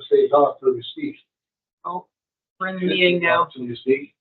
Say, talk to the speak. Oh, we're in the meeting now. Talk to the speak.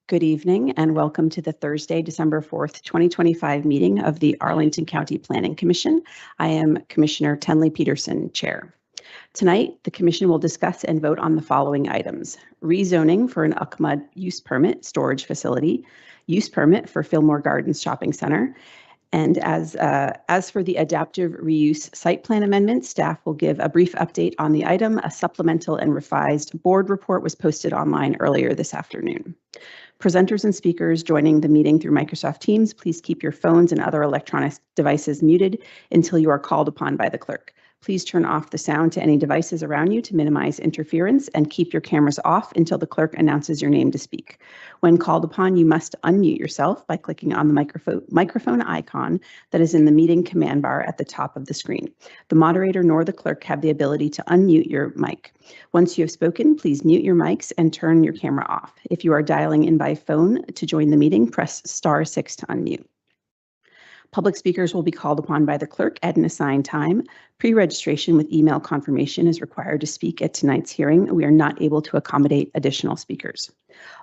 Good evening and welcome to the Thursday, December 4th, 2025 meeting of the Arlington County Planning Commission. I am Commissioner Tenley Peterson, Chair. Tonight, the Commission will discuss and vote on the following items: rezoning for an UCMUD use permit storage facility, use permit for Fillmore Gardens Shopping Center, and as for the adaptive reuse site plan amendment, staff will give a brief update on the item. A supplemental and revised board report was posted online earlier this afternoon. Presenters and speakers joining the meeting through Microsoft Teams, please keep your phones and other electronic devices muted until you are called upon by the clerk. Please turn off the sound to any devices around you to minimize interference and keep your cameras off until the clerk announces your name to speak. When called upon, you must unmute yourself by clicking on the microphone icon that is in the meeting command bar at the top of the screen. The moderator nor the clerk have the ability to unmute your mic. Once you have spoken, please mute your mics and turn your camera off. If you are dialing in by phone to join the meeting, press *6 to unmute. Public speakers will be called upon by the clerk at an assigned time. Pre-registration with email confirmation is required to speak at tonight's hearing. We are not able to accommodate additional speakers.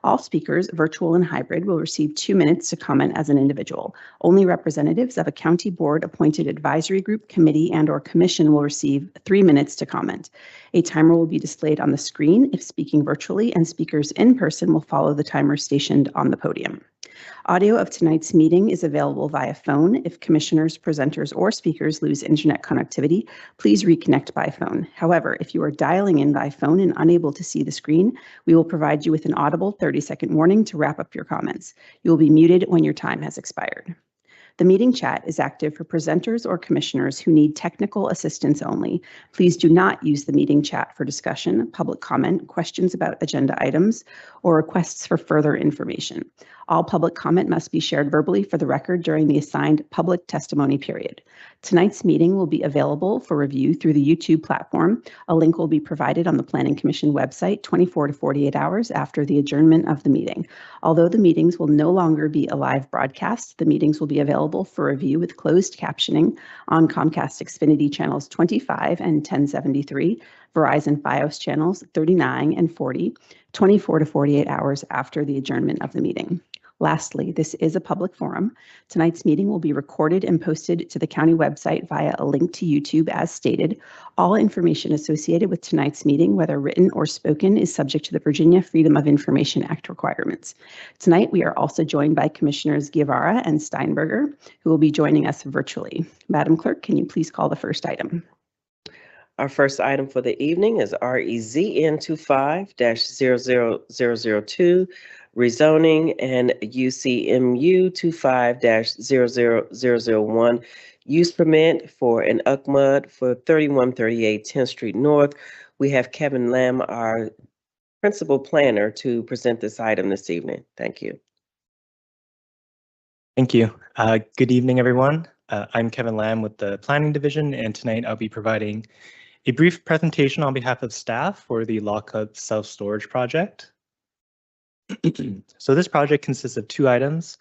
All speakers, virtual and hybrid, will receive 2 minutes to comment as an individual. Only representatives of a county board appointed advisory group, committee, and/or commission will receive 3 minutes to comment. A timer will be displayed on the screen if speaking virtually, and speakers in person will follow the timer stationed on the podium. Audio of tonight's meeting is available via phone. If commissioners, presenters, or speakers lose internet connectivity, please reconnect by phone. However, if you are dialing in by phone and unable to see the screen, we will provide you with an audible 30-second warning to wrap up your comments. You will be muted when your time has expired. The meeting chat is active for presenters or commissioners who need technical assistance only. Please do not use the meeting chat for discussion, public comment, questions about agenda items, or requests for further information. All public comment must be shared verbally for the record during the assigned public testimony period. Tonight's meeting will be available for review through the YouTube platform. A link will be provided on the Planning Commission website 24 to 48 hours after the adjournment of the meeting. Although the meetings will no longer be a live broadcast, the meetings will be available for review with closed captioning on Comcast Xfinity channels 25 and 1073, Verizon Fios channels 39 and 40, 24 to 48 hours after the adjournment of the meeting. Lastly, this is a public forum. Tonight's meeting will be recorded and posted to the county website via a link to YouTube as stated. All information associated with tonight's meeting, whether written or spoken, is subject to the Virginia Freedom of Information Act requirements. Tonight, we are also joined by Commissioners Guevara and Steinberger, who will be joining us virtually. Madam Clerk, can you please call the first item? Our first item for the evening is REZN 25-00002, rezoning, and UCMU 25-00001, use permit for an UCMUD for 3138 10th Street North. We have Kevin Lamb, our principal planner, to present this item this evening. Thank you. Thank you. Good evening, everyone. I'm Kevin Lamb with the Planning Division, and tonight I'll be providing a brief presentation on behalf of staff for the Lockup Self-Storage Project. So this project consists of 2 items.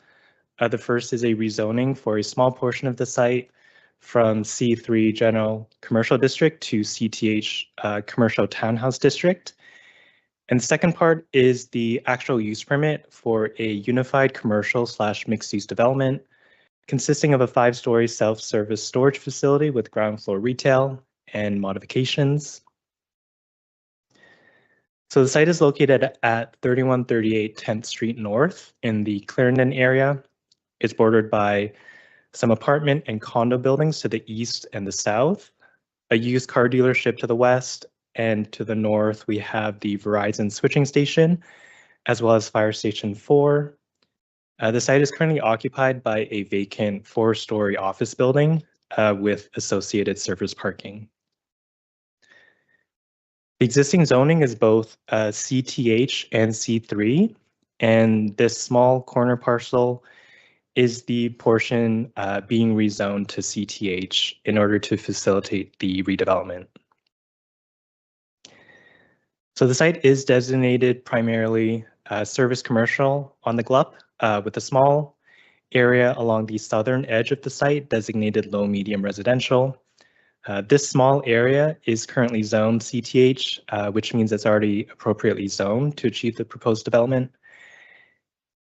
The first is a rezoning for a small portion of the site from C3 General Commercial District to CTH Commercial Townhouse District. And the second part is the actual use permit for a unified commercial / mixed-use development consisting of a 5-story self-service storage facility with ground floor retail and modifications. So the site is located at 3138 10th Street North in the Clarendon area. It's bordered by some apartment and condo buildings to the east and the south, a used car dealership to the west, and to the north we have the Verizon switching station, as well as Fire Station 4. The site is currently occupied by a vacant 4-story office building with associated surface parking. The existing zoning is both CTH and C3, and this small corner parcel is the portion being rezoned to CTH in order to facilitate the redevelopment. So the site is designated primarily service commercial on the GLUP with a small area along the southern edge of the site designated low-medium residential. This small area is currently zoned CTH, which means it's already appropriately zoned to achieve the proposed development.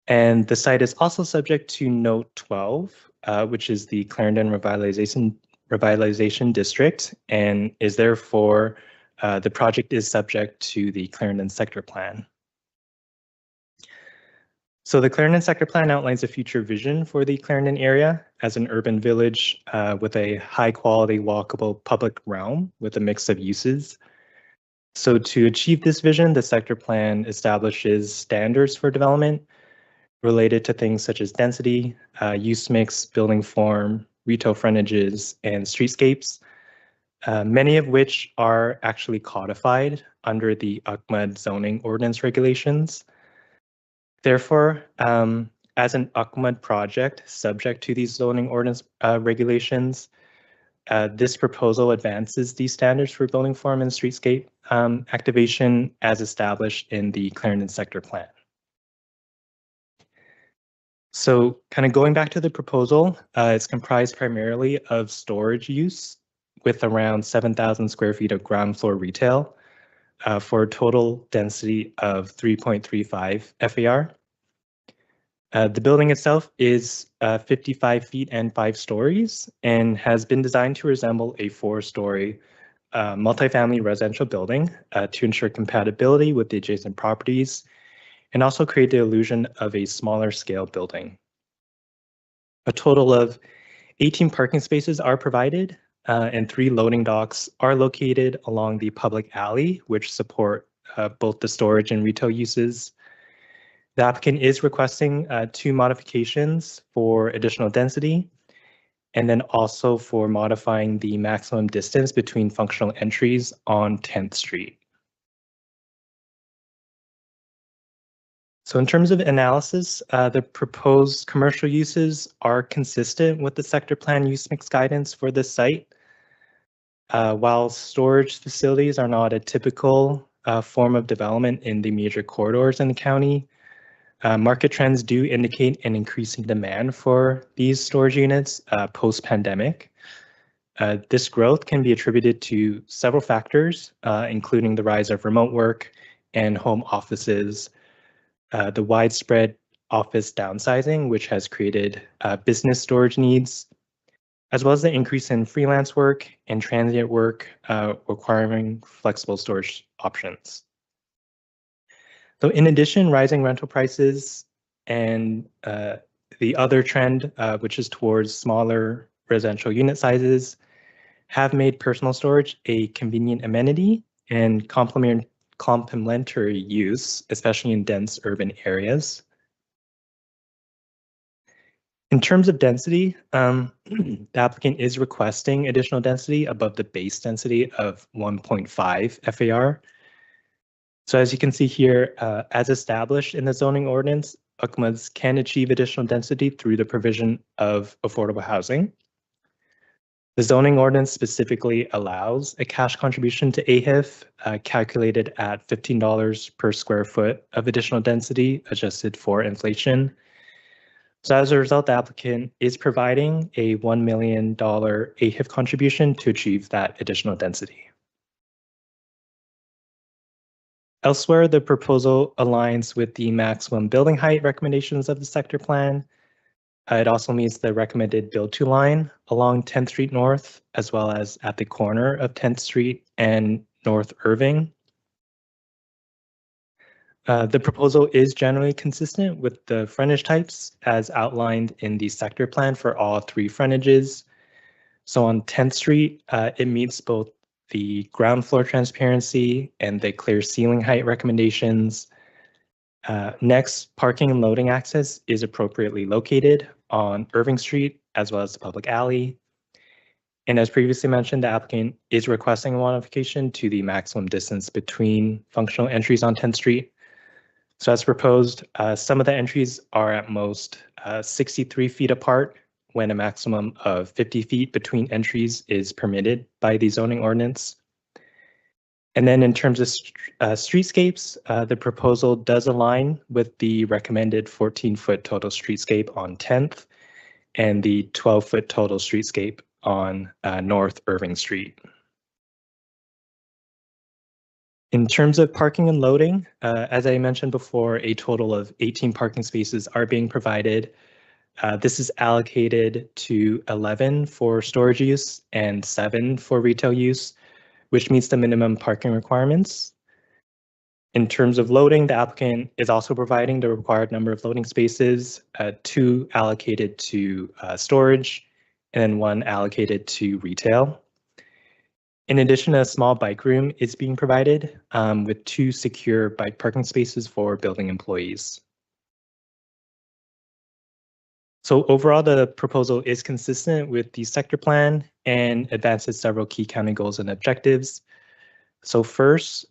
And the site is also subject to Note 12, which is the Clarendon Revitalization District, and is therefore the project is subject to the Clarendon Sector Plan. So the Clarendon Sector Plan outlines a future vision for the Clarendon area as an urban village with a high quality walkable public realm with a mix of uses. So to achieve this vision, the Sector Plan establishes standards for development related to things such as density, use mix, building form, retail frontages, and streetscapes, many of which are actually codified under the UCMUD zoning ordinance regulations. Therefore, as an UCMUD project subject to these zoning ordinance regulations, this proposal advances these standards for building form and streetscape activation as established in the Clarendon Sector Plan. So kind of going back to the proposal, it's comprised primarily of storage use with around 7,000 square feet of ground floor retail for a total density of 3.35 FAR. The building itself is 55 feet and 5 stories and has been designed to resemble a 4-story multifamily residential building to ensure compatibility with the adjacent properties and also create the illusion of a smaller scale building. A total of 18 parking spaces are provided and 3 loading docks are located along the public alley, which support both the storage and retail uses. The applicant is requesting 2 modifications for additional density and then also for modifying the maximum distance between functional entries on 10th Street. So in terms of analysis, the proposed commercial uses are consistent with the sector plan use mix guidance for this site. While storage facilities are not a typical form of development in the major corridors in the county, market trends do indicate an increasing demand for these storage units post-pandemic. This growth can be attributed to several factors, including the rise of remote work and home offices, the widespread office downsizing, which has created business storage needs, as well as the increase in freelance work and transient work requiring flexible storage options. So in addition, rising rental prices and the other trend, which is towards smaller residential unit sizes, have made personal storage a convenient amenity and complementary use, especially in dense urban areas. In terms of density, the applicant is requesting additional density above the base density of 1.5 FAR. So as you can see here, as established in the zoning ordinance, UCMUDs can achieve additional density through the provision of affordable housing. The zoning ordinance specifically allows a cash contribution to AHIF calculated at $15 per square foot of additional density adjusted for inflation. So as a result, the applicant is providing a $1 million AHIF contribution to achieve that additional density. Elsewhere, the proposal aligns with the maximum building height recommendations of the sector plan. It also meets the recommended build-to line along 10th Street North, as well as at the corner of 10th Street and North Irving. The proposal is generally consistent with the frontage types as outlined in the sector plan for all 3 frontages. So on 10th Street, it meets both the ground floor transparency and the clear ceiling height recommendations. Next, parking and loading access is appropriately located on Irving Street as well as the public alley. And as previously mentioned, the applicant is requesting a modification to the maximum distance between functional entries on 10th Street. So as proposed, some of the entries are at most 63 feet apart when a maximum of 50 feet between entries is permitted by the zoning ordinance. And then in terms of streetscapes, the proposal does align with the recommended 14-foot total streetscape on 10th and the 12-foot total streetscape on North Irving Street. In terms of parking and loading, as I mentioned before, a total of 18 parking spaces are being provided. This is allocated to 11 for storage use and 7 for retail use, which meets the minimum parking requirements. In terms of loading, the applicant is also providing the required number of loading spaces, 2 allocated to storage, and then 1 allocated to retail. In addition, a small bike room is being provided with 2 secure bike parking spaces for building employees. So overall, the proposal is consistent with the sector plan and advances several key county goals and objectives. So first,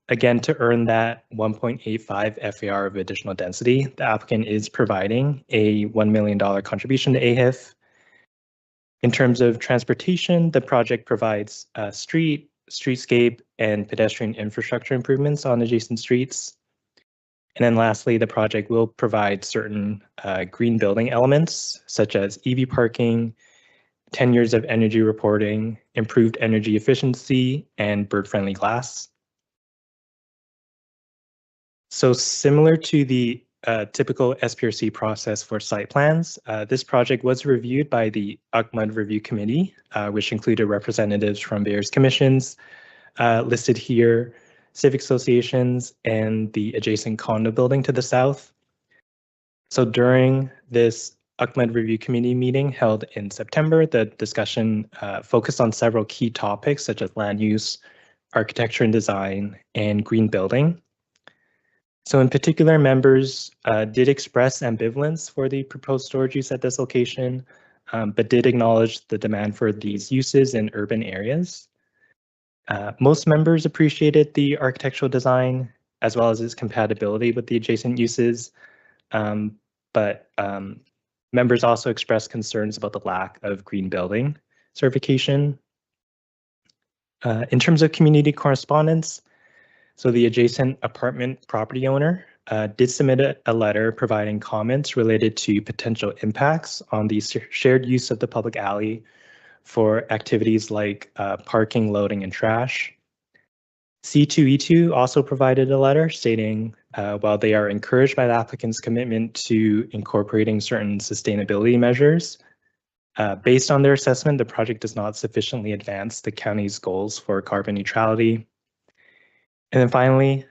again, to earn that 1.85 FAR of additional density, the applicant is providing a $1 million contribution to AHIF. In terms of transportation, the project provides streetscape, and pedestrian infrastructure improvements on adjacent streets. And then lastly, the project will provide certain green building elements, such as EV parking, 10 years of energy reporting, improved energy efficiency, and bird-friendly glass. So similar to the typical SPRC process for site plans, this project was reviewed by the UCMUD Review Committee, which included representatives from various commissions listed here, civic associations, and the adjacent condo building to the south. So during this UCMUD Review Committee meeting held in September, the discussion focused on several key topics such as land use, architecture and design, and green building. So in particular, members did express ambivalence for the proposed storage use at this location, but did acknowledge the demand for these uses in urban areas. Most members appreciated the architectural design as well as its compatibility with the adjacent uses, but members also expressed concerns about the lack of green building certification. In terms of community correspondence, so the adjacent apartment property owner did submit a letter providing comments related to potential impacts on the shared use of the public alley for activities like parking, loading, and trash. C2E2 also provided a letter stating while they are encouraged by the applicant's commitment to incorporating certain sustainability measures, based on their assessment, the project does not sufficiently advance the county's goals for carbon neutrality. And then finally,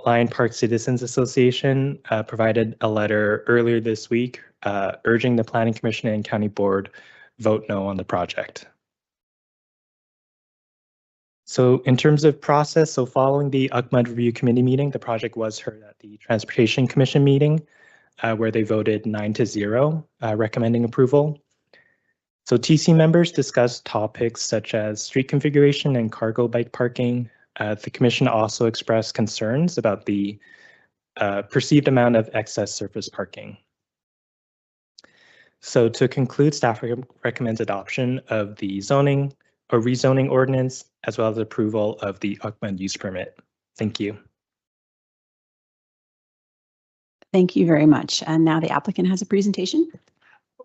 Lion Park Citizens Association provided a letter earlier this week urging the Planning Commission and County Board vote no on the project. So in terms of process, so following the UCMUD Review Committee meeting, the project was heard at the Transportation Commission meeting, where they voted 9-0, recommending approval. So TC members discussed topics such as street configuration and cargo bike parking. The commission also expressed concerns about the perceived amount of excess surface parking. So to conclude, staff recommends adoption of the zoning or rezoning ordinance, as well as approval of the UCMUD use permit. Thank you. Thank you very much. And now the applicant has a presentation.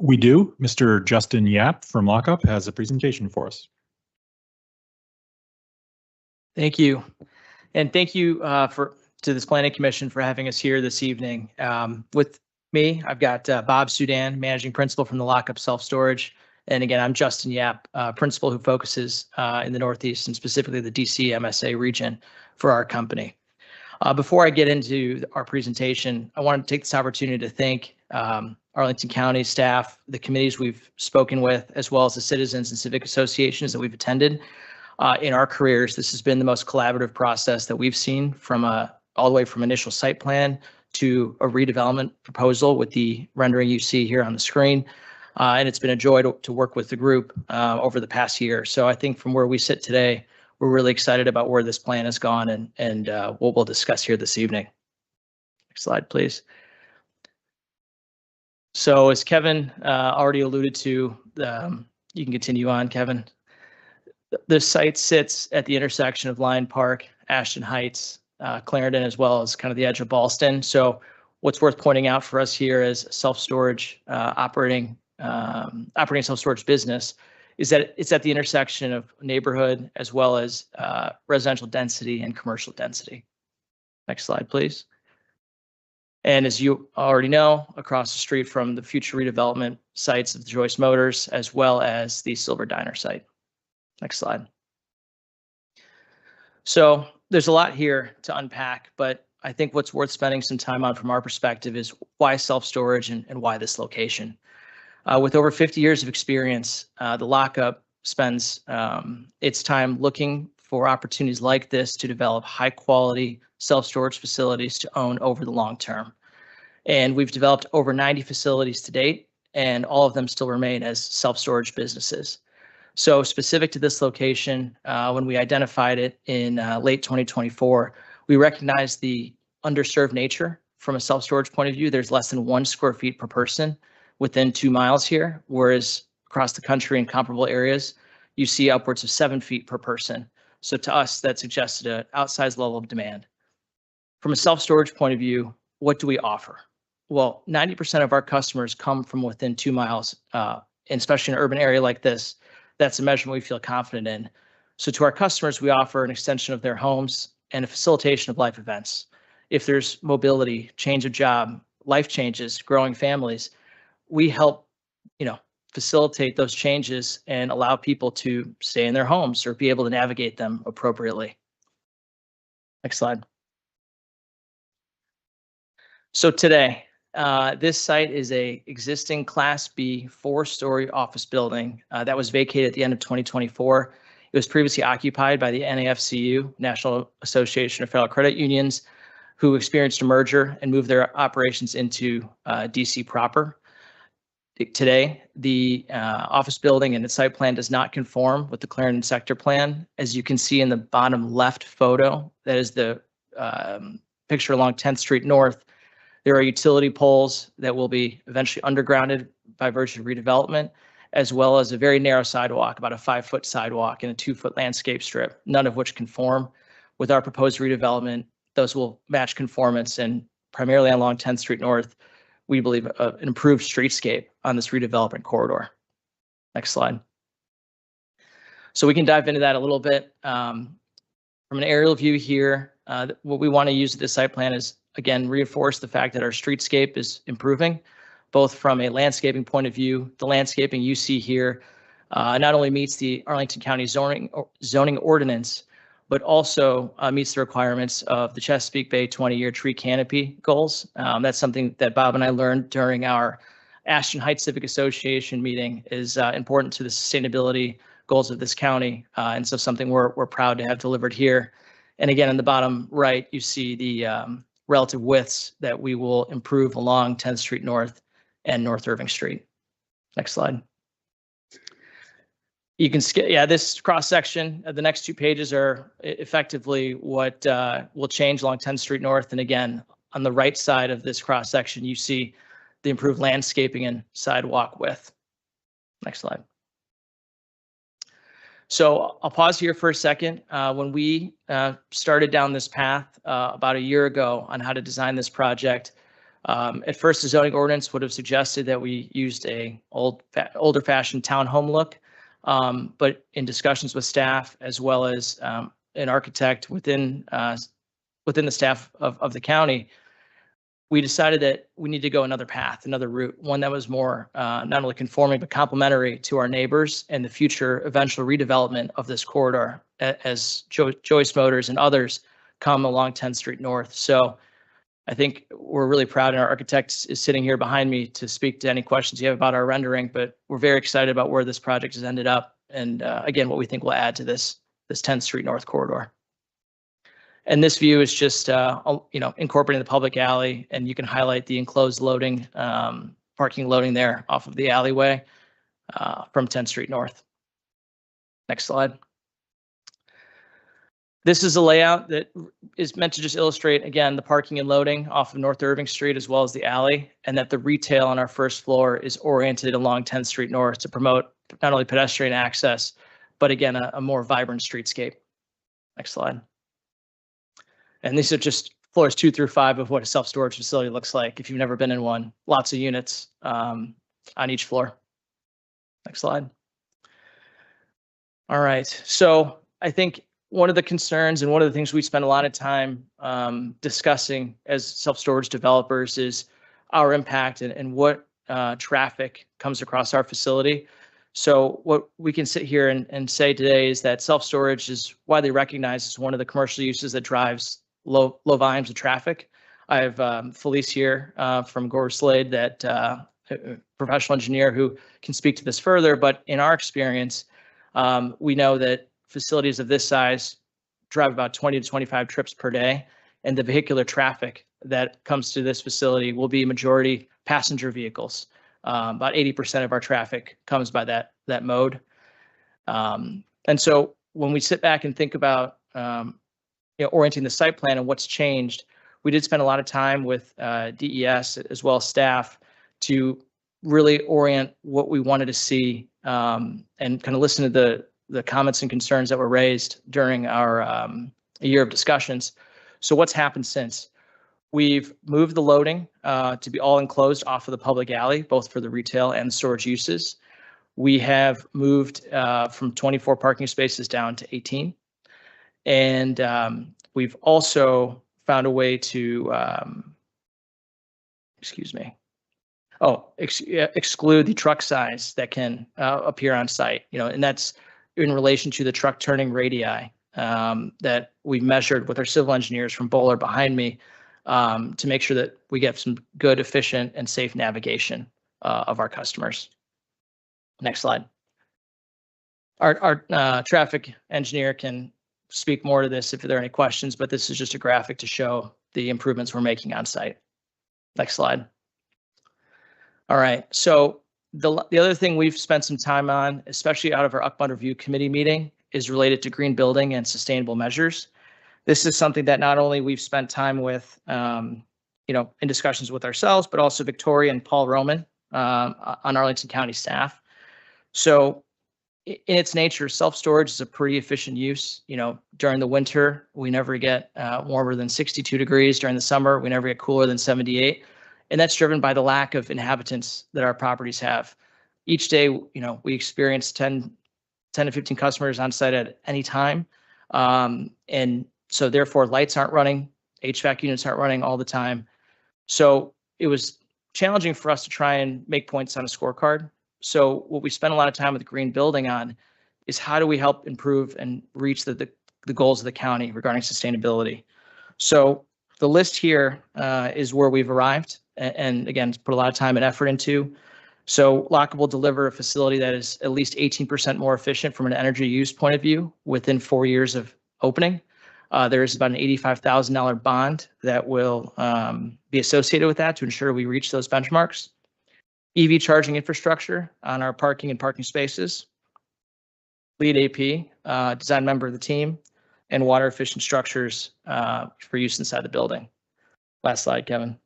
We do. Mr. Justin Yap from Lockup has a presentation for us. Thank you. And thank you to this Planning Commission for having us here this evening. With me, I've got Bob Sudan, Managing Principal from the Lockup Self-Storage. And again, I'm Justin Yap, Principal who focuses in the Northeast and specifically the DC MSA region for our company. Before I get into our presentation, I want to take this opportunity to thank Arlington County staff, the committees we've spoken with, as well as the citizens and civic associations that we've attended. In our careers, this has been the most collaborative process that we've seen from all the way from initial site plan to a redevelopment proposal with the rendering you see here on the screen. And it's been a joy to work with the group over the past year. So I think from where we sit today, we're really excited about where this plan has gone and what we'll discuss here this evening. Next slide, please. So as Kevin already alluded to, you can continue on, Kevin. The site sits at the intersection of Lion Park, Ashton Heights, Clarendon, as well as kind of the edge of Ballston. So what's worth pointing out for us here as self-storage operating self-storage business is that it's at the intersection of neighborhood as well as residential density and commercial density. Next slide, please. And as you already know, across the street from the future redevelopment sites of the Joyce Motors, as well as the Silver Diner site. Next slide. So there's a lot here to unpack, but I think what's worth spending some time on from our perspective is why self-storage and why this location. With over 50 years of experience, the lockup spends its time looking for opportunities like this to develop high quality self-storage facilities to own over the long term. And we've developed over 90 facilities to date, and all of them still remain as self-storage businesses. So specific to this location, when we identified it in late 2024, we recognized the underserved nature from a self-storage point of view. There's less than 1 square feet per person within 2 miles here, whereas across the country in comparable areas, you see upwards of 7 feet per person. So to us, that suggested an outsized level of demand. From a self-storage point of view, what do we offer? Well, 90% of our customers come from within 2 miles, and especially in an urban area like this, that's a measurement we feel confident in. So to our customers, we offer an extension of their homes and a facilitation of life events. If there's mobility, change of job, life changes, growing families, we help, facilitate those changes and allow people to stay in their homes or be able to navigate them appropriately. Next slide. So today, this site is a existing Class B 4-story office building that was vacated at the end of 2024. It was previously occupied by the NAFCU, National Association of Federal Credit Unions, who experienced a merger and moved their operations into DC proper. Today, the office building and its site plan does not conform with the Clarendon sector plan. As you can see in the bottom left photo, that is the picture along 10th Street North. There are utility poles that will be eventually undergrounded by virtue of redevelopment, as well as a very narrow sidewalk, about a 5-foot sidewalk and a 2-foot landscape strip, none of which conform. With our proposed redevelopment, those will match conformance, and primarily along 10th Street North, we believe an improved streetscape on this redevelopment corridor. Next slide. So we can dive into that a little bit. From an aerial view here, what we want to use this site plan is, again, reinforce the fact that our streetscape is improving, both from a landscaping point of view. The landscaping you see here not only meets the Arlington County zoning ordinance, but also meets the requirements of the Chesapeake Bay 20-year tree canopy goals. That's something that Bob and I learned during our Ashton Heights Civic Association meeting is important to the sustainability goals of this county. And so something we're proud to have delivered here. And again, in the bottom right, you see the relative widths that we will improve along 10th Street North and North Irving Street. Next slide. You can skip, this cross section. The next 2 pages are effectively what will change along 10th Street North. And again, on the right side of this cross section, you see the improved landscaping and sidewalk width. Next slide. So I'll pause here for a second. When we started down this path about a year ago on how to design this project, at first the zoning ordinance would have suggested that we used a older fashioned townhome look. But in discussions with staff as well as an architect within the staff of the county, we decided that we need to go another path, another route, one that was more not only conforming but complementary to our neighbors and the future eventual redevelopment of this corridor as Joyce Motors and others come along 10th Street North. So I think we're really proud, and our architect is sitting here behind me to speak to any questions you have about our rendering, but we're very excited about where this project has ended up. And again, what we think will add to this 10th Street North corridor. And this view is just, incorporating the public alley, and you can highlight the enclosed loading, parking loading there off of the alleyway from 10th Street North. Next slide. This is a layout that is meant to just illustrate, again, the parking and loading off of North Irving Street as well as the alley, and that the retail on our first floor is oriented along 10th Street North to promote not only pedestrian access, but again, a more vibrant streetscape. Next slide. And these are just floors 2 through 5 of what a self-storage facility looks like if you've never been in one. Lots of units on each floor. Next slide. All right. So I think one of the concerns and one of the things we spend a lot of time discussing as self-storage developers is our impact and what traffic comes across our facility. So what we can sit here and say today is that self-storage is widely recognized as one of the commercial uses that drives low volumes of traffic. I have Felice here from Gore Slade, that a professional engineer who can speak to this further. But in our experience, we know that facilities of this size drive about 20 to 25 trips per day, and the vehicular traffic that comes to this facility will be majority passenger vehicles. About 80% of our traffic comes by that mode. And so when we sit back and think about orienting the site plan and what's changed, we did spend a lot of time with DES as well as staff to really orient what we wanted to see and kind of listen to the comments and concerns that were raised during our year of discussions. So what's happened since? We've moved the loading to be all enclosed off of the public alley, both for the retail and storage uses. We have moved from 24 parking spaces down to 18. And we've also found a way to, exclude the truck size that can appear on site, and that's in relation to the truck turning radii that we measured with our civil engineers from Bowler behind me to make sure that we get some good, efficient, and safe navigation of our customers. Next slide. Our traffic engineer can speak more to this if there are any questions, but this is just a graphic to show the improvements we're making on site. Next slide. All right, so the other thing we've spent some time on, especially out of our UCMUD Review Committee meeting, is related to green building and sustainable measures. This is something that not only we've spent time with, in discussions with ourselves, but also Victoria and Paul Roman on Arlington County staff. So in its nature, self-storage is a pretty efficient use. During the winter, we never get warmer than 62 degrees. During the summer, we never get cooler than 78. And that's driven by the lack of inhabitants that our properties have. Each day, we experience 10 to 15 customers on site at any time. And so therefore lights aren't running, HVAC units aren't running all the time. So it was challenging for us to try and make points on a scorecard. So what we spent a lot of time with green building on is how do we help improve and reach the goals of the county regarding sustainability. So the list here is where we've arrived, and again, put a lot of time and effort into. So LOCUP will deliver a facility that is at least 18% more efficient from an energy use point of view within 4 years of opening. There is about an $85,000 bond that will be associated with that to ensure we reach those benchmarks. EV charging infrastructure on our parking and parking spaces. Lead AP, design member of the team, and water efficient structures for use inside the building. Last slide, Kevin.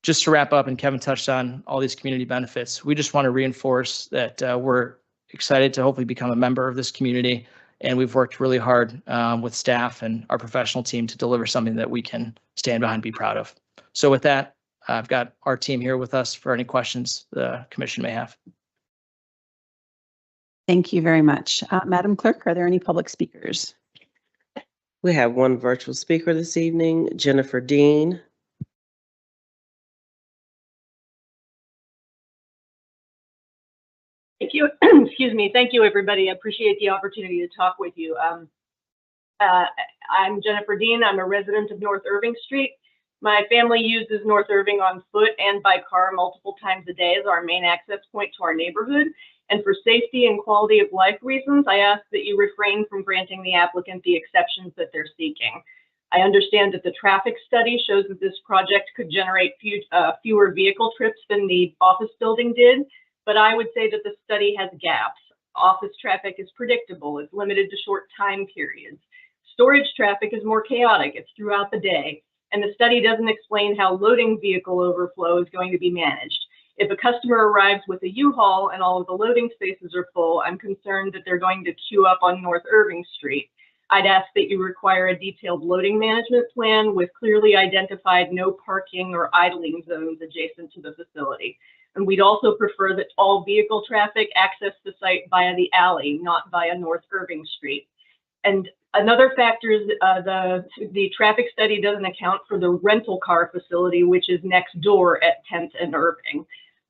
Just to wrap up, and Kevin touched on all these community benefits, we just want to reinforce that we're excited to hopefully become a member of this community, and we've worked really hard with staff and our professional team to deliver something that we can stand behind and be proud of. So with that, I've got our team here with us for any questions the commission may have. Thank you very much. Madam Clerk, are there any public speakers? We have one virtual speaker this evening, Jennifer Dean. Thank you. Excuse me. Thank you, everybody. I appreciate the opportunity to talk with you. I'm Jennifer Dean. I'm a resident of North Irving Street. My family uses North Irving on foot and by car multiple times a day as our main access point to our neighborhood. And for safety and quality of life reasons, I ask that you refrain from granting the applicant the exceptions that they're seeking. I understand that the traffic study shows that this project could generate fewer vehicle trips than the office building did, but I would say that the study has gaps. Office traffic is predictable, it's limited to short time periods. Storage traffic is more chaotic, it's throughout the day, and the study doesn't explain how loading vehicle overflow is going to be managed. If a customer arrives with a U-Haul and all of the loading spaces are full, I'm concerned that they're going to queue up on North Irving Street. I'd ask that you require a detailed loading management plan with clearly identified no parking or idling zones adjacent to the facility. And we'd also prefer that all vehicle traffic access the site via the alley, not via North Irving Street. And another factor is the traffic study doesn't account for the rental car facility, which is next door at 10th and Irving.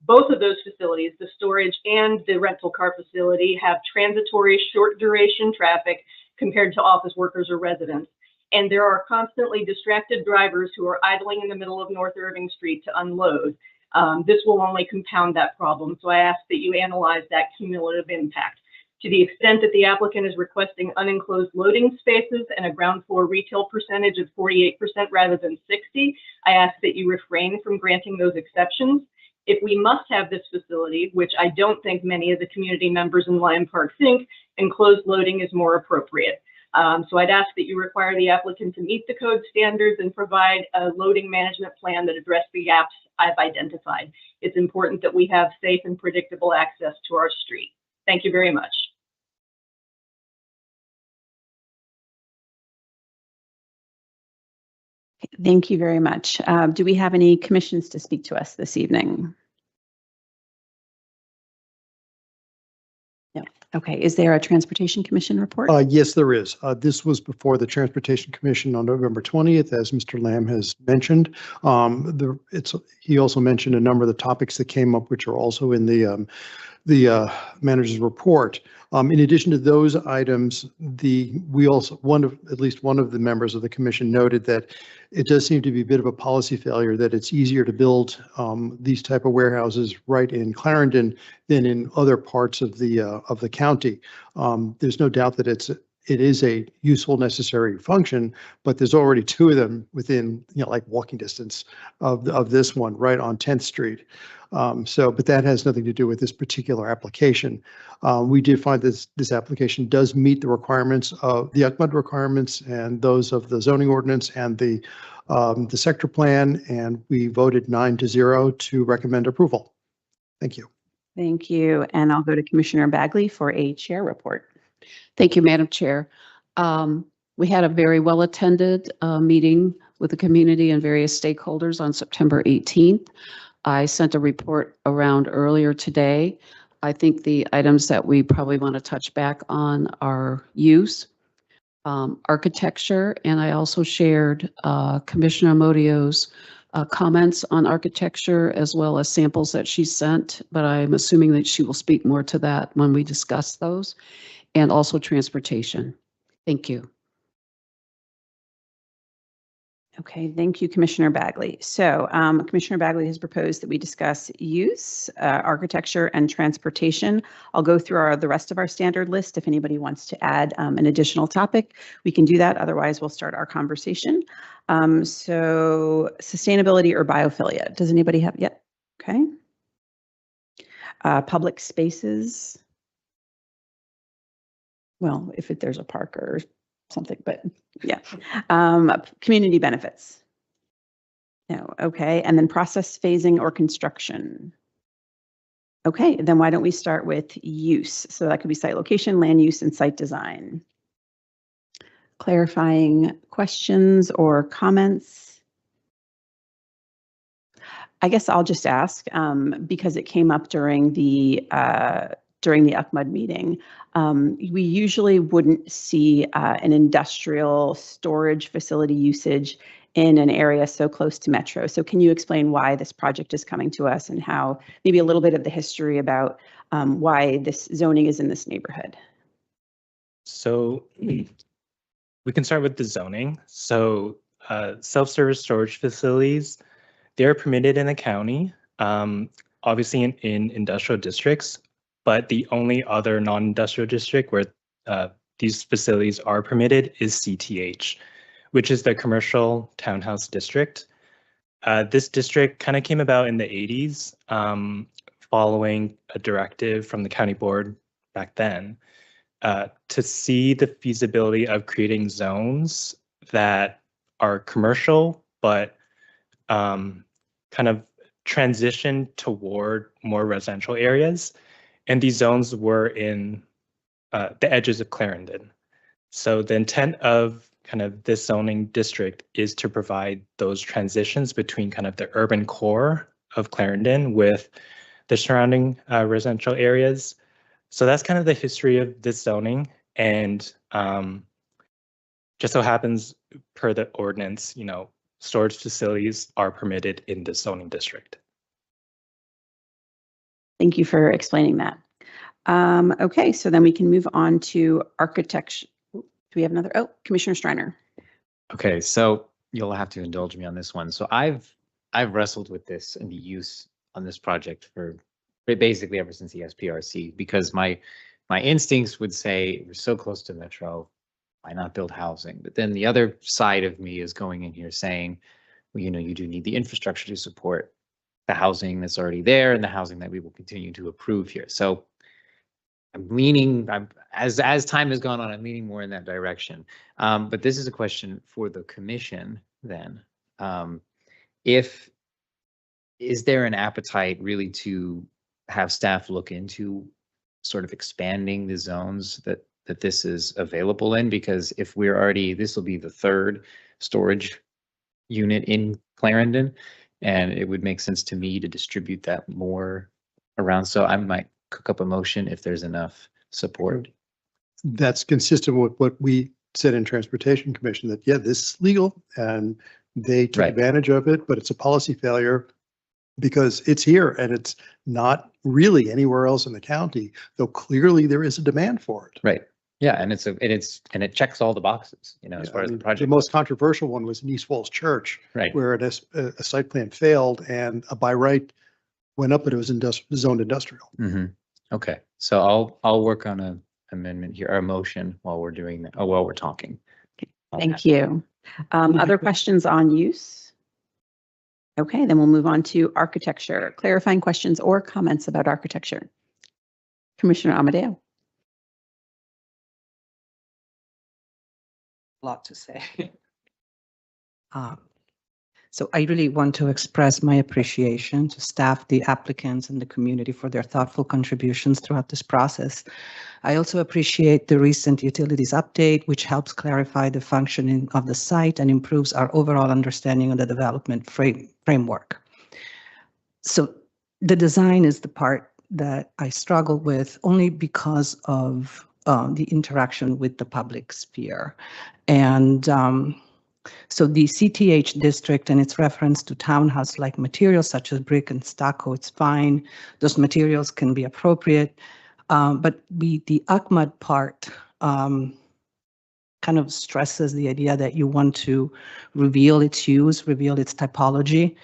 Both of those facilities, the storage and the rental car facility, have transitory short duration traffic compared to office workers or residents. And there are constantly distracted drivers who are idling in the middle of North Irving Street to unload. This will only compound that problem. So I ask that you analyze that cumulative impact. To the extent that the applicant is requesting unenclosed loading spaces and a ground floor retail percentage of 48% rather than 60%, I ask that you refrain from granting those exceptions. If we must have this facility, which I don't think many of the community members in Lyon Park think, enclosed loading is more appropriate. So I'd ask that you require the applicant to meet the code standards and provide a loading management plan that addresses the gaps I've identified. It's important that we have safe and predictable access to our street. Thank you very much. Thank you very much. Do we have any commissions to speak to us this evening? No. Okay. Is there a Transportation Commission report? Yes, there is. This was before the Transportation Commission on November 20th, as Mr. Lamb has mentioned. He also mentioned a number of the topics that came up, which are also in the manager's report. In addition to those items, at least one of the members of the commission noted that it does seem to be a bit of a policy failure that it's easier to build these type of warehouses right in Clarendon than in other parts of the county. There's no doubt that it is a useful, necessary function, but there's already two of them within, like walking distance of this one right on 10th Street. But that has nothing to do with this particular application. We did find this application does meet the requirements of the UCMUD requirements and those of the zoning ordinance and the sector plan, and we voted 9-0 to recommend approval. Thank you. Thank you. And I'll go to Commissioner Bagley for a chair report. Thank you, Madam Chair. We had a very well-attended meeting with the community and various stakeholders on September 18th. I sent a report around earlier today. I think the items that we probably want to touch back on are use, architecture, and I also shared Commissioner Modio's comments on architecture as well as samples that she sent, but I'm assuming that she will speak more to that when we discuss those, and also transportation. Thank you. Okay, thank you, Commissioner Bagley. So Commissioner Bagley has proposed that we discuss use, architecture, and transportation. I'll go through the rest of our standard list. If anybody wants to add an additional topic, we can do that. Otherwise, we'll start our conversation. So sustainability or biophilia. Does anybody have yet? Okay. Public spaces. Well, if there's a park or something, but yeah. Community benefits. No, okay. And then process phasing or construction. Okay, then why don't we start with use? So that could be site location, land use, and site design. Clarifying questions or comments? I guess I'll just ask because it came up during the UCMUD meeting. We usually wouldn't see an industrial storage facility usage in an area so close to Metro. So can you explain why this project is coming to us and how, maybe a little bit of the history about why this zoning is in this neighborhood? So we can start with the zoning. So self-service storage facilities, they're permitted in the county, obviously in industrial districts, but the only other non-industrial district where these facilities are permitted is CTH, which is the commercial townhouse district. This district kind of came about in the 80s following a directive from the county board back then to see the feasibility of creating zones that are commercial, but kind of transition toward more residential areas. And these zones were in the edges of Clarendon. So the intent of kind of this zoning district is to provide those transitions between kind of the urban core of Clarendon with the surrounding residential areas. So that's kind of the history of this zoning. And just so happens, per the ordinance, storage facilities are permitted in the zoning district. Thank you for explaining that. Okay, so then we can move on to architecture. Do we have another? Oh, Commissioner Striner. Okay, so you'll have to indulge me on this one. So I've wrestled with this and the use on this project for basically ever since the SPRC, because my instincts would say we're so close to Metro, why not build housing? But then the other side of me is going in here saying, well, you do need the infrastructure to support the housing that's already there and the housing that we will continue to approve here. So as time has gone on, I'm leaning more in that direction. But this is a question for the commission then. Is there an appetite really to have staff look into sort of expanding the zones that this is available in? Because if we're already, this will be the third storage unit in Clarendon, and it would make sense to me to distribute that more around. So I might cook up a motion if there's enough support. That's consistent with what we said in Transportation Commission, that, yeah, this is legal and they took Right. advantage of it, but it's a policy failure because it's here and it's not really anywhere else in the county, though clearly there is a demand for it. Right. Yeah, and it checks all the boxes, as far as the project. The most controversial one was in East Falls Church, Right. where a site plan failed and a by right went up, but it was zoned industrial. Mm-hmm. Okay, so I'll work on an amendment here, or a motion while we're doing that, while we're talking. Thank you. Other questions on use? Okay, then we'll move on to architecture. Clarifying questions or comments about architecture? Commissioner Amadeo. Lot to say. So I really want to express my appreciation to staff, the applicants, and the community for their thoughtful contributions throughout this process. I also appreciate the recent utilities update, which helps clarify the functioning of the site and improves our overall understanding of the development framework. So the design is the part that I struggle with only because of the interaction with the public sphere. And so the CTH district and its reference to townhouse-like materials such as brick and stucco, it's fine. Those materials can be appropriate. But the UCMUD part kind of stresses the idea that you want to reveal its use, reveal its typology.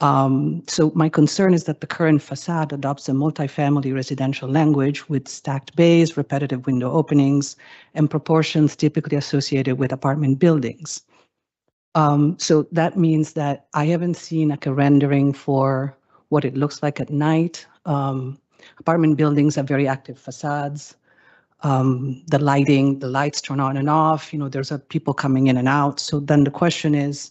So my concern is that the current facade adopts a multifamily residential language with stacked bays, repetitive window openings, and proportions typically associated with apartment buildings. So that means that I haven't seen like a rendering for what it looks like at night. Apartment buildings have very active facades. The lighting, the lights turn on and off, there's people coming in and out. So then the question is,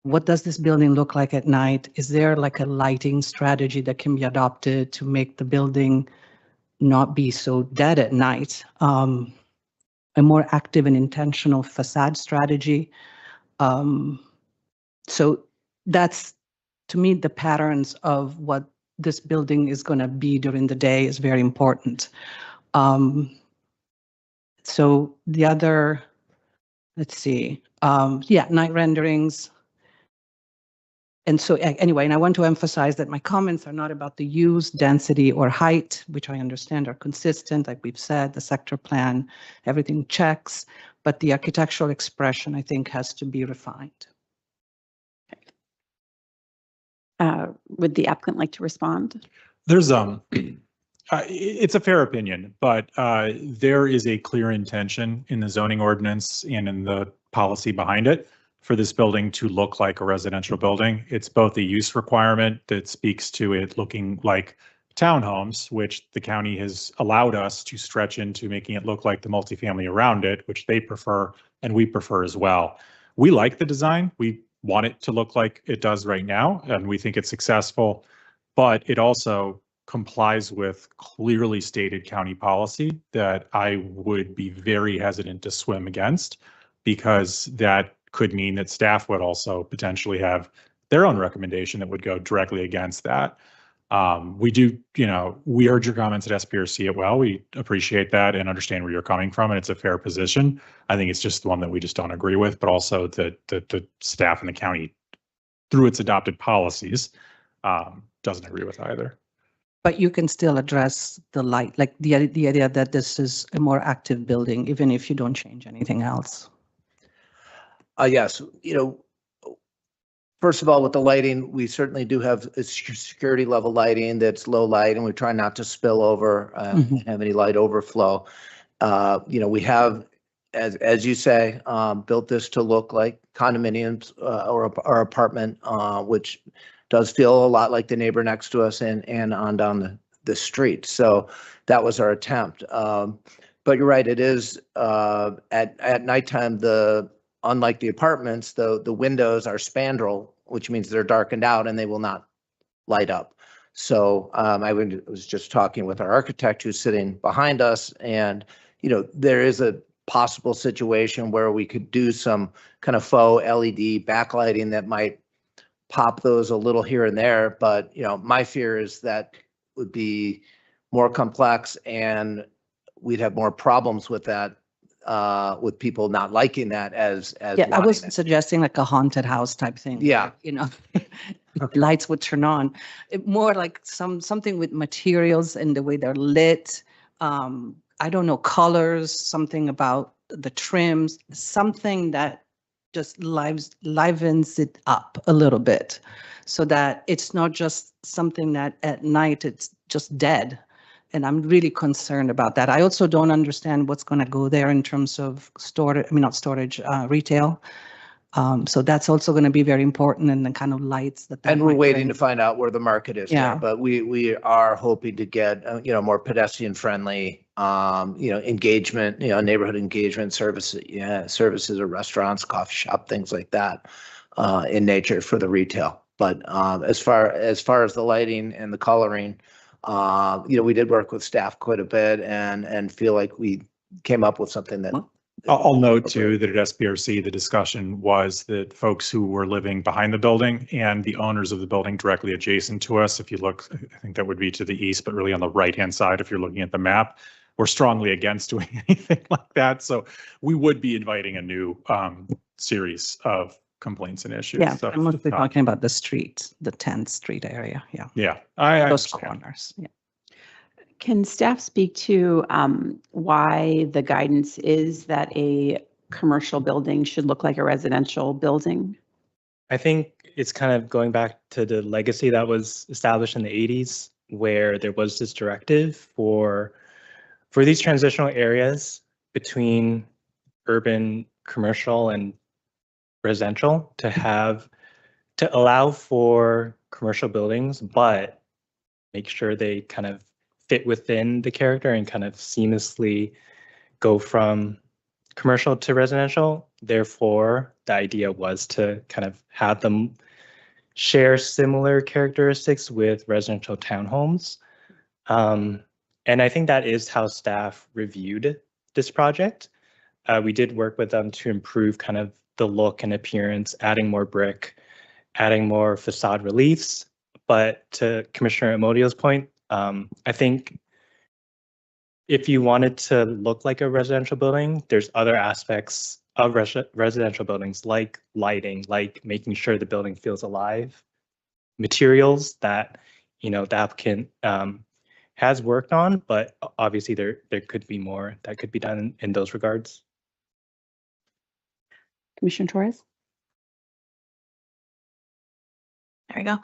what does this building look like at night? Is there like a lighting strategy that can be adopted to make the building not be so dead at night? A more active and intentional facade strategy. So that's, to me, the patterns of what this building is going to be during the day is very important. So the other, let's see, night renderings. And so anyway, and I want to emphasize that my comments are not about the use, density, or height, which I understand are consistent, like we've said, the sector plan, everything checks, but the architectural expression, I think, has to be refined. Would the applicant like to respond? There's it's a fair opinion, but there is a clear intention in the zoning ordinance and in the policy behind it for this building to look like a residential building. It's both a use requirement that speaks to it looking like townhomes, which the county has allowed us to stretch into making it look like the multifamily around it, which they prefer and we prefer as well. We like the design. We want it to look like it does right now, and we think it's successful, but it also complies with clearly stated county policy that I would be very hesitant to swim against, because that could mean that staff would also potentially have their own recommendation that would go directly against that. We do, we heard your comments at SPRC as well. We appreciate that and understand where you're coming from, and it's a fair position. I think it's just the one that we just don't agree with, but also the staff in the county, through its adopted policies, doesn't agree with either. But you can still address the light, like the idea that this is a more active building, even if you don't change anything else. Yes, first of all, with the lighting, we certainly do have a security level lighting that's low light, and we try not to spill over and have any light overflow. We have, as you say, built this to look like condominiums or apartment, which does feel a lot like the neighbor next to us and on down the street. So that was our attempt. But you're right, it is at nighttime, unlike the apartments, the windows are spandrel, which means they're darkened out and they will not light up. So I was just talking with our architect who's sitting behind us, and there is a possible situation where we could do some kind of faux LED backlighting that might pop those a little here and there. But my fear is that would be more complex, and we'd have more problems with that. With people not liking that as yeah, I was suggesting like a haunted house type thing. Yeah, lights would turn on. More like something with materials and the way they're lit. I don't know, colors, something about the trims, something that just livens it up a little bit, so that it's not just something that at night it's just dead. And I'm really concerned about that. I also don't understand what's going to go there in terms of storage, not storage, retail. So that's also going to be very important, and the kind of lights that. And we're waiting to find out where the market is. Yeah. There. But we are hoping to get, more pedestrian friendly, engagement, neighborhood engagement services, services or restaurants, coffee shop, things like that, in nature for the retail. But as far as the lighting and the coloring, we did work with staff quite a bit and feel like we came up with something that. I'll note too that at SPRC, the discussion was that folks who were living behind the building and the owners of the building directly adjacent to us, if you look, I think that would be to the east, but really on the right-hand side, if you're looking at the map, were strongly against doing anything like that. So we would be inviting a new series of complaints and issues. Yeah, So, I'm mostly talking about the street, the 10th Street area. Yeah. Yeah. Those understand. corners. Yeah. Can staff speak to why the guidance is that a commercial building should look like a residential building? I think it's kind of going back to the legacy that was established in the 80s, where there was this directive for these transitional areas between urban, commercial, and residential to allow for commercial buildings, but make sure they kind of fit within the character and kind of seamlessly go from commercial to residential. Therefore, the idea was to kind of have them share similar characteristics with residential townhomes. And I think that is how staff reviewed this project. We did work with them to improve kind of the look and appearance, adding more brick, adding more facade reliefs. But to Commissioner Amodio's point, I think if you wanted to look like a residential building, there's other aspects of residential buildings like lighting, like making sure the building feels alive, materials that, the applicant has worked on, but obviously there could be more that could be done in those regards. Commissioner Torres? There we go.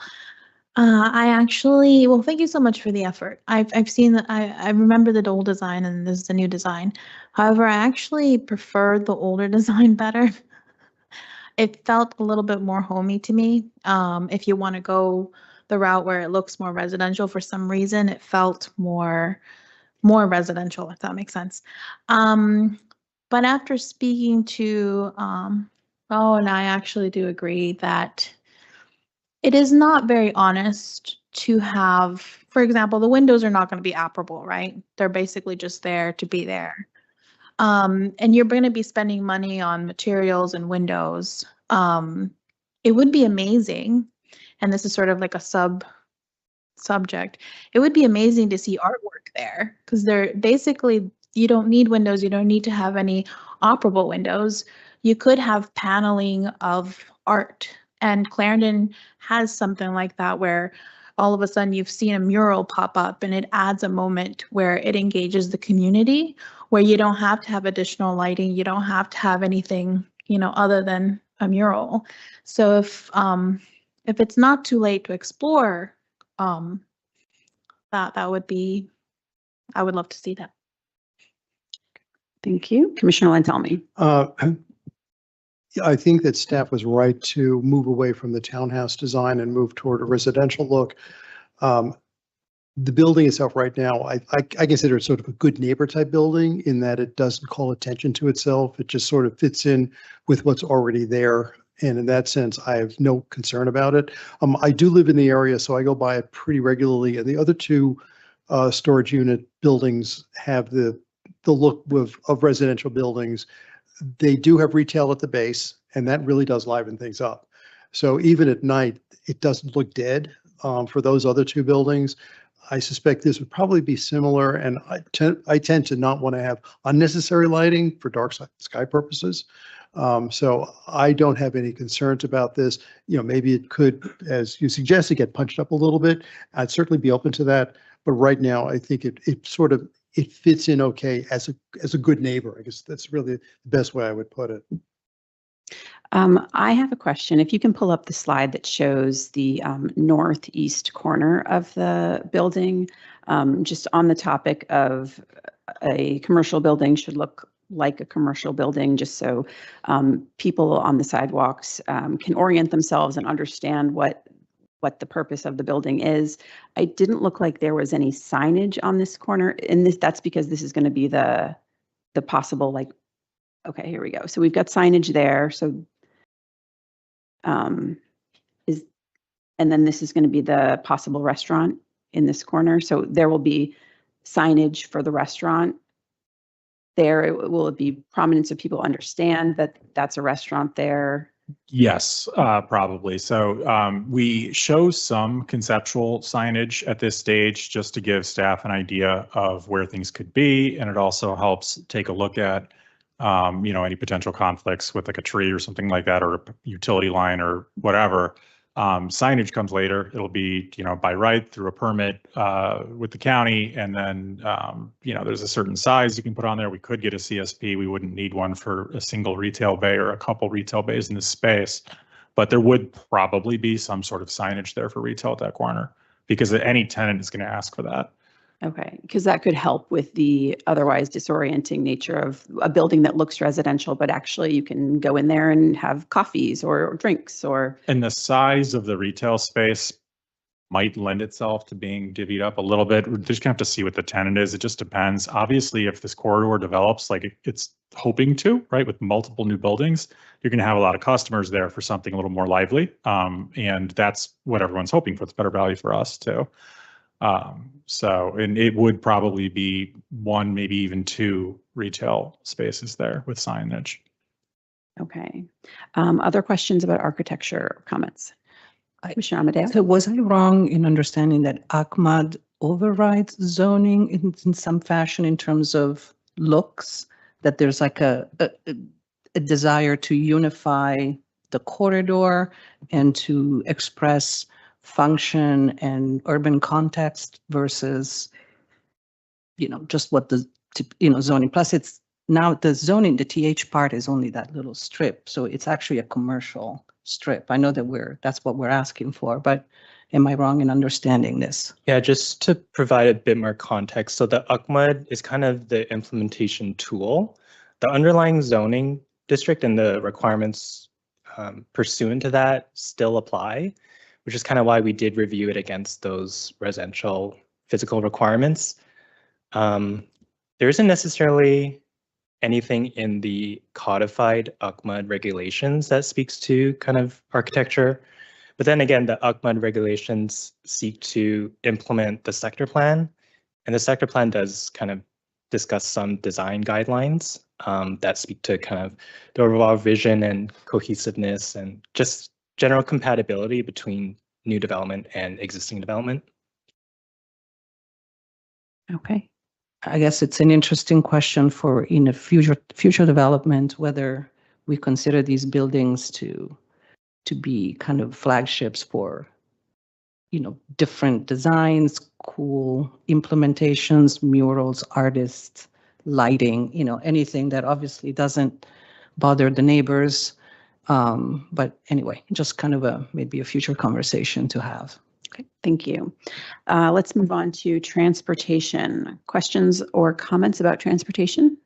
Well, thank you so much for the effort. I've seen that. I remember the old design, and this is the new design. However, I actually preferred the older design better. It felt a little bit more homey to me. If you want to go the route where it looks more residential, for some reason, it felt more residential, if that makes sense. But after speaking to, and I actually do agree that it is not very honest to have, for example, the windows are not going to be operable, right? They're basically just there to be there. And you're going to be spending money on materials and windows. It would be amazing, and this is sort of like a subject. It would be amazing to see artwork there, because they're basically, you don't need windows. You don't need to have any operable windows. You could have paneling of art, and Clarendon has something like that where all of a sudden you've seen a mural pop up and it adds a moment where it engages the community, where you don't have to have additional lighting. You don't have to have anything, other than a mural. So if it's not too late to explore, that would be, I would love to see that. Thank you. Commissioner Lantelmi. I think that staff was right to move away from the townhouse design and move toward a residential look. The building itself right now, I consider it sort of a good neighbor type building in that it doesn't call attention to itself. It just sort of fits in with what's already there. And in that sense, I have no concern about it. I do live in the area, so I go by it pretty regularly. And the other two storage unit buildings have the look of residential buildings. They do have retail at the base, and that really does liven things up. So even at night, it doesn't look dead for those other two buildings. I suspect this would probably be similar, and I tend to not want to have unnecessary lighting for dark sky purposes. So I don't have any concerns about this. Maybe it could, as you suggested, get punched up a little bit. I'd certainly be open to that. But right now, I think it fits in okay as a good neighbor. I guess that's really the best way I would put it. I have a question. If you can pull up the slide that shows the northeast corner of the building, just on the topic of a commercial building should look like a commercial building, just so people on the sidewalks can orient themselves and understand what the purpose of the building is. I didn't look like there was any signage on this corner. That's because this is going to be the possible, like, okay, here we go. So we've got signage there. So and then this is going to be the possible restaurant in this corner. So there will be signage for the restaurant there. Will it be prominent so people understand that that's a restaurant there? Yes, probably. So we show some conceptual signage at this stage just to give staff an idea of where things could be. And it also helps take a look at, any potential conflicts with like a tree or something like that, or a utility line or whatever. Signage comes later. It'll be, by right through a permit with the county. And then, there's a certain size you can put on there. We could get a CSP. We wouldn't need one for a single retail bay or a couple retail bays in this space. But there would probably be some sort of signage there for retail at that corner because any tenant is going to ask for that. Okay, because that could help with the otherwise disorienting nature of a building that looks residential, but actually you can go in there and have coffees or drinks or. And the size of the retail space might lend itself to being divvied up a little bit. We're just gonna have to see what the tenant is. It just depends. Obviously, if this corridor develops like it's hoping to, right, with multiple new buildings, you're gonna have a lot of customers there for something a little more lively. And that's what everyone's hoping for. It's better value for us too. And it would probably be one, maybe even two retail spaces there with signage. Okay. Other questions about architecture or comments? Commissioner Amadeo? So was I wrong in understanding that ACMAD overrides zoning in some fashion in terms of looks? That there's like a desire to unify the corridor and to express function and urban context versus, just what the, zoning. Plus it's now the zoning, the TH part is only that little strip. So it's actually a commercial strip. I know that that's what we're asking for, but am I wrong in understanding this? Yeah, just to provide a bit more context. So the UCMUD is kind of the implementation tool. The underlying zoning district and the requirements pursuant to that still apply, which is kind of why we did review it against those residential physical requirements. There isn't necessarily anything in the codified UCMUD regulations that speaks to kind of architecture, But then again, the UCMUD regulations seek to implement the sector plan, and the sector plan does kind of discuss some design guidelines that speak to kind of the overall vision and cohesiveness and just general compatibility between new development and existing development. Okay. I guess it's an interesting question for in a future development, whether we consider these buildings to be kind of flagships for, different designs, cool implementations, murals, artists, lighting, anything that obviously doesn't bother the neighbors. But anyway, just kind of maybe a future conversation to have. Okay, thank you. Let's move on to transportation. Questions or comments about transportation?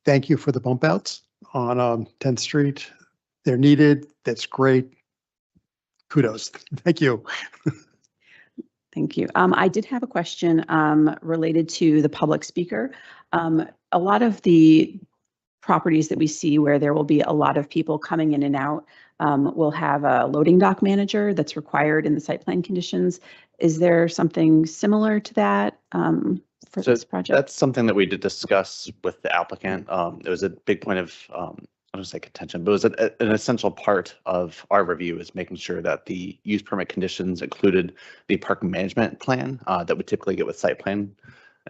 Thank you for the bump outs on 10th Street. They're needed. That's great. Kudos. Thank you. Thank you. I did have a question related to the public speaker. A lot of the properties that we see where there will be a lot of people coming in and out will have a loading dock manager that's required in the site plan conditions. Is there something similar to that for this project? That's something that we did discuss with the applicant. It was a big point of, I don't say contention, but it was an essential part of our review is making sure that the use permit conditions included the parking management plan that we typically get with site plan.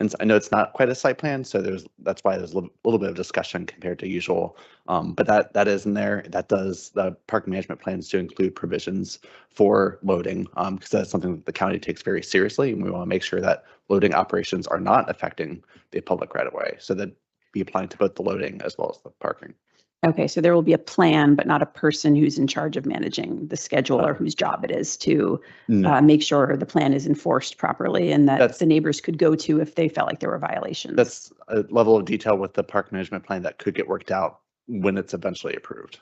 And I know it's not quite a site plan, so that's why there's a little bit of discussion compared to usual. But that is in there. That does the parking management plans to include provisions for loading because that's something that the county takes very seriously, and we want to make sure that loading operations are not affecting the public right of way. So that be applying to both the loading as well as the parking. Okay, so there will be a plan, but not a person who's in charge of managing the schedule or whose job it is to make sure the plan is enforced properly and that the neighbors could go to if they felt like there were violations. That's a level of detail with the park management plan that could get worked out when it's eventually approved.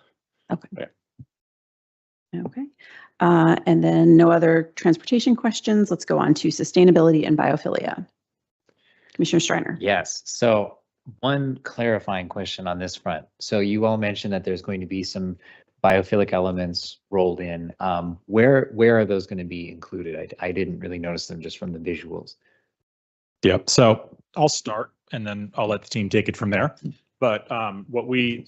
Okay. Yeah. Okay. And then no other transportation questions. Let's go on to sustainability and biophilia. Commissioner Schreiner. Yes. So one clarifying question on this front. So you all mentioned that there's going to be some biophilic elements rolled in. Where are those going to be included? I didn't really notice them just from the visuals. Yep. So I'll start and then I'll let the team take it from there. But what we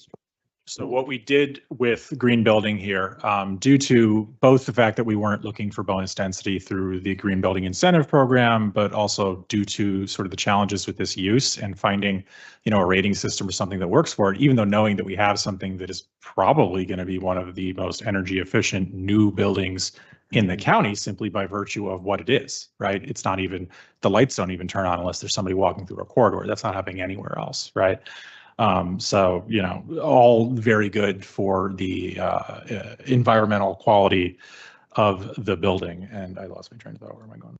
did with green building here, due to both the fact that we weren't looking for bonus density through the green building incentive program, but also due to sort of the challenges with this use and finding, a rating system or something that works for it, even though knowing that we have something that is probably going to be one of the most energy efficient new buildings in the county simply by virtue of what it is, right? It's not even, the lights don't even turn on unless there's somebody walking through a corridor. That's not happening anywhere else, right? So, all very good for the environmental quality of the building. And I lost my train of thought. Where am I going?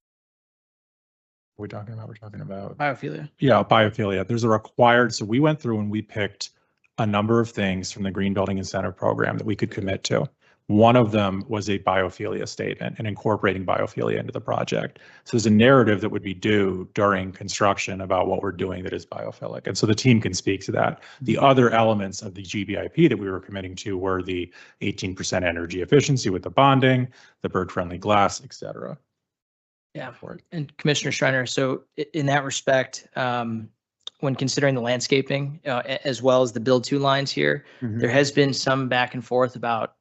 What are we talking about? We're talking about Biophilia. Yeah, biophilia. There's a required, so we went through and we picked a number of things from the Green Building Incentive Program that we could commit to. One of them was a biophilia statement and incorporating biophilia into the project. So there's a narrative that would be due during construction about what we're doing that is biophilic. And so the team can speak to that. The other elements of the GBIP that we were committing to were the 18% energy efficiency with the bonding, the bird-friendly glass, et cetera. Yeah, and Commissioner Schreiner, so in that respect, when considering the landscaping, as well as the build two lines here, there has been some back and forth about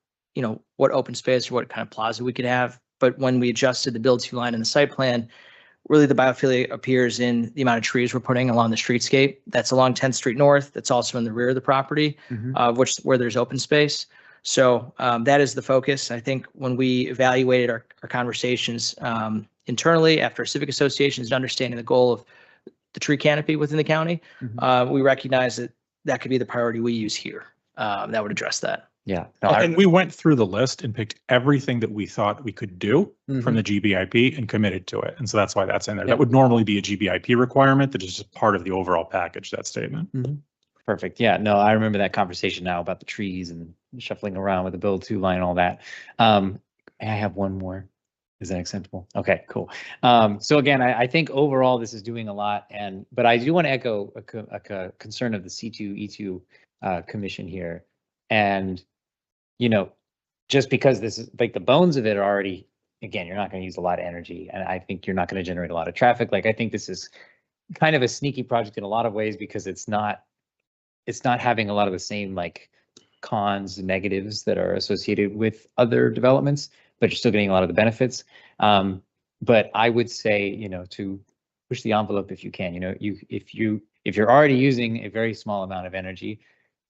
what open space or what kind of plaza we could have. But when we adjusted the build two line in the site plan, really the biophilia appears in the amount of trees we're putting along the streetscape. That's along 10th Street North. That's also in the rear of the property, where there's open space. So that is the focus. I think when we evaluated our conversations internally after civic associations and understanding the goal of the tree canopy within the county, we recognize that could be the priority we use here. That would address that. Yeah. And we went through the list and picked everything that we thought we could do from the GBIP and committed to it. And so that's why that's in there. That would normally be a GBIP requirement that is just part of the overall package, that statement. Perfect. Yeah, no, I remember that conversation now about the trees and shuffling around with the build two line and all that. May I have one more? Is that acceptable? Okay, cool. So again, I think overall this is doing a lot, but I do want to echo a concern of the C2E2 commission here. And, you know, just because this is like the bones of it are already, again, you're not going to use a lot of energy, and I think you're not going to generate a lot of traffic. Like, I think this is kind of a sneaky project in a lot of ways because it's not having a lot of the same like cons and negatives that are associated with other developments, but you're still getting a lot of the benefits. But I would say, you know, to push the envelope if you can, you know, if you're already using a very small amount of energy,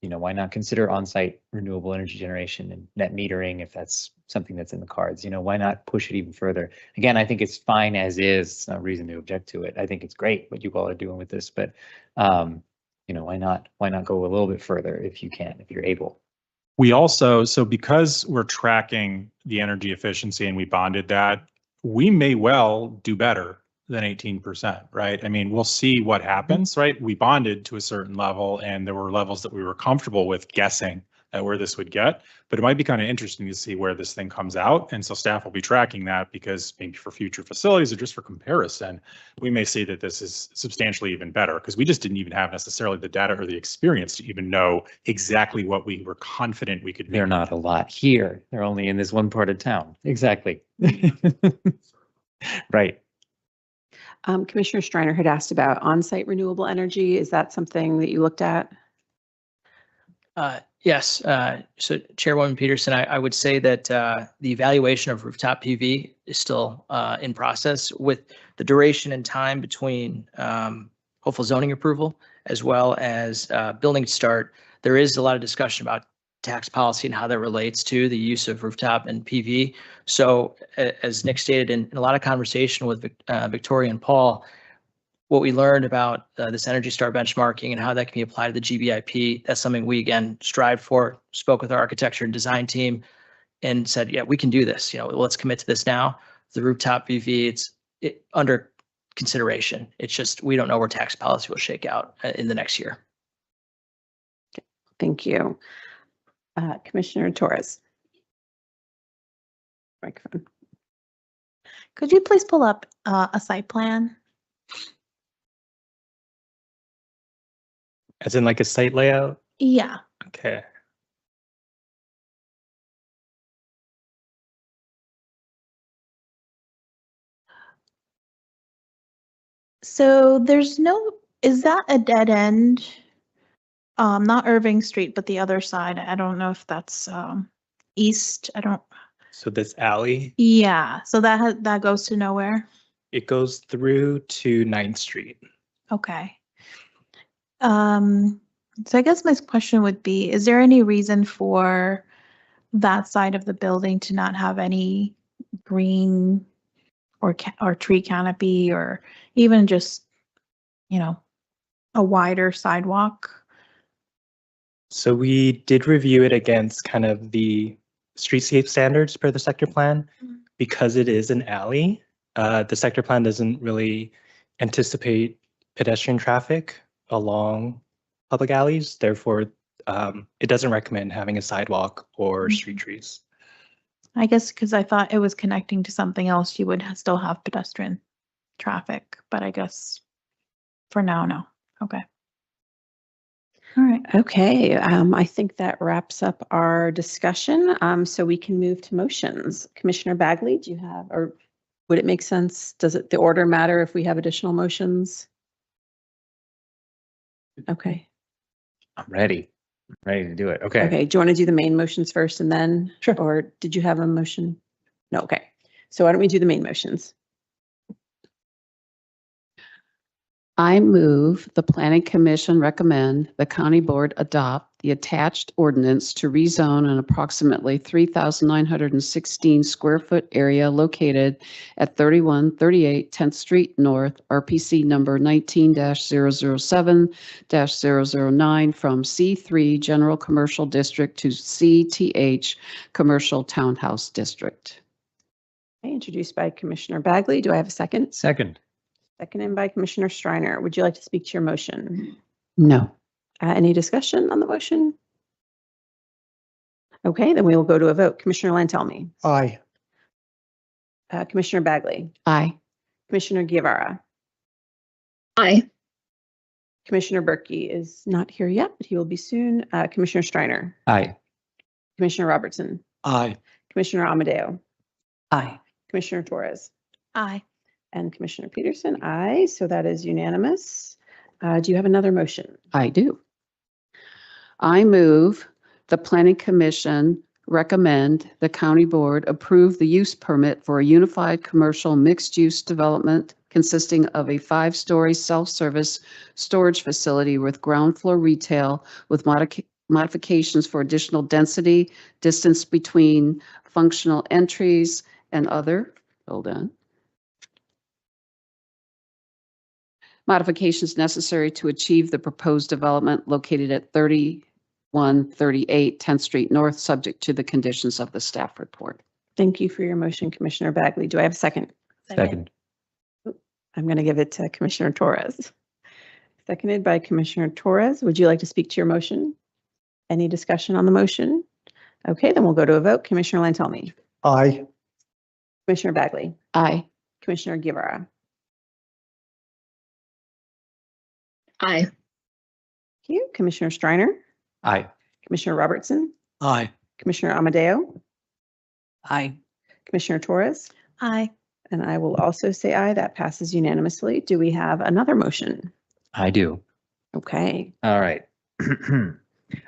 you know, why not consider on-site renewable energy generation and net metering if that's something that's in the cards? You know, why not push it even further? Again, I think it's fine as is. It's no reason to object to it. I think it's great what you all are doing with this, but you know, why not go a little bit further if you can, if you're able? We also, so because we're tracking the energy efficiency and we bonded that, we may well do better than 18%, right? I mean, we'll see what happens, right? We bonded to a certain level and there were levels that we were comfortable with guessing at where this would get, but it might be kind of interesting to see where this thing comes out. And so staff will be tracking that because maybe for future facilities or just for comparison, we may see that this is substantially even better because we just didn't even have necessarily the data or the experience to even know exactly what we were confident we could. They're not a lot here. They're only in this one part of town. Exactly. Right. Commissioner Streiner had asked about on-site renewable energy. Is that something that you looked at? Yes. So Chairwoman Peterson, I would say that the evaluation of rooftop PV is still in process with the duration and time between hopeful zoning approval as well as building start. There is a lot of discussion about tax policy and how that relates to the use of rooftop and PV. So as Nick stated in a lot of conversation with Victoria and Paul, what we learned about this Energy Star benchmarking and how that can be applied to the GBIP, that's something we again strive for, spoke with our architecture and design team and said, yeah, we can do this. You know, let's commit to this now. The rooftop PV, it's under consideration. It's just, we don't know where tax policy will shake out in the next year. Thank you. Commissioner Torres. Microphone. Could you please pull up a site plan? As in like a site layout? Yeah. Okay. So there's no, is that a dead end? Not Irving Street, but the other side. I don't know if that's east. I don't. So this alley, Yeah. So that goes to nowhere. it goes through to 9th Street. Okay. So I guess my question would be, is there any reason for that side of the building to not have any green or tree canopy or even just, you know, a wider sidewalk? So we did review it against kind of the streetscape standards per the sector plan. Because it is an alley, the sector plan doesn't really anticipate pedestrian traffic along public alleys. Therefore, it doesn't recommend having a sidewalk or street trees. I guess because I thought it was connecting to something else, you would still have pedestrian traffic, but I guess for now, no. Okay. All right. Okay, I think that wraps up our discussion. So we can move to motions. Commissioner Bagley, do you have, or would it make sense? Does it, the order matter if we have additional motions? Okay. I'm ready. I'm ready to do it. Okay. Okay, do you want to do the main motions first and then? Sure. Or did you have a motion? No, okay. So why don't we do the main motions? I move the Planning Commission recommend the county board adopt the attached ordinance to rezone an approximately 3,916 square foot area located at 3138 10th Street North, RPC number 19-007-009 from C3 General Commercial District to CTH Commercial Townhouse District. Okay, introduced by Commissioner Bagley. Do I have a second? Second. Seconded by Commissioner Streiner. Would you like to speak to your motion? No. Any discussion on the motion? Okay, then we will go to a vote. Commissioner Lantelmi. Aye. Commissioner Bagley. Aye. Commissioner Guevara. Aye. Commissioner Berkey is not here yet, but he will be soon. Commissioner Streiner. Aye. Commissioner Robertson, Aye. Commissioner Amadeo, Aye. Commissioner Torres, Aye. and Commissioner Peterson. Aye. So that is unanimous. Do you have another motion? I do. I move the Planning Commission recommend the county board approve the use permit for a unified commercial mixed-use development consisting of a 5-story self-service storage facility with ground floor retail with modifications for additional density, distance between functional entries, and other, hold on, modifications necessary to achieve the proposed development located at 3138 10th Street North, subject to the conditions of the staff report. Thank you for your motion, Commissioner Bagley. Do I have a second? Second. I'm going to give it to Commissioner Torres. Seconded by Commissioner Torres. Would you like to speak to your motion? Any discussion on the motion? Okay, then we'll go to a vote. Commissioner Lantelmi, Aye. Commissioner Bagley, Aye. Commissioner Guevara. Aye. Thank you. Commissioner Streiner, Aye. Commissioner Robertson, Aye. Commissioner Amadeo, Aye. Commissioner Torres, Aye. and I will also say aye. That passes unanimously. Do we have another motion? I do. Okay. All right.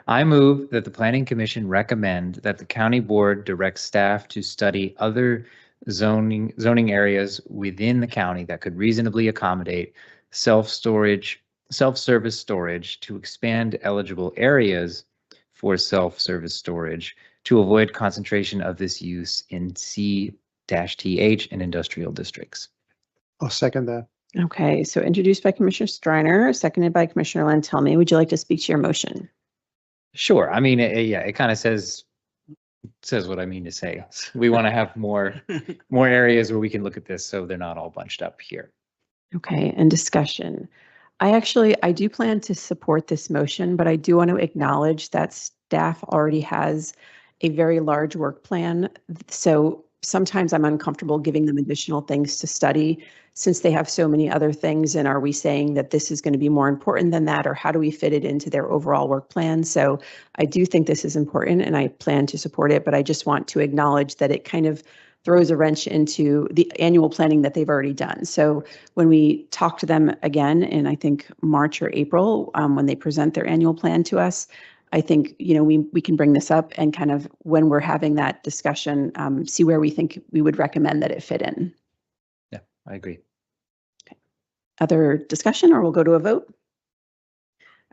I move that the Planning Commission recommend that the county board direct staff to study other zoning areas within the county that could reasonably accommodate self-service storage to expand eligible areas for self-service storage to avoid concentration of this use in C-TH and industrial districts. I'll second that. Okay, so introduced by Commissioner Streiner, seconded by Commissioner Lantelmi. Would you like to speak to your motion? Sure. I mean, yeah, it kind of says what I mean to say. We want to have more areas where we can look at this so they're not all bunched up here. Okay, and discussion. I do plan to support this motion, but I do want to acknowledge that staff already has a very large work plan. So sometimes I'm uncomfortable giving them additional things to study since they have so many other things. And are we saying that this is going to be more important than that, or how do we fit it into their overall work plan? So I do think this is important and I plan to support it, but I just want to acknowledge that it kind of throws a wrench into the annual planning that they've already done. So when we talk to them again in, I think, March or April, when they present their annual plan to us, I think, we can bring this up and kind of when we're having that discussion, see where we think we would recommend that it fit in. Yeah, I agree. Okay. Other discussion, or we'll go to a vote?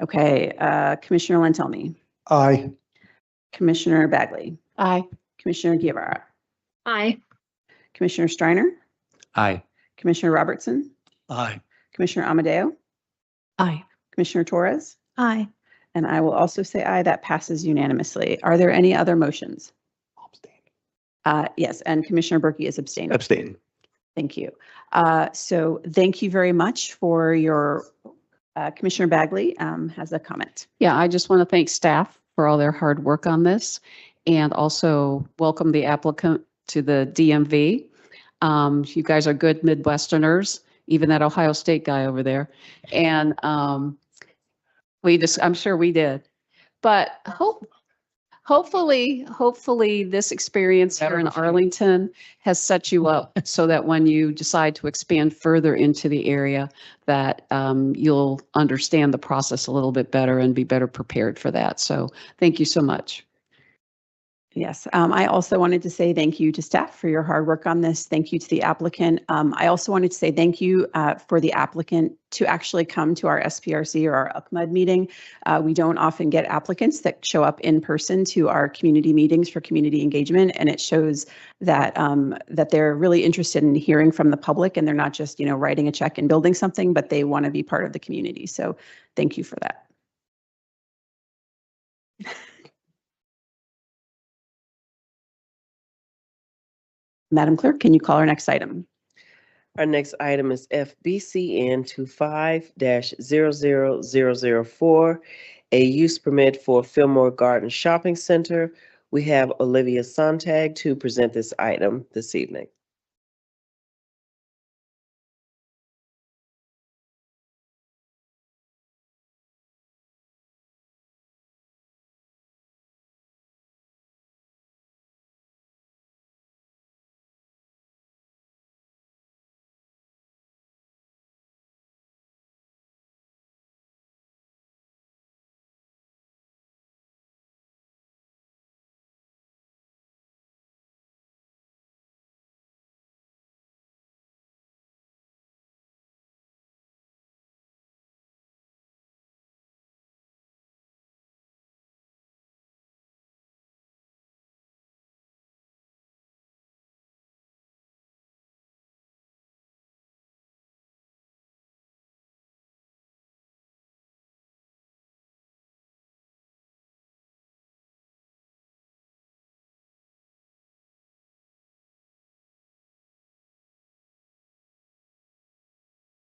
Okay, Commissioner Lantelmi, Aye. Commissioner Bagley, Aye. Commissioner Guevara, Aye. Commissioner Streiner, Aye. Commissioner Robertson, Aye. Commissioner Amadeo, Aye. Commissioner Torres, Aye. and I will also say aye. That passes unanimously. Are there any other motions? Yes, and Commissioner Berkey is abstaining. Abstain. Thank you. So thank you very much for your, Commissioner Bagley has a comment. Yeah, I just want to thank staff for all their hard work on this and also welcome the applicant to the DMV. You guys are good Midwesterners, even that Ohio State guy over there. And I'm sure we did. But hopefully this experience here in Arlington has set you up so that when you decide to expand further into the area, that you'll understand the process a little bit better and be better prepared for that. So thank you so much. Yes, I also wanted to say thank you to staff for your hard work on this. Thank you to the applicant. I also wanted to say thank you for the applicant to actually come to our SPRC or our UCMUD meeting. We don't often get applicants that show up in person to our community meetings for community engagement, and it shows that that they're really interested in hearing from the public, and they're not just writing a check and building something, but they want to be part of the community. So thank you for that. Madam Clerk, can you call our next item? Our next item is FBCN 25-00004, a use permit for Fillmore Garden Shopping Center. We have Olivia Sontag to present this item this evening.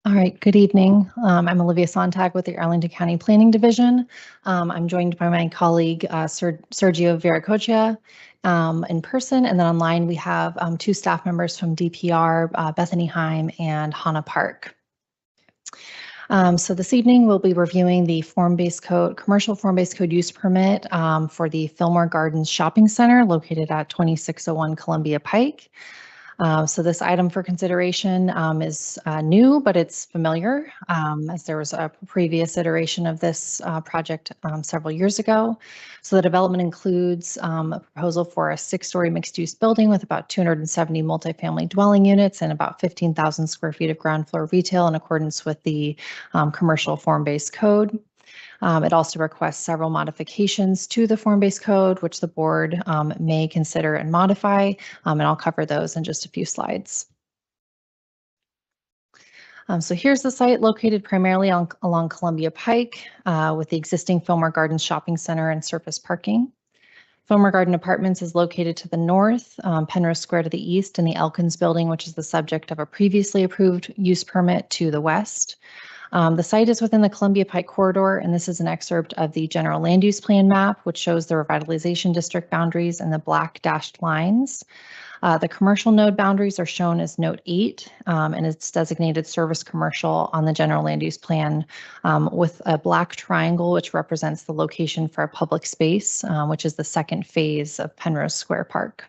All right, good evening. I'm Olivia Sontag with the Arlington County Planning Division. I'm joined by my colleague Sergio Veracocha in person, and then online we have two staff members from DPR, Bethany Heim and Hannah Park. So this evening we'll be reviewing the commercial form-based code use permit for the Fillmore Gardens Shopping Center located at 2601 Columbia Pike. So this item for consideration is new, but it's familiar as there was a previous iteration of this project several years ago. So the development includes a proposal for a 6-story mixed-use building with about 270 multifamily dwelling units and about 15,000 square feet of ground floor retail in accordance with the commercial form-based code. It also requests several modifications to the form-based code, which the board may consider and modify, and I'll cover those in just a few slides. So here's the site located primarily along Columbia Pike with the existing Fillmore Gardens Shopping Center and surface parking. Fillmore Garden Apartments is located to the north, Penrose Square to the east, and the Elkins Building, which is the subject of a previously approved use permit, to the west. The site is within the Columbia Pike corridor, and this is an excerpt of the general land use plan map, which shows the revitalization district boundaries and the black dashed lines. The commercial node boundaries are shown as note 8, and it's designated service commercial on the general land use plan with a black triangle, which represents the location for a public space, which is the second phase of Penrose Square Park.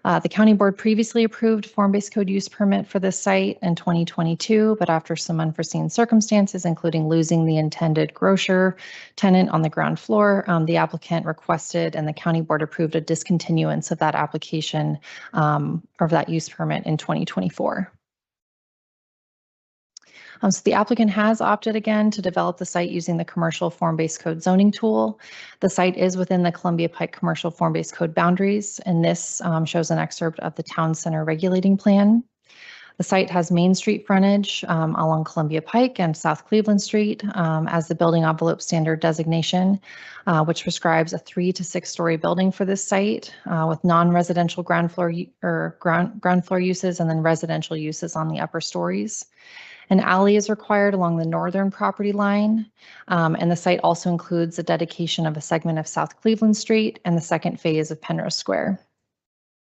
The county board previously approved form-based code use permit for this site in 2022, but after some unforeseen circumstances, including losing the intended grocer tenant on the ground floor, the applicant requested and the county board approved a discontinuance of that application or that use permit in 2024. So the applicant has opted again to develop the site using the commercial form-based code zoning tool. The site is within the Columbia Pike commercial form-based code boundaries, and this shows an excerpt of the town center regulating plan. The site has Main Street frontage along Columbia Pike and South Cleveland Street as the building envelope standard designation, which prescribes a 3 to 6-story building for this site with non-residential ground floor uses and then residential uses on the upper stories. An alley is required along the northern property line, and the site also includes a dedication of a segment of South Cleveland Street and the second phase of Penrose Square.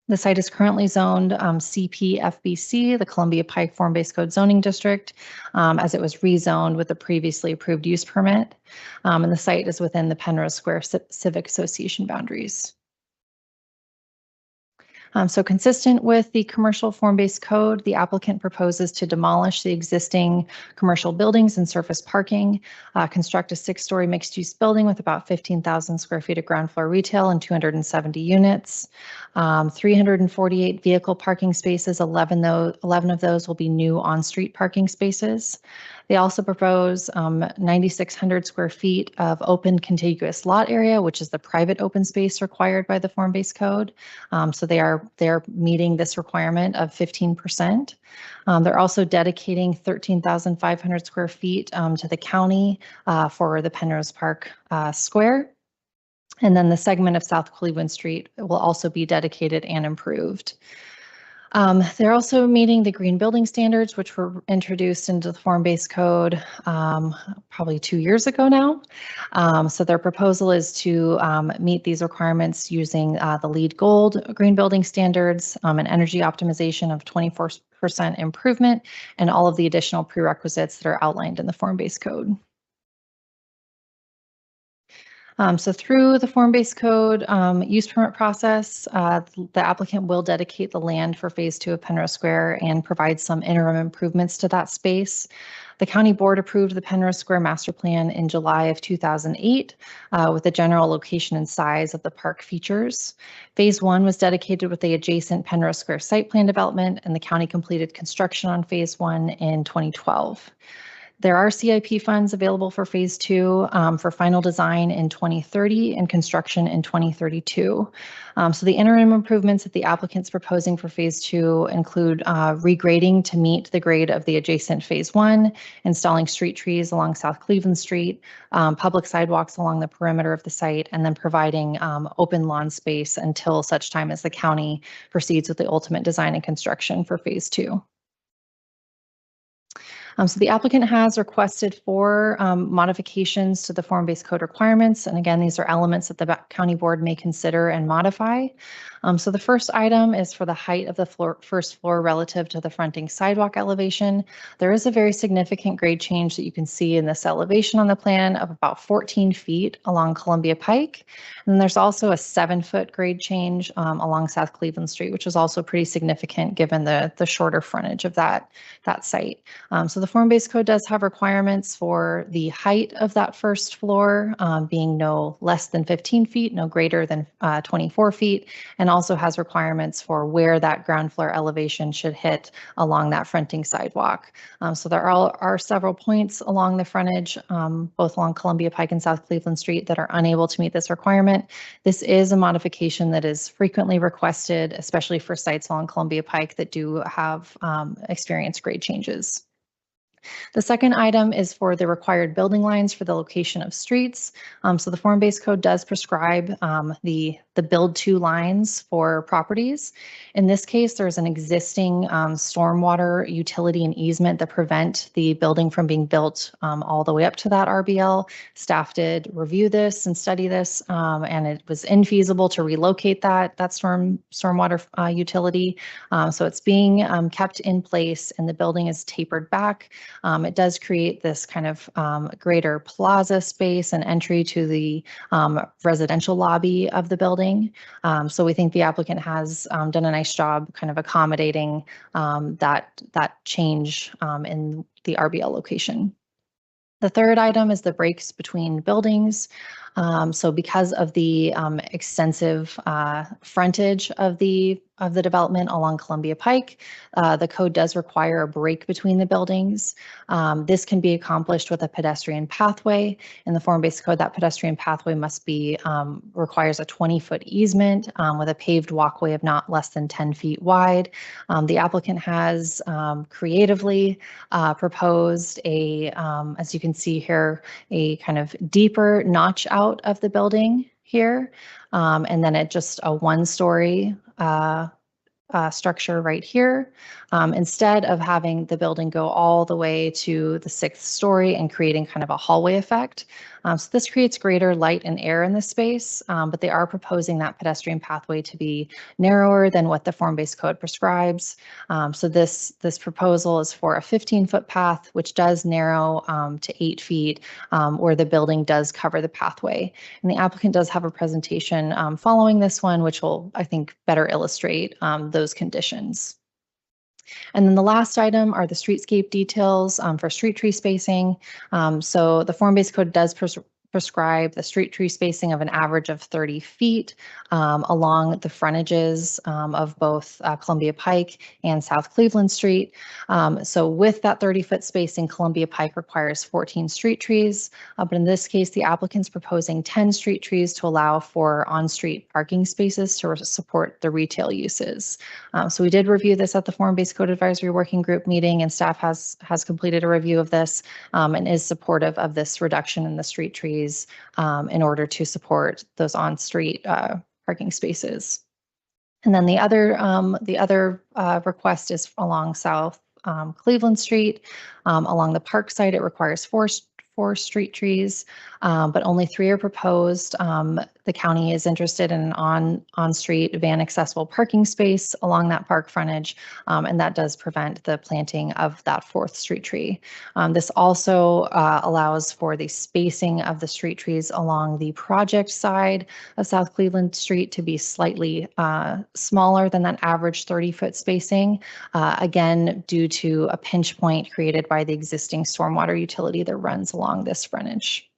The site is currently zoned CPFBC, the Columbia Pike Form-Based Code Zoning District, as it was rezoned with the previously approved use permit, and the site is within the Penrose Square Civic Association boundaries. So consistent with the commercial form-based code, the applicant proposes to demolish the existing commercial buildings and surface parking, construct a 6-story mixed-use building with about 15,000 square feet of ground floor retail and 270 units, 348 vehicle parking spaces, 11 of those will be new on-street parking spaces. They also propose 9,600 square feet of open contiguous lot area, which is the private open space required by the form-based code. So they're meeting this requirement of 15%. They're also dedicating 13,500 square feet to the county for the Penrose Park Square. And then the segment of South Cleveland Street will also be dedicated and improved. They're also meeting the green building standards, which were introduced into the form-based code probably 2 years ago now. So their proposal is to meet these requirements using the LEED Gold green building standards, an energy optimization of 24% improvement, and all of the additional prerequisites that are outlined in the form-based code. So through the form-based code use permit process, the applicant will dedicate the land for phase 2 of Penrose Square and provide some interim improvements to that space. The county board approved the Penrose Square master plan in July of 2008 with the general location and size of the park features. Phase 1 was dedicated with the adjacent Penrose Square site plan development, and the county completed construction on phase 1 in 2012. There are CIP funds available for phase 2 for final design in 2030 and construction in 2032. So the interim improvements that the applicant's proposing for phase 2 include regrading to meet the grade of the adjacent phase 1, installing street trees along South Cleveland Street, public sidewalks along the perimeter of the site, and then providing open lawn space until such time as the county proceeds with the ultimate design and construction for phase 2. So the applicant has requested 4 modifications to the form-based code requirements. And again, these are elements that the county board may consider and modify. So the first item is for the height of the first floor relative to the fronting sidewalk elevation. There is a very significant grade change that you can see in this elevation on the plan of about 14 feet along Columbia Pike. And then there's also a 7-foot grade change along South Cleveland Street, which is also pretty significant given the shorter frontage of that site. So the form-based code does have requirements for the height of that first floor being no less than 15 feet, no greater than 24 feet, and also has requirements for where that ground floor elevation should hit along that fronting sidewalk. So there are several points along the frontage, both along Columbia Pike and South Cleveland Street, that are unable to meet this requirement. This is a modification that is frequently requested, especially for sites along Columbia Pike that do have experienced grade changes. The second item is for the required building lines for the location of streets. So the form-based code does prescribe the build to lines for properties. In this case, there's an existing stormwater utility and easement that prevent the building from being built all the way up to that RBL. Staff did review this and study this, and it was infeasible to relocate that stormwater utility. So it's being kept in place, and the building is tapered back. It does create this kind of greater plaza space and entry to the residential lobby of the building. So we think the applicant has done a nice job kind of accommodating that change in the RBL location. The third item is the breaks between buildings. So because of the extensive frontage of the development along Columbia Pike, the code does require a break between the buildings. This can be accomplished with a pedestrian pathway. In the form-based code, that pedestrian pathway must be requires a 20-foot easement with a paved walkway of not less than 10 feet wide. The applicant has creatively proposed as you can see here, a kind of deeper notch out of the building here, and then just a 1-story structure right here, instead of having the building go all the way to the 6th story and creating kind of a hallway effect. So this creates greater light and air in the space, but they are proposing that pedestrian pathway to be narrower than what the form-based code prescribes. So this proposal is for a 15-foot path, which does narrow to 8 feet, where the building does cover the pathway. And the applicant does have a presentation following this one, which will, I think, better illustrate those conditions. And then the last item are the streetscape details for street tree spacing. So the form-based code does prescribe the street tree spacing of an average of 30 feet along the frontages of both Columbia Pike and South Cleveland Street. So with that 30-foot spacing, Columbia Pike requires 14 street trees, but in this case, the applicant's proposing 10 street trees to allow for on-street parking spaces to support the retail uses. So we did review this at the Form-Based Code Advisory Working Group meeting, and staff has completed a review of this and is supportive of this reduction in the street trees in order to support those on-street parking spaces. And then the other request is along South Cleveland Street. Along the park side, it requires four street trees, but only 3 are proposed. The county is interested in an on-street van accessible parking space along that park frontage, and that does prevent the planting of that 4th street tree. This also allows for the spacing of the street trees along the project side of South Cleveland Street to be slightly smaller than that average 30-foot spacing, again, due to a pinch point created by the existing stormwater utility that runs along this frontage.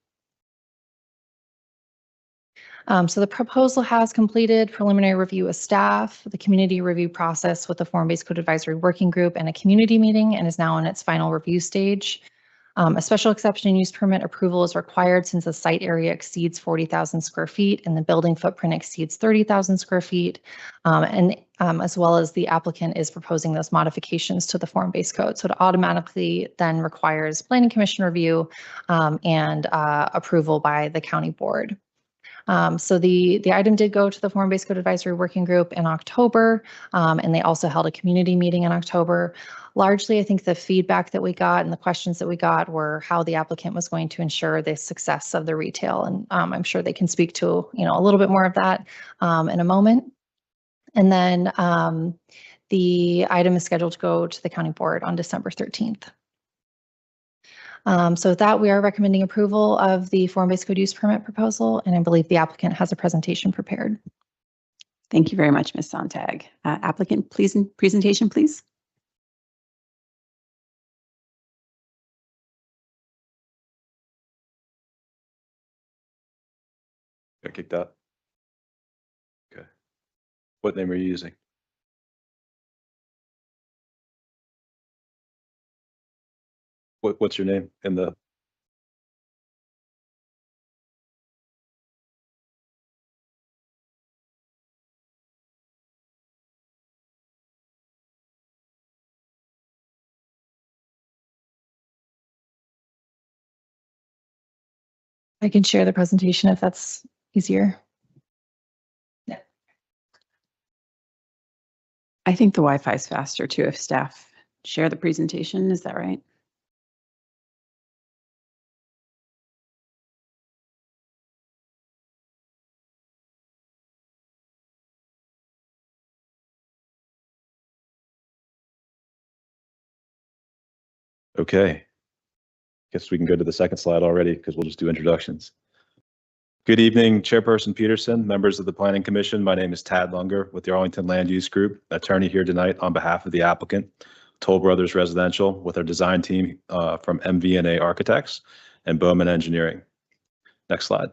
So the proposal has completed preliminary review with staff, the community review process with the Form-Based Code Advisory Working Group, and a community meeting, and is now in its final review stage. A special exception and use permit approval is required since the site area exceeds 40,000 square feet and the building footprint exceeds 30,000 square feet, as well as the applicant is proposing those modifications to the form-based code. So it automatically then requires planning commission review and approval by the county board. So the item did go to the Form-Based Code Advisory Working Group in October, and they also held a community meeting in October. Largely, I think the feedback that we got and the questions that we got were how the applicant was going to ensure the success of the retail. And I'm sure they can speak to, a little bit more of that in a moment. And then the item is scheduled to go to the county board on December 13th. So with that, we are recommending approval of the form-based code use permit proposal, and I believe the applicant has a presentation prepared. Thank you very much, Ms. Sontag. Applicant, please, presentation, please. Got kicked out. Okay. What name are you using? What's your name in the? I can share the presentation if that's easier. Yeah. I think the Wi-Fi is faster too if staff share the presentation. Is that right? Okay. Guess we can go to the second slide already because we'll just do introductions. Good evening, Chairperson Peterson, members of the Planning Commission. My name is Tad Lunger with the Arlington Land Use Group, attorney here tonight on behalf of the applicant, Toll Brothers Residential, with our design team from MV&A Architects and Bowman Engineering. Next slide.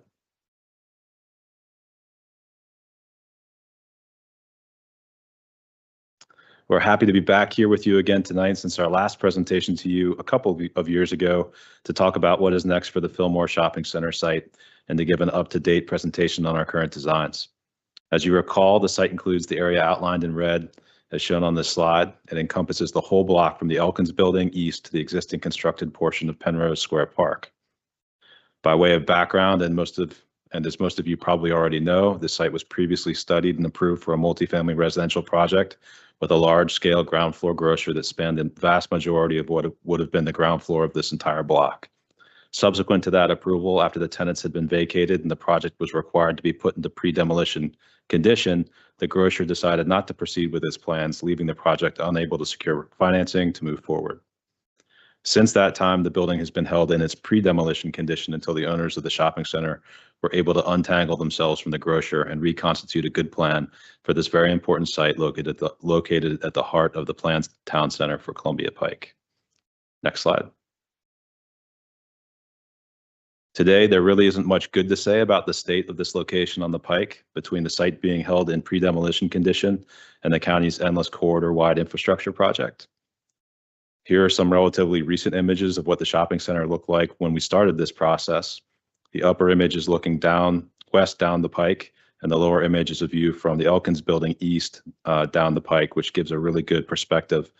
We're happy to be back here with you again tonight since our last presentation to you a couple of years ago to talk about what is next for the Fillmore Shopping Center site and to give an up-to-date presentation on our current designs. As you recall, the site includes the area outlined in red as shown on this slide. It encompasses the whole block from the Elkins building east to the existing constructed portion of Penrose Square Park. By way of background, and as most of you probably already know, this site was previously studied and approved for a multifamily residential project with a large-scale ground floor grocer that spanned the vast majority of what would have been the ground floor of this entire block. Subsequent to that approval, after the tenants had been vacated and the project was required to be put into pre-demolition condition, the grocer decided not to proceed with its plans, leaving the project unable to secure financing to move forward. Since that time, the building has been held in its pre-demolition condition until the owners of the shopping center were able to untangle themselves from the grocer and reconstitute a good plan for this very important site located at the heart of the planned town center for Columbia Pike. Next slide. Today, there really isn't much good to say about the state of this location on the Pike between the site being held in pre-demolition condition and the county's endless corridor-wide infrastructure project. Here are some relatively recent images of what the shopping center looked like when we started this process. The upper image is looking west down the Pike, and the lower image is a view from the Elkins building east down the Pike, which gives a really good perspective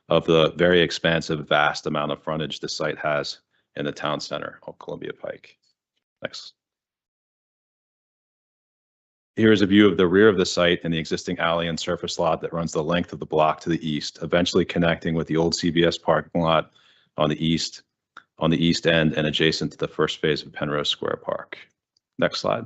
of the very expansive, vast amount of frontage the site has in the town center of Columbia Pike. Next. Here is a view of the rear of the site and the existing alley and surface lot that runs the length of the block to the east, eventually connecting with the old CVS parking lot on the east end and adjacent to the first phase of Penrose Square Park. Next slide.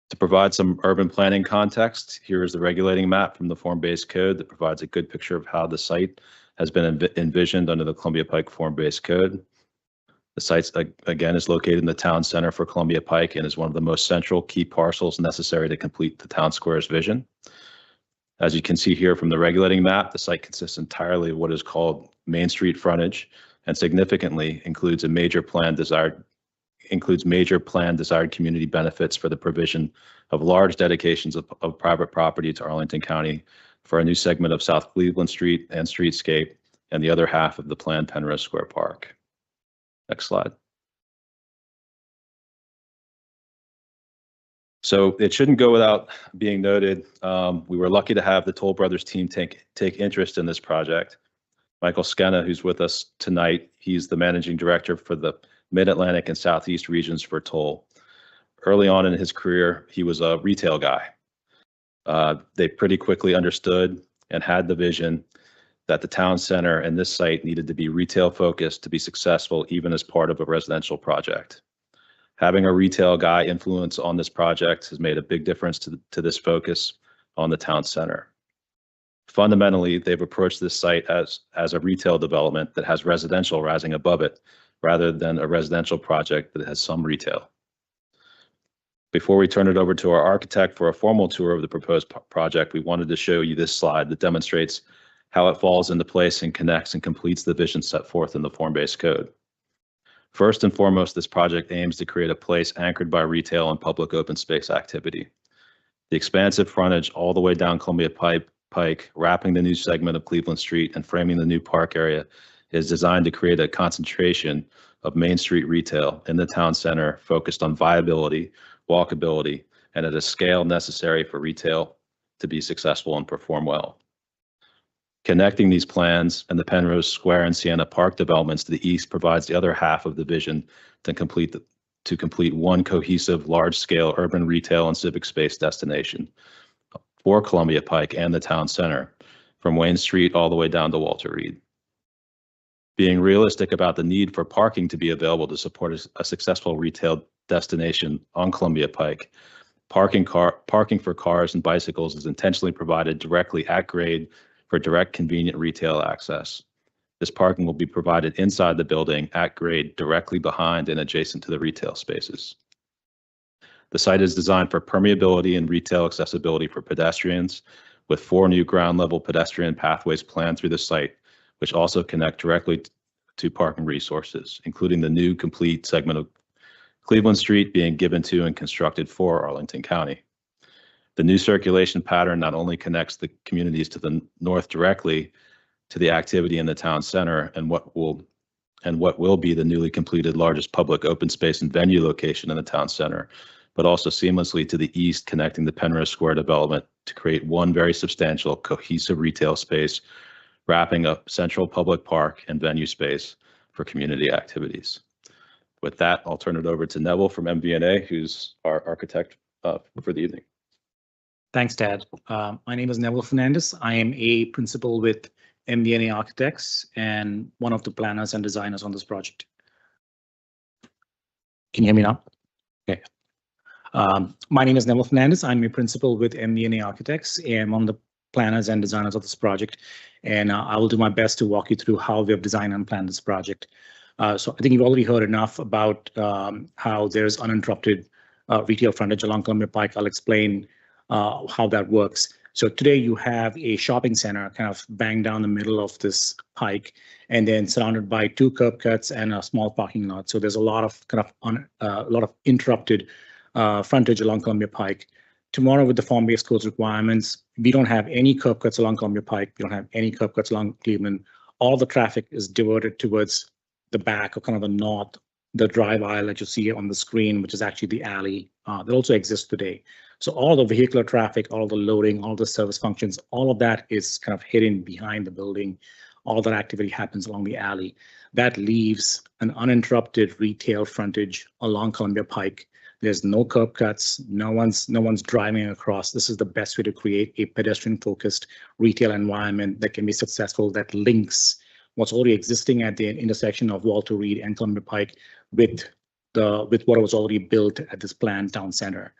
To provide some urban planning context, here is the regulating map from the form-based code that provides a good picture of how the site has been envisioned under the Columbia Pike form-based code. The site, again, is located in the town center for Columbia Pike and is one of the most central key parcels necessary to complete the town square's vision. As you can see here from the regulating map, the site consists entirely of what is called Main Street frontage and significantly includes major planned desired community benefits for the provision of large dedications of private property to Arlington County for a new segment of South Cleveland Street and streetscape and the other half of the planned Penrose Square Park. Next slide. So it shouldn't go without being noted, we were lucky to have the Toll Brothers team take interest in this project. Michael Skenna, who's with us tonight, he's the managing director for the Mid-Atlantic and Southeast regions for toll. Early on in his career, he was a retail guy. They pretty quickly understood and had the vision that the town center and this site needed to be retail focused to be successful, even as part of a residential project. Having a retail guy influence on this project has made a big difference to this focus on the town center. Fundamentally, they've approached this site as a retail development that has residential rising above it, rather than a residential project that has some retail. Before we turn it over to our architect for a formal tour of the proposed project, we wanted to show you this slide that demonstrates how it falls into place and connects and completes the vision set forth in the form-based code. First and foremost, this project aims to create a place anchored by retail and public open space activity. The expansive frontage all the way down Columbia Pike, wrapping the new segment of Cleveland Street and framing the new park area, is designed to create a concentration of Main Street retail in the town center focused on viability, walkability, and at a scale necessary for retail to be successful and perform well. Connecting these plans and the Penrose Square and Sienna Park developments to the east provides the other half of the vision to complete one cohesive, large-scale urban retail and civic space destination for Columbia Pike and the town center, from Wayne Street all the way down to Walter Reed. Being realistic about the need for parking to be available to support a successful retail destination on Columbia Pike, parking for cars and bicycles is intentionally provided directly at grade for direct, convenient retail access. This parking will be provided inside the building at grade directly behind and adjacent to the retail spaces. The site is designed for permeability and retail accessibility for pedestrians, with 4 new ground level pedestrian pathways planned through the site, which also connect directly to parking resources, including the new complete segment of Cleveland Street being given to and constructed for Arlington County. The new circulation pattern not only connects the communities to the north directly to the activity in the town center and what will be the newly completed largest public open space and venue location in the town center, but also seamlessly to the east, connecting the Penrose Square development to create one very substantial, cohesive retail space, wrapping up central public park and venue space for community activities. With that, I'll turn it over to Neville from MVNA, who's our architect for the evening. Thanks, Tad. My name is Neville Fernandez. I am a principal with MVNA Architects and one of the planners and designers on this project. Can you hear me now? Okay. My name is Neville Fernandez. I'm a principal with MVNA Architects and one of the planners and designers of this project. And I will do my best to walk you through how we have designed and planned this project. So I think you've already heard enough about how there's uninterrupted retail frontage along Columbia Pike. I'll explain how that works. So today you have a shopping center kind of banged down the middle of this pike and then surrounded by 2 curb cuts and a small parking lot. So there's a lot of interrupted frontage along Columbia Pike. Tomorrow with the form-based codes requirements, we don't have any curb cuts along Columbia Pike. We don't have any curb cuts along Cleveland. All the traffic is diverted towards the back or kind of the north, the drive aisle that you see on the screen, which is actually the alley that also exists today. So all the vehicular traffic, all the loading, all the service functions, all of that is kind of hidden behind the building. All that activity happens along the alley. That leaves an uninterrupted retail frontage along Columbia Pike. There's no curb cuts. No one's driving across. This is the best way to create a pedestrian-focused retail environment that can be successful, that links what's already existing at the intersection of Walter Reed and Columbia Pike with what was already built at this planned town center.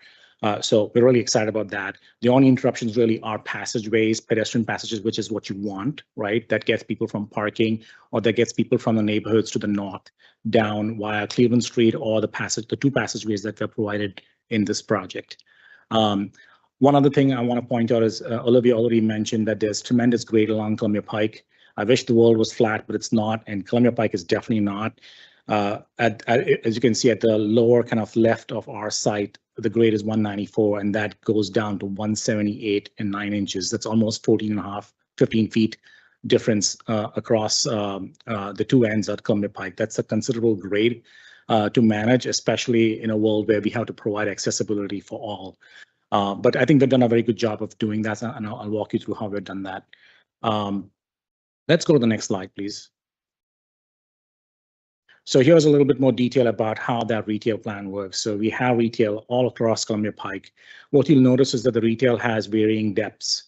So we're really excited about that. The only interruptions really are passageways, pedestrian passages, which is what you want, right? That gets people from parking or that gets people from the neighborhoods to the north down via the Street or the 2 passageways that were provided in this project. One other thing I want to point out is Olivia already mentioned that there's tremendous grade along Columbia Pike. I wish the world was flat, but it's not, and Columbia Pike is definitely not. As you can see at the lower kind of left of our site, the grade is 194, and that goes down to 178 and 9 inches. That's almost 15 feet difference across the 2 ends at Columbia Pike. That's a considerable grade to manage, especially in a world where we have to provide accessibility for all. But I think they've done a very good job of doing that, and I'll walk you through how we've done that. Let's go to the next slide, please. So here's a little bit more detail about how that retail plan works. So we have retail all across Columbia Pike. What you'll notice is that the retail has varying depths.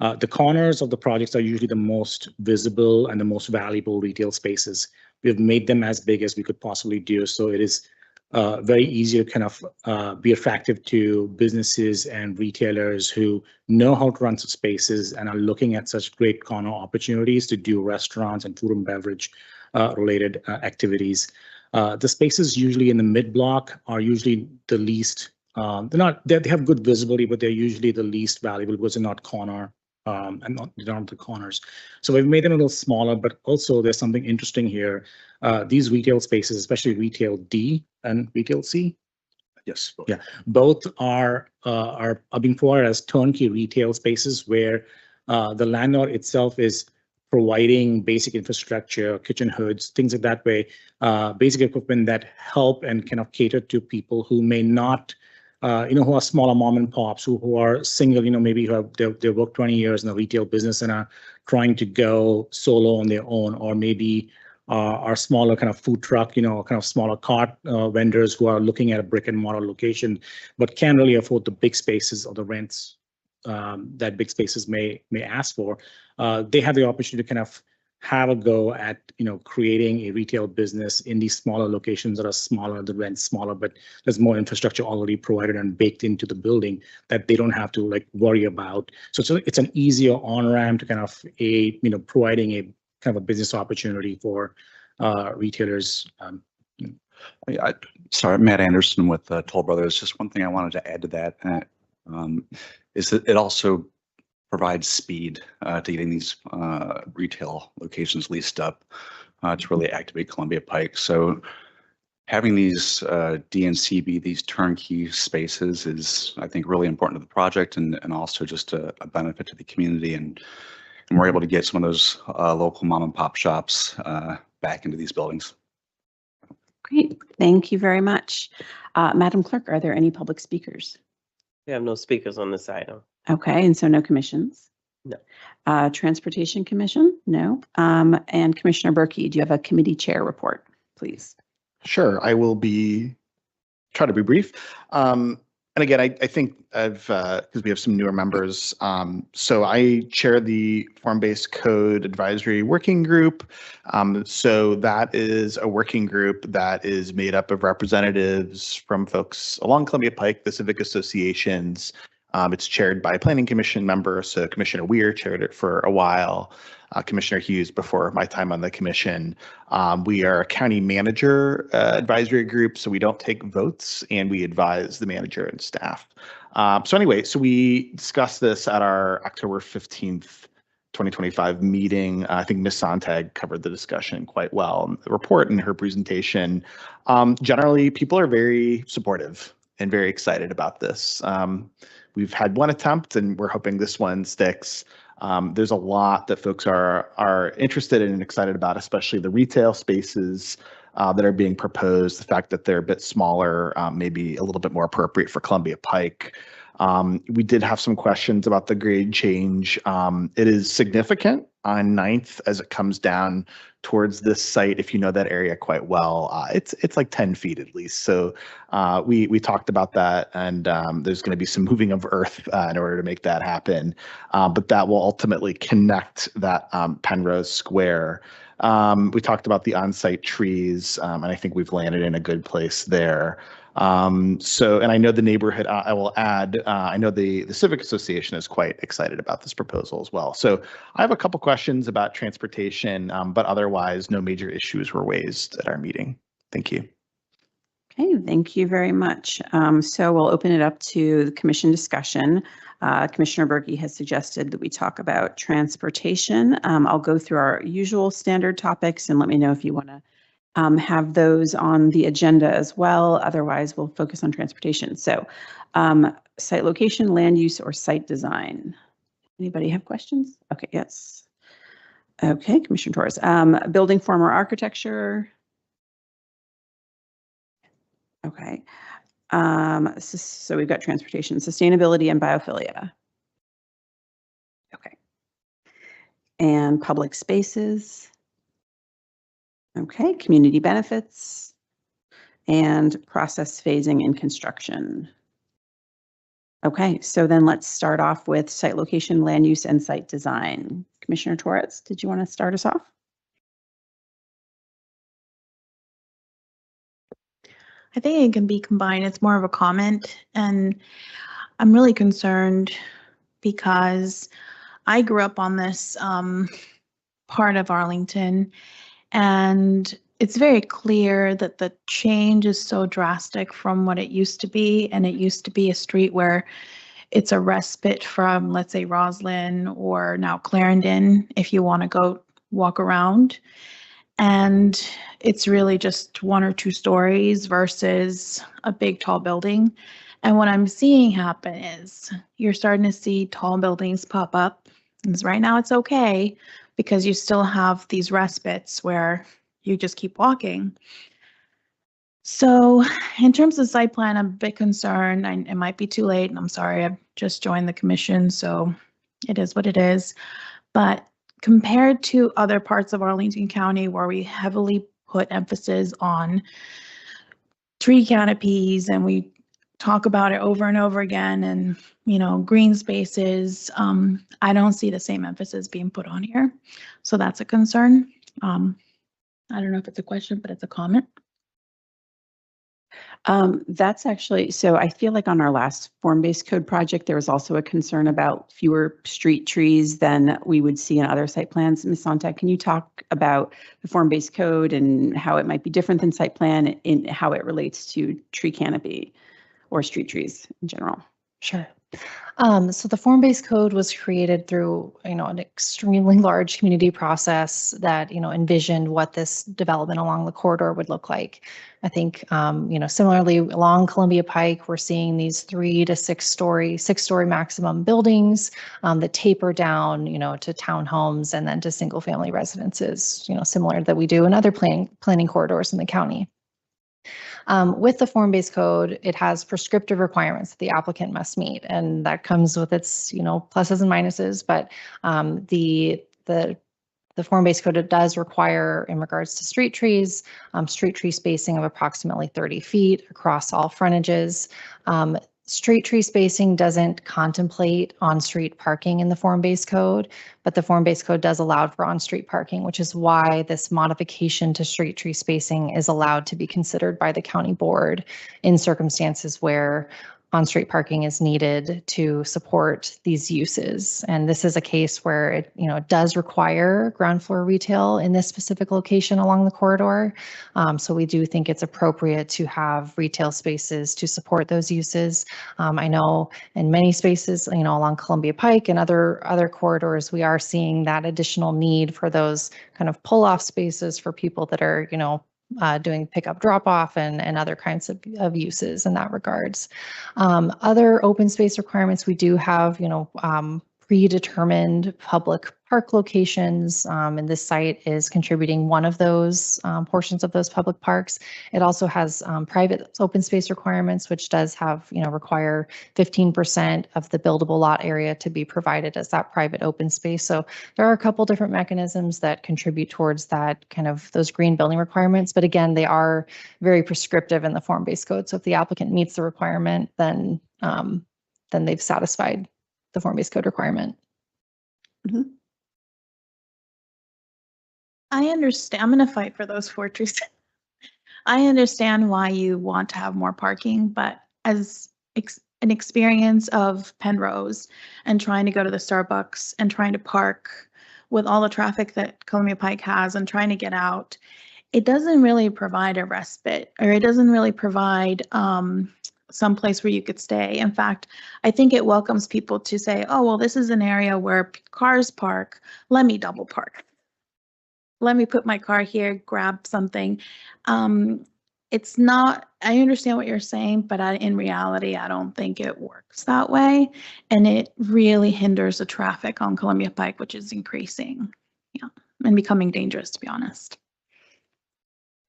The corners of the projects are usually the most visible and the most valuable retail spaces. We've made them as big as we could possibly do. So it is very easy to kind of be attractive to businesses and retailers who know how to run such spaces and are looking at such great corner opportunities to do restaurants and food and beverage related activities. The spaces usually in the mid block are usually the least, they have good visibility, but they're usually the least valuable because they're not corner and not the corners. So we've made them a little smaller, but also there's something interesting here. These retail spaces, especially retail D and retail C. Yes. Yeah. Both are being provided as turnkey retail spaces where the landlord itself is providing basic infrastructure, kitchen hoods, things like that way, basic equipment that help and kind of cater to people who may not, who are smaller mom and pops, who are single, maybe who have they've worked 20 years in the retail business and are trying to go solo on their own, or maybe are smaller kind of food truck, kind of smaller cart vendors who are looking at a brick and mortar location, but can't really afford the big spaces or the rents that big spaces may ask for. They have the opportunity to kind of have a go at creating a retail business in these smaller locations that are smaller, the rent's smaller, but there's more infrastructure already provided and baked into the building that they don't have to worry about. So it's an easier on-ramp to kind of providing a kind of a business opportunity for retailers. Sorry, Matt Anderson with Toll Brothers. Just one thing I wanted to add to that is that it also provides speed to getting these retail locations leased up to really activate Columbia Pike. So having these DNCB, these turnkey spaces is, I think, really important to the project and also just a benefit to the community. And we're able to get some of those local mom and pop shops back into these buildings. Great. Thank you very much. Madam Clerk, are there any public speakers? We have no speakers on this item. Okay, and so no commissions? No. Transportation Commission? No. And Commissioner Berkey, do you have a committee chair report, please? Sure, I will try to be brief. And again, I think because we have some newer members, so I chair the Form-Based Code Advisory Working Group. So that is a working group that is made up of representatives from folks along Columbia Pike, the civic associations. It's chaired by a Planning Commission member, so Commissioner Weir chaired it for a while. Commissioner Hughes before my time on the commission. We are a county manager advisory group, so we don't take votes and we advise the manager and staff. So we discussed this at our October 15th, 2025 meeting. I think Ms. Sontag covered the discussion quite well in the report and her presentation. Generally, people are very supportive and very excited about this. We've had one attempt and we're hoping this one sticks. There's a lot that folks are interested in and excited about, especially the retail spaces that are being proposed. The fact that they're a bit smaller, maybe a little bit more appropriate for Columbia Pike. We did have some questions about the grade change. It is significant on 9th as it comes down towards this site. If you know that area quite well, it's like 10 feet at least. So we talked about that, and there's going to be some moving of earth in order to make that happen. But that will ultimately connect that Penrose Square. We talked about the on-site trees, and I think we've landed in a good place there. And I know the neighborhood, I will add, I know the Civic Association is quite excited about this proposal as well. So I have a couple questions about transportation, but otherwise no major issues were raised at our meeting. Thank you. Okay, thank you very much. So we'll open it up to the commission discussion. Commissioner Berkey has suggested that we talk about transportation. I'll go through our usual standard topics and let me know if you want to have those on the agenda as well. Otherwise, we'll focus on transportation. So site location, land use, or site design. Anybody have questions? Okay, yes. Okay, Commissioner Torres. Building form or architecture. Okay. So we've got transportation, sustainability, and biophilia. Okay. And public spaces. Okay, community benefits and process phasing and construction. Okay, so then let's start off with site location, land use, and site design. Commissioner Torres, did you want to start us off? I think it can be combined. It's more of a comment, and I'm really concerned because I grew up on this part of Arlington, and it's very clear that the change is so drastic from what it used to be. And it used to be a street where it's a respite from, let's say, Roslyn or now Clarendon, if you want to go walk around. And it's really just 1 or 2 stories versus a big tall building. And what I'm seeing happen is you're starting to see tall buildings pop up. And right now it's okay because you still have these respites where you just keep walking. So in terms of site plan, I'm a bit concerned. It might be too late, and I'm sorry, I've just joined the commission, so it is what it is. But compared to other parts of Arlington County where we heavily put emphasis on tree canopies and we talk about it over and over again, and green spaces, I don't see the same emphasis being put on here. So that's a concern. I don't know if it's a question, but it's a comment. That's actually, so I feel like on our last form-based code project, there was also a concern about fewer street trees than we would see in other site plans. Ms. Sontag, can you talk about the form-based code and how it might be different than site plan in how it relates to tree canopy or street trees in general? Sure. So the form-based code was created through, an extremely large community process that, envisioned what this development along the corridor would look like. I think, similarly along Columbia Pike, we're seeing these 3 to 6 story maximum buildings that taper down, to townhomes and then to single family residences, similar that we do in other planning corridors in the county. With the form-based code, it has prescriptive requirements that the applicant must meet, and that comes with its, pluses and minuses. But the form-based code, it does require, in regards to street trees, street tree spacing of approximately 30 feet across all frontages. Street tree spacing doesn't contemplate on-street parking in the form-based code, but the form-based code does allow for on-street parking, which is why this modification to street tree spacing is allowed to be considered by the county board in circumstances where on-street parking is needed to support these uses. And this is a case where it does require ground floor retail in this specific location along the corridor. So we do think it's appropriate to have retail spaces to support those uses. I know in many spaces, along Columbia Pike and other corridors, we are seeing that additional need for those kind of pull-off spaces for people that are, doing pickup drop-off and other kinds of uses in that regards. Other open space requirements, we do have, predetermined public park locations, and this site is contributing one of those portions of those public parks. It also has private open space requirements, which does have, require 15% of the buildable lot area to be provided as that private open space. So there are a couple different mechanisms that contribute towards that kind of those green building requirements. But again, they are very prescriptive in the form-based code. So if the applicant meets the requirement, then they've satisfied the form-based code requirement. Mm-hmm. I understand. I'm going to fight for those 4 trees. I understand why you want to have more parking, but as an experience of Penrose and trying to go to the Starbucks and trying to park with all the traffic that Columbia Pike has and trying to get out, it doesn't really provide a respite, or it doesn't really provide some place where you could stay. In fact, I think it welcomes people to say, oh, well, this is an area where cars park. Let me double park. Let me put my car here, grab something. It's not, I understand what you're saying, but in reality, I don't think it works that way. And it really hinders the traffic on Columbia Pike, which is increasing, and becoming dangerous, to be honest.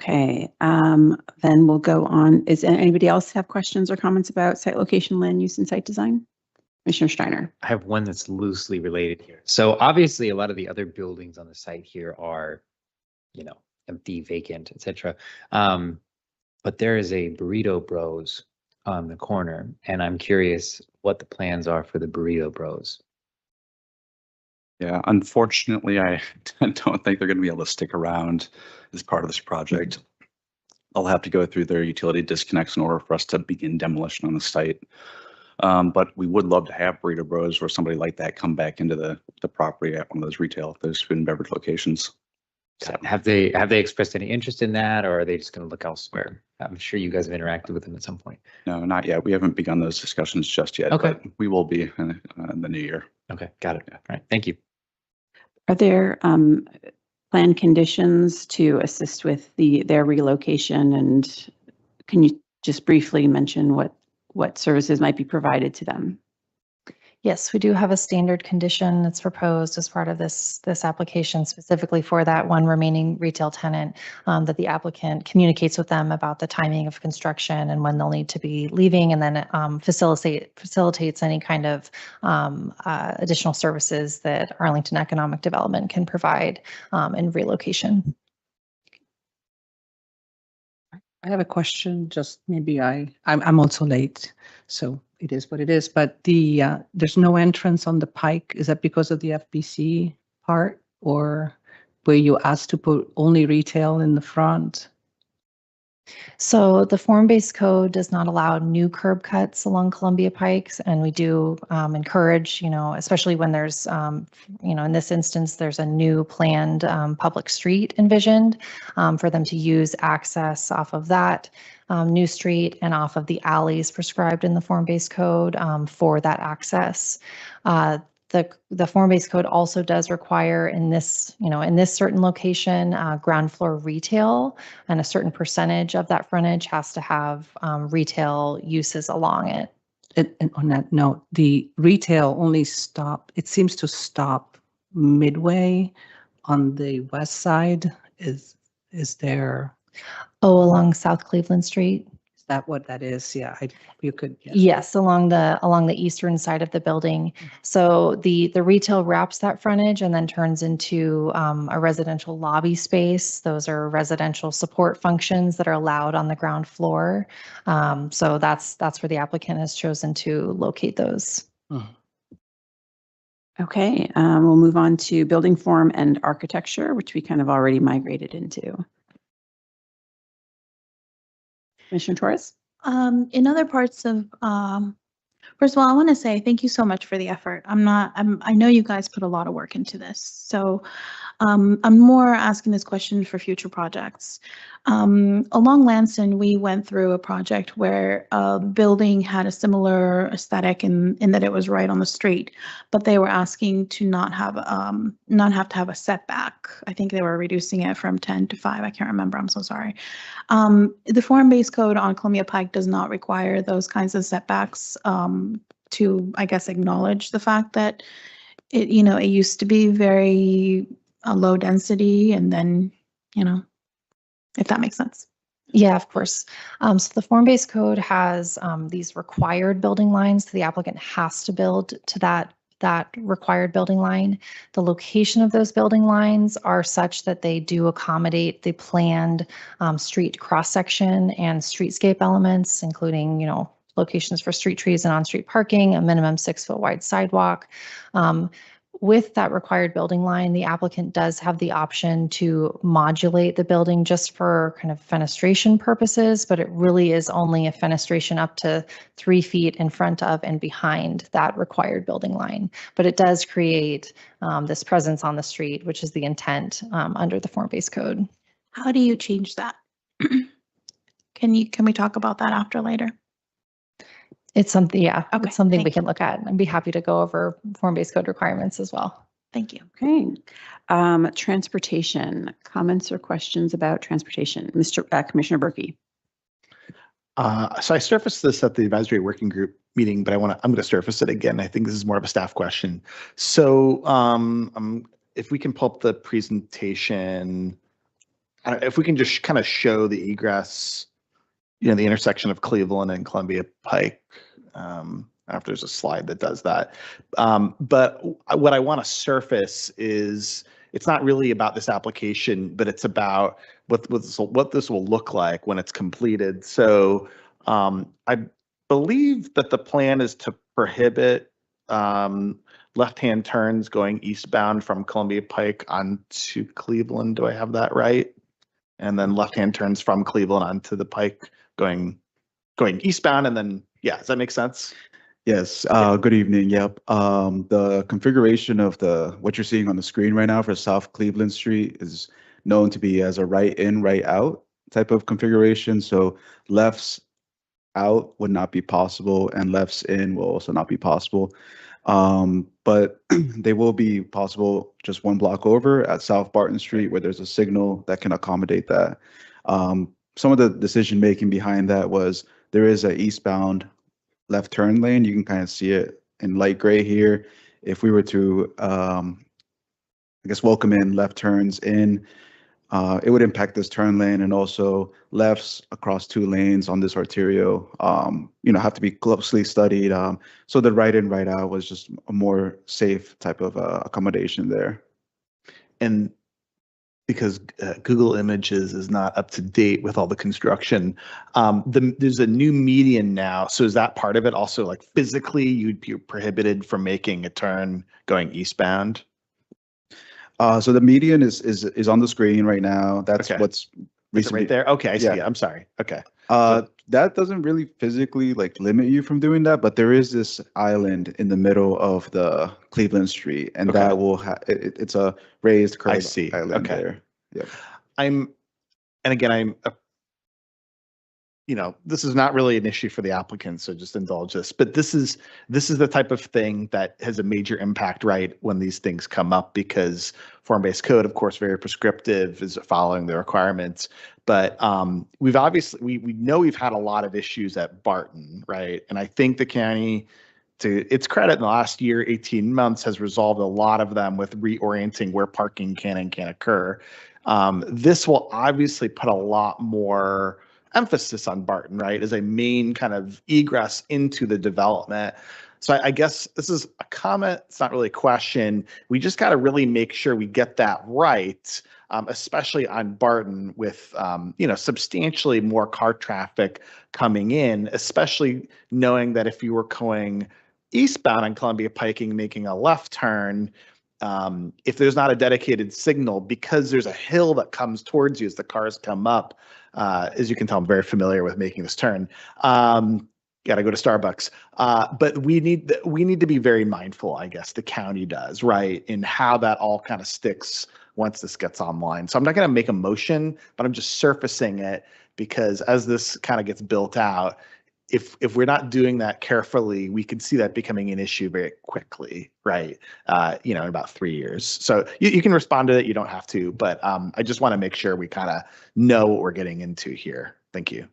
Okay, then we'll go on. Is anybody else have questions or comments about site location, land use, and site design? Commissioner Steiner. I have one that's loosely related here. So obviously a lot of the other buildings on the site here are, empty, vacant, etc. But there is a Burrito Bros on the corner, and I'm curious what the plans are for the Burrito Bros. Yeah, unfortunately, I don't think they're going to be able to stick around as part of this project. I'll have to go through their utility disconnects in order for us to begin demolition on the site. But we would love to have Burrito Bros or somebody like that come back into the property at one of those food and beverage locations. So, Have they expressed any interest in that, or are they just going to look elsewhere? I'm sure you guys have interacted with them at some point. no, not yet. We haven't begun those discussions just yet. Okay. But we will be in the new year. Okay, got it. All right, thank you. Are there plan conditions to assist with their relocation? And can you just briefly mention what services might be provided to them? Yes, we do have a standard condition that's proposed as part of this application specifically for that one remaining retail tenant, that the applicant communicates with them about the timing of construction and when they'll need to be leaving, and then facilitates any kind of additional services that Arlington Economic Development can provide in relocation. I have a question, just maybe I'm also late, so it is what it is, but there's no entrance on the Pike. Is that because of the FBC part, or were you asked to put only retail in the front? So the form-based code does not allow new curb cuts along Columbia Pikes, and we do encourage, especially when there's, in this instance, there's a new planned public street envisioned for them to use access off of that new street and off of the alleys prescribed in the form-based code for that access. The form-based code also does require in this certain location, ground floor retail, and a certain percentage of that frontage has to have retail uses along it. And on that note, the retail it seems to stop midway on the west side. Is there? Oh, along South Cleveland Street. Is that what that is? Yeah, you could. Yeah. Yes, along the eastern side of the building. So the retail wraps that frontage and then turns into a residential lobby space. Those are residential support functions that are allowed on the ground floor. So that's where the applicant has chosen to locate those. Okay, we'll move on to building form and architecture, which we kind of already migrated into. Commissioner Torres? In other parts of, first of all, I want to say thank you so much for the effort. I know you guys put a lot of work into this. So I'm more asking this question for future projects. Along Lansing, we went through a project where a building had a similar aesthetic in that it was right on the street, but they were asking to not have to have a setback. I think they were reducing it from 10 to 5. I can't remember. I'm so sorry. The form-based code on Columbia Pike does not require those kinds of setbacks to, I guess, acknowledge the fact that it used to be very low density, and then, if that makes sense. Yeah, of course. So the form-based code has these required building lines. The applicant has to build to that required building line. The location of those building lines are such that they do accommodate the planned street cross-section and streetscape elements, including, locations for street trees and on-street parking, a minimum 6-foot wide sidewalk. With that required building line, the applicant does have the option to modulate the building just for kind of fenestration purposes, but it really is only a fenestration up to 3 feet in front of and behind that required building line. But it does create this presence on the street, which is the intent under the form-based code. How do you change that? Can we talk about that after later? It's something, yeah, Okay, it's something we thank can look at. I'd be happy to go over form-based code requirements as well. Thank you. Okay. Transportation, comments or questions about transportation? Commissioner Berkey. So I surfaced this at the advisory working group meeting, but I'm going to surface it again. I think this is more of a staff question. So if we can pull up the presentation, if we can just kind of show the egress, the intersection of Cleveland and Columbia Pike. I don't know if there's a slide that does that. But what I want to surface is it's not really about this application, but it's about what this will look like when it's completed. So I believe that the plan is to prohibit left-hand turns going eastbound from Columbia Pike onto Cleveland. Do I have that right? And then left-hand turns from Cleveland onto the Pike going eastbound, and then, yeah, does that make sense? Yes, good evening. Yep. The configuration of what you're seeing on the screen right now for South Cleveland Street is known to be as a right in, right out type of configuration. So lefts out would not be possible and lefts in will also not be possible. But they will be possible just one block over at South Barton Street where there's a signal that can accommodate that. Some of the decision making behind that was there is an eastbound left turn lane. You can kind of see it in light gray here. If we were to, I guess, welcome in left turns in, it would impact this turn lane, and also lefts across 2 lanes on this arterial, have to be closely studied. So the right in, right out was just a more safe type of accommodation there. And because Google Images is not up to date with all the construction, there's a new median now. So is that part of it also, like physically you'd be prohibited from making a turn going eastbound? So the median is on the screen right now. That's what's recently right there. Okay, I see it. I'm sorry. Okay. That doesn't really physically limit you from doing that, but there is this island in the middle of the Cleveland Street, and that will it's a raised curved island there. Yeah. I'm this is not really an issue for the applicant, so just indulge us. But this is the type of thing that has a major impact, right, when these things come up, because form-based code, of course, very prescriptive, is following the requirements. But we've obviously we know we've had a lot of issues at Barton, right? And I think the county, to its credit, in the last year, 18 months, has resolved a lot of them with reorienting where parking can and can't occur. This will obviously put a lot more emphasis on Barton, right, as a main kind of egress into the development. So I guess this is a comment. It's not really a question. We just got to really make sure we get that right, especially on Barton with, substantially more car traffic coming in, especially knowing that if you were going eastbound on Columbia Piking, making a left turn, if there's not a dedicated signal, because there's a hill that comes towards you as the cars come up, as you can tell, I'm very familiar with making this turn. Got to go to Starbucks. But we need to be very mindful, I guess the county does, right, in how that all kind of sticks once this gets online. So I'm not going to make a motion, but I'm just surfacing it, because as this kind of gets built out, if we're not doing that carefully, we could see that becoming an issue very quickly, right? In about 3 years. So you can respond to it. You don't have to, but I just want to make sure we kind of know what we're getting into here. Thank you.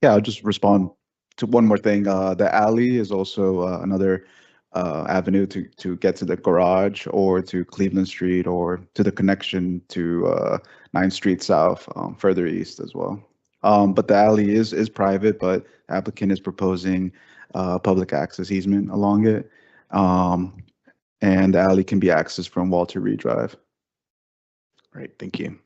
Yeah, I'll just respond to one more thing. The alley is also another avenue to get to the garage or to Cleveland Street or to the connection to 9th Street South, further east as well. But the alley is private, but the applicant is proposing public access easement along it. And the alley can be accessed from Walter Reed Drive. Great, thank you.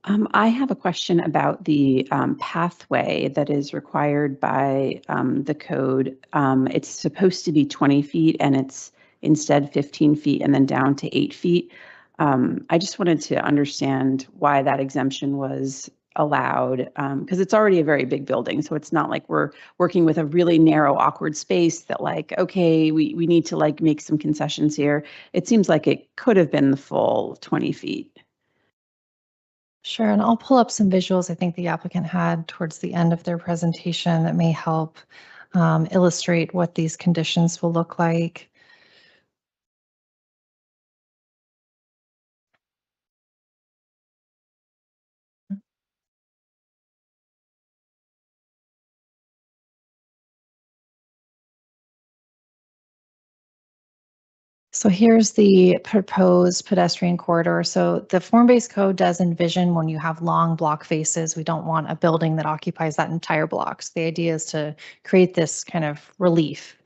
I have a question about the pathway that is required by the code. It's supposed to be 20 feet and it's instead 15 feet and then down to 8 feet. I just wanted to understand why that exemption was allowed, because it's already a very big building. So it's not like we're working with a really narrow, awkward space that okay, we need to make some concessions here. It seems like it could have been the full 20 feet. Sure, and I'll pull up some visuals I think the applicant had towards the end of their presentation that may help illustrate what these conditions will look like. So here's the proposed pedestrian corridor. So the form-based code does envision when you have long block faces, we don't want a building that occupies that entire block. So the idea is to create this kind of relief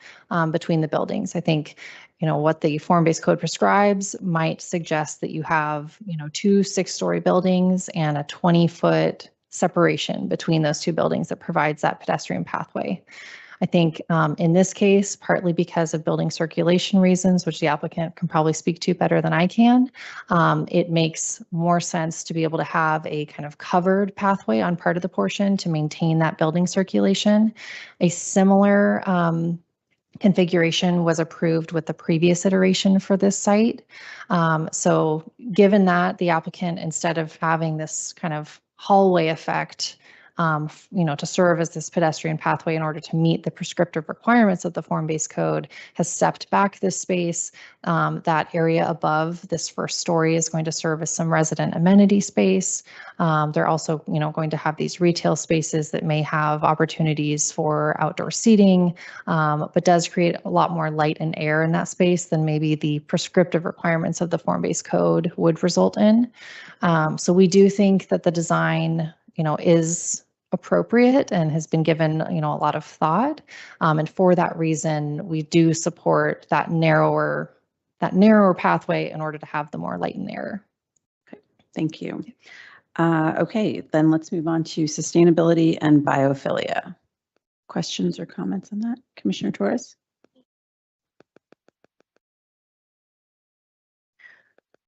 between the buildings. I think what the form-based code prescribes might suggest that you have, 2 6-story buildings and a 20-foot separation between those 2 buildings that provides that pedestrian pathway. I think in this case, partly because of building circulation reasons, which the applicant can probably speak to better than I can, it makes more sense to be able to have a kind of covered pathway on part of the portion to maintain that building circulation. A similar configuration was approved with the previous iteration for this site. So given that, the applicant, instead of having this kind of hallway effect, to serve as this pedestrian pathway in order to meet the prescriptive requirements of the form-based code, has stepped back this space. That area above this first story is going to serve as some resident amenity space. They're also, going to have these retail spaces that may have opportunities for outdoor seating, but does create a lot more light and air in that space than maybe the prescriptive requirements of the form-based code would result in. So we do think that the design, is appropriate and has been given, a lot of thought. And for that reason, we do support that narrower pathway in order to have the more light and air. Okay, thank you. Okay, then let's move on to sustainability and biophilia. Questions or comments on that? Commissioner Torres?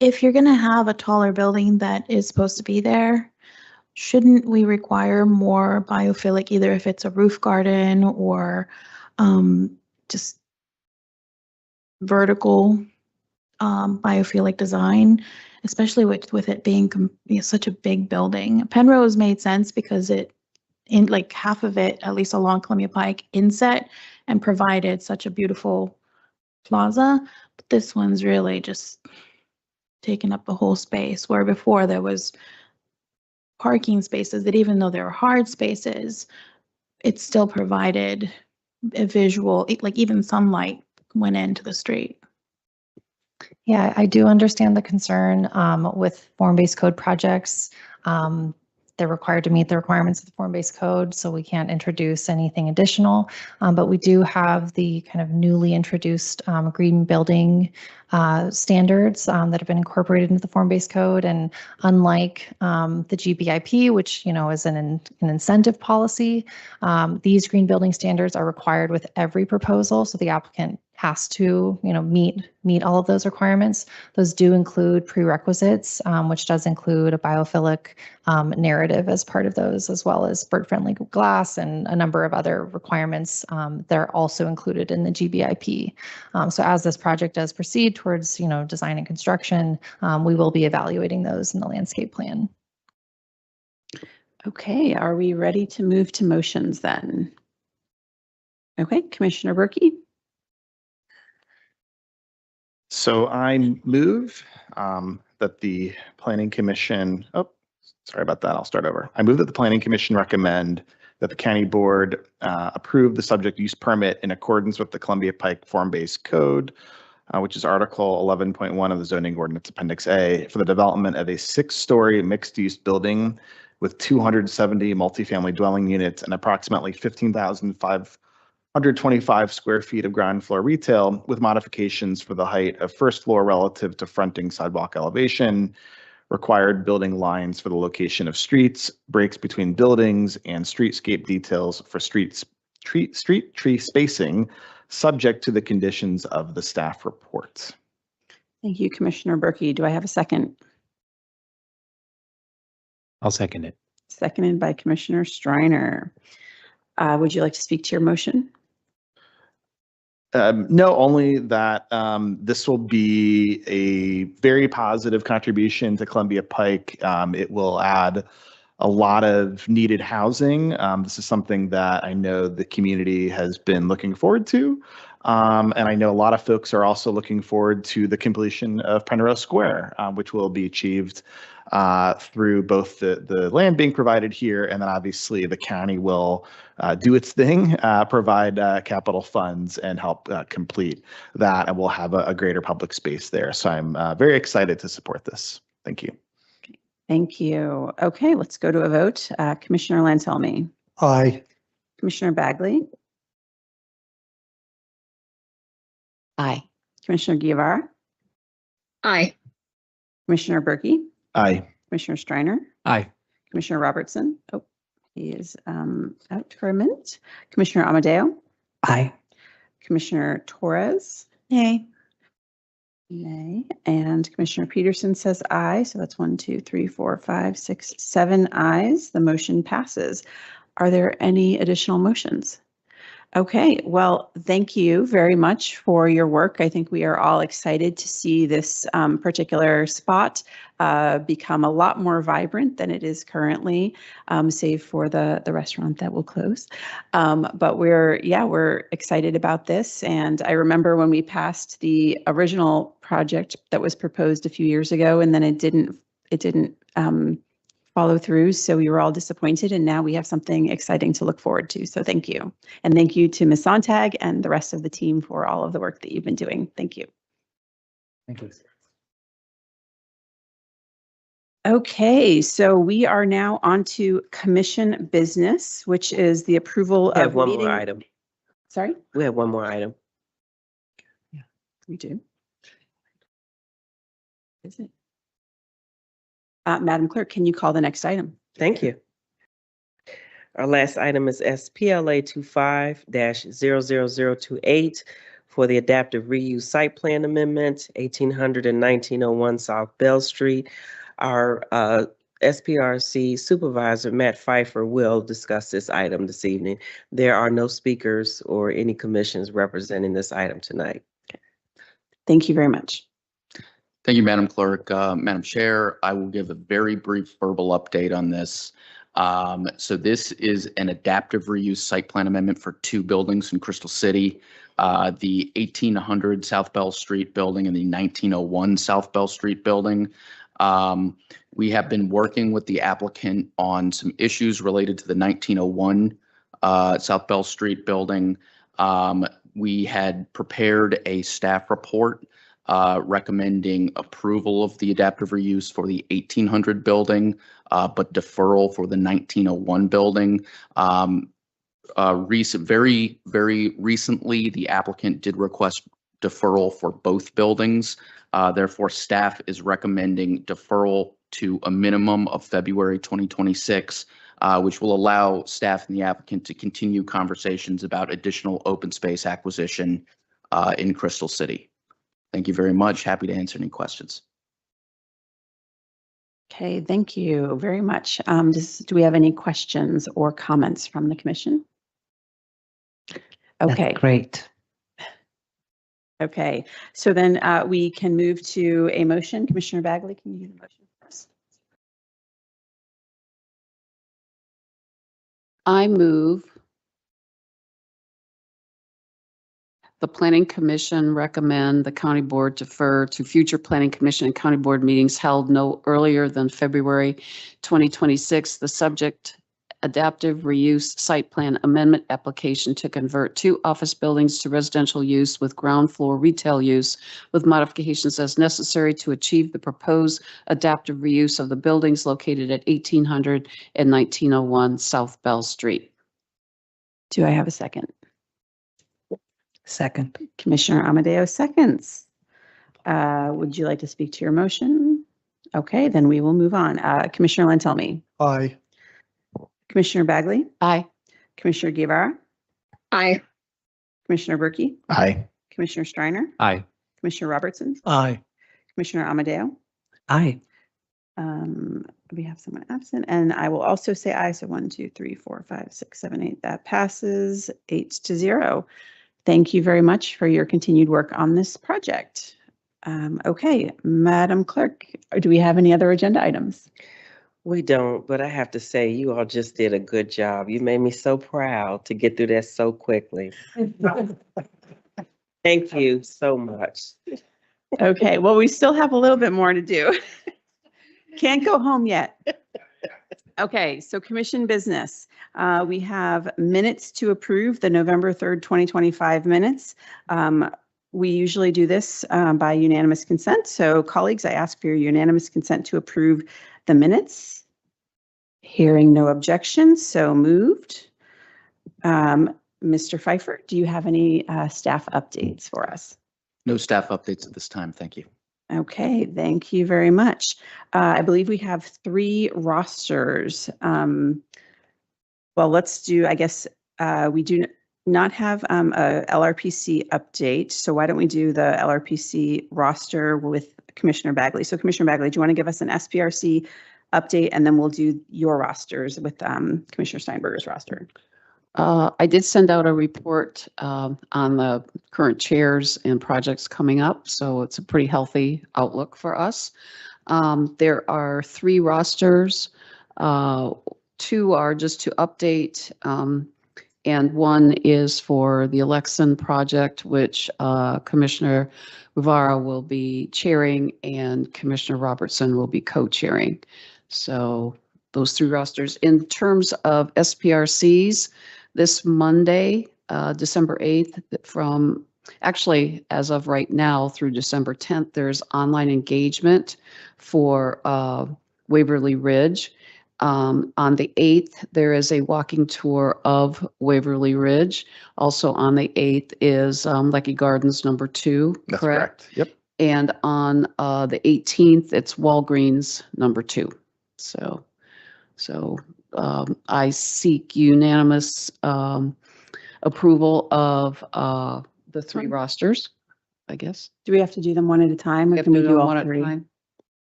If you're going to have a taller building that is supposed to be there, shouldn't we require more biophilic, either if it's a roof garden or just vertical biophilic design, especially with it being such a big building? Penrose made sense because in like half of it, at least along Columbia Pike, inset and provided such a beautiful plaza. But this one's really just taking up the whole space, where before there was parking spaces that, even though they were hard spaces, it still provided a visual, like even sunlight went into the street. Yeah, I do understand the concern with form-based code projects. They're required to meet the requirements of the form-based code, so we can't introduce anything additional. But we do have the kind of newly introduced green building standards that have been incorporated into the form-based code. And unlike the GBIP, which is an incentive policy, these green building standards are required with every proposal. So the applicant has to meet all of those requirements. Those do include prerequisites, which does include a biophilic narrative as part of those, as well as bird-friendly glass and a number of other requirements that are also included in the GBIP. So as this project does proceed towards design and construction, we will be evaluating those in the landscape plan. Okay, are we ready to move to motions then? Okay, Commissioner Berkey. So I move that the Planning Commission, sorry about that, I'll start over. I move that the Planning Commission recommend that the County Board approve the subject use permit in accordance with the Columbia Pike Form-Based Code, which is Article 11.1 of the Zoning Ordinance Appendix A, for the development of a 6-story mixed-use building with 270 multifamily dwelling units and approximately 15,525 square feet of ground floor retail, with modifications for the height of first floor relative to fronting sidewalk elevation, required building lines for the location of streets, breaks between buildings, and streetscape details for street tree spacing, subject to the conditions of the staff report. Thank you, Commissioner Berkey. Do I have a second? I'll second it. Seconded by Commissioner Striner. Would you like to speak to your motion? No, only that this will be a very positive contribution to Columbia Pike. It will add a lot of needed housing. This is something that I know the community has been looking forward to. And I know a lot of folks are also looking forward to the completion of Penrose Square, which will be achieved through both the land being provided here, and then obviously the county will do its thing, provide capital funds and help complete that, and we'll have a greater public space there. So I'm very excited to support this. Thank you. Thank you. Okay, let's go to a vote. Commissioner Lantelmi. Aye. Commissioner Bagley. Aye. Commissioner Guevara, Aye. Commissioner Berkey, Aye. Commissioner Streiner, Aye. Commissioner Robertson. Oh, he is out for a minute. Commissioner Amadeo, Aye. Commissioner Torres, Nay. nay, and Commissioner Peterson says aye. So that's 1, 2, 3, 4, 5, 6, 7 ayes. The motion passes. Are there any additional motions? Okay, well, thank you very much for your work. I think we are all excited to see this particular spot become a lot more vibrant than it is currently, save for the restaurant that will close. But we're excited about this. And I remember when we passed the original project that was proposed a few years ago, and then it didn't follow through. So we were all disappointed, and now we have something exciting to look forward to. So thank you. And thank you to Ms. Sontag and the rest of the team for all of the work that you've been doing. Thank you. Thank you. Okay, so we are now on to commission business, which is the approval We have of one meeting. more item. Sorry? We have one more item. We do. Is it? Madam Clerk, can you call the next item? Thank you. Our last item is SPLA 25-00028 for the adaptive reuse site plan amendment, 1800 and 1901 South Bell Street. Our SPRC supervisor, Matt Pfeiffer, will discuss this item this evening. There are no speakers or any commissions representing this item tonight. Thank you very much. Thank you, Madam Clerk. Madam Chair, I will give a very brief verbal update on this. So this is an adaptive reuse site plan amendment for 2 buildings in Crystal City, the 1800 South Bell Street building and the 1901 South Bell Street building. We have been working with the applicant on some issues related to the 1901 South Bell Street building. We had prepared a staff report recommending approval of the adaptive reuse for the 1800 building, but deferral for the 1901 building. Very recently, the applicant did request deferral for both buildings. Therefore, staff is recommending deferral to a minimum of February 2026, which will allow staff and the applicant to continue conversations about additional open space acquisition in Crystal City. Thank you very much. Happy to answer any questions. Okay, thank you very much. Do we have any questions or comments from the commission? Okay. That's great. Okay, so then we can move to a motion. Commissioner Bagley, can you do the motion first? I move the Planning Commission recommend the County Board defer to future Planning Commission and County Board meetings held no earlier than February 2026. The subject adaptive reuse site plan amendment application to convert 2 office buildings to residential use with ground floor retail use with modifications as necessary to achieve the proposed adaptive reuse of the buildings located at 1800 and 1901 South Bell Street. Do I have a second? Second. Commissioner Amadeo seconds. Would you like to speak to your motion? Okay, then we will move on. Commissioner Lantelmi. Aye. Commissioner Bagley. Aye. Commissioner Guevara. Aye. Commissioner Berkey. Aye. Commissioner Streiner. Aye. Commissioner Robertson. Aye. Commissioner Amadeo. Aye. We have someone absent, and I will also say aye. So 1, 2, 3, 4, 5, 6, 7, 8. That passes 8-0. Thank you very much for your continued work on this project. Okay, Madam Clerk, do we have any other agenda items? We don't, but I have to say, you all just did a good job. You made me so proud to get through that so quickly. Thank you so much. Okay, well, we still have a little bit more to do. Can't go home yet. Okay, so commission business. We have minutes to approve, the November 3rd, 2025 minutes. We usually do this by unanimous consent. So colleagues, I ask for your unanimous consent to approve the minutes. Hearing no objections, so moved. Mr. Pfeiffer, do you have any staff updates for us? No staff updates at this time. Thank you. Okay, thank you very much. I believe we have 3 rosters. Well, let's do, I guess, we do not have a LRPC update. So why don't we do the LRPC roster with Commissioner Bagley? So Commissioner Bagley, do you want to give us an SPRC update, and then we'll do your rosters with Commissioner Steinberger's roster? I did send out a report on the current chairs and projects coming up, so it's a pretty healthy outlook for us. There are 3 rosters. 2 are just to update, and 1 is for the election project, which Commissioner Rivera will be chairing and Commissioner Robertson will be co-chairing. So those 3 rosters. In terms of SPRCs, this Monday, December 8th, from actually, as of right now through December 10th, there's online engagement for Waverly Ridge. On the 8th, there is a walking tour of Waverly Ridge. Also on the 8th is Lecky Gardens number 2, That's correct? Yep. And on the 18th, it's Walgreens number 2. So I seek unanimous approval of the 3 rosters, I guess. Do we have to do them one at a time, or We have can we to do them all one at a 3? time.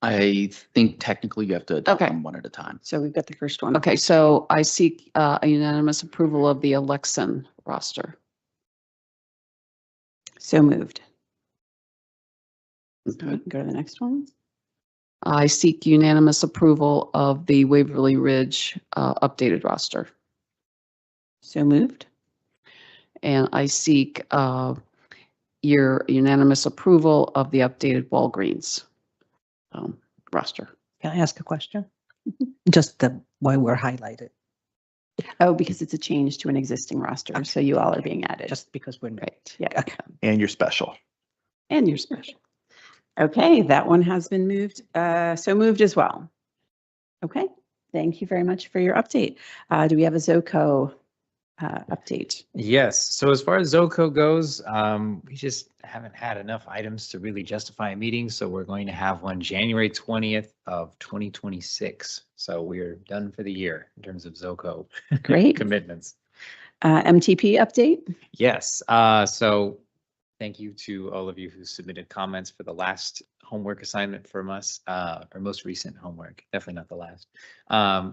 I think technically you have to adopt Okay. them one at a time. So we've got the first one. Okay, so I seek a unanimous approval of the election roster. So moved. Okay, go to the next one. I seek unanimous approval of the Waverly Ridge updated roster. So moved. And I seek your unanimous approval of the updated Walgreens roster. Can I ask a question? Just why we're highlighted, Oh, because it's a change to an existing roster, so you all are being added. just because we're Right, yeah. Okay. And you're special. And you're special. Okay, that one has been moved, so moved as well. Okay, thank you very much for your update. Do we have a ZOCO update? Yes. So as far as ZOCO goes, we just haven't had enough items to really justify a meeting. So we're going to have one January 20th of 2026. So we're done for the year in terms of ZOCO Great. commitments. MTP update? Yes. So thank you to all of you who submitted comments for the last homework assignment from us, or most recent homework, definitely not the last.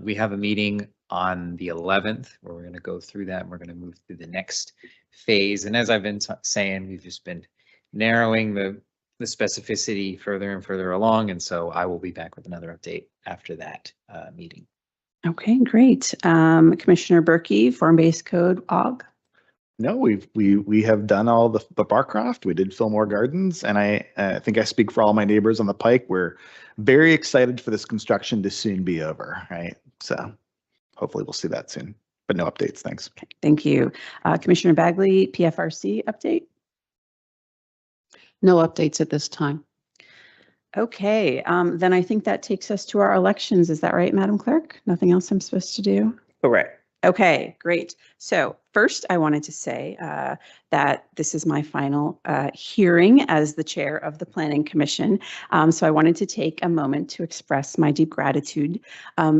We have a meeting on the 11th where we're going to go through that and we're going to move through the next phase. And as I've been saying, we've just been narrowing the specificity further and further along. And so I will be back with another update after that meeting. Okay, great. Commissioner Berkey, form-based code, AUG. No, we have done all the Barcroft. We did Fillmore Gardens, and I think I speak for all my neighbors on the Pike. We're very excited for this construction to soon be over, right? So hopefully we'll see that soon. But no updates. Thanks. Okay, thank you. Commissioner Bagley, PFRC update? No updates at this time. Okay, then I think that takes us to our elections. Is that right, Madam Clerk? Nothing else I'm supposed to do? Correct. Okay, great. So first, I wanted to say that this is my final hearing as the chair of the Planning Commission. So I wanted to take a moment to express my deep gratitude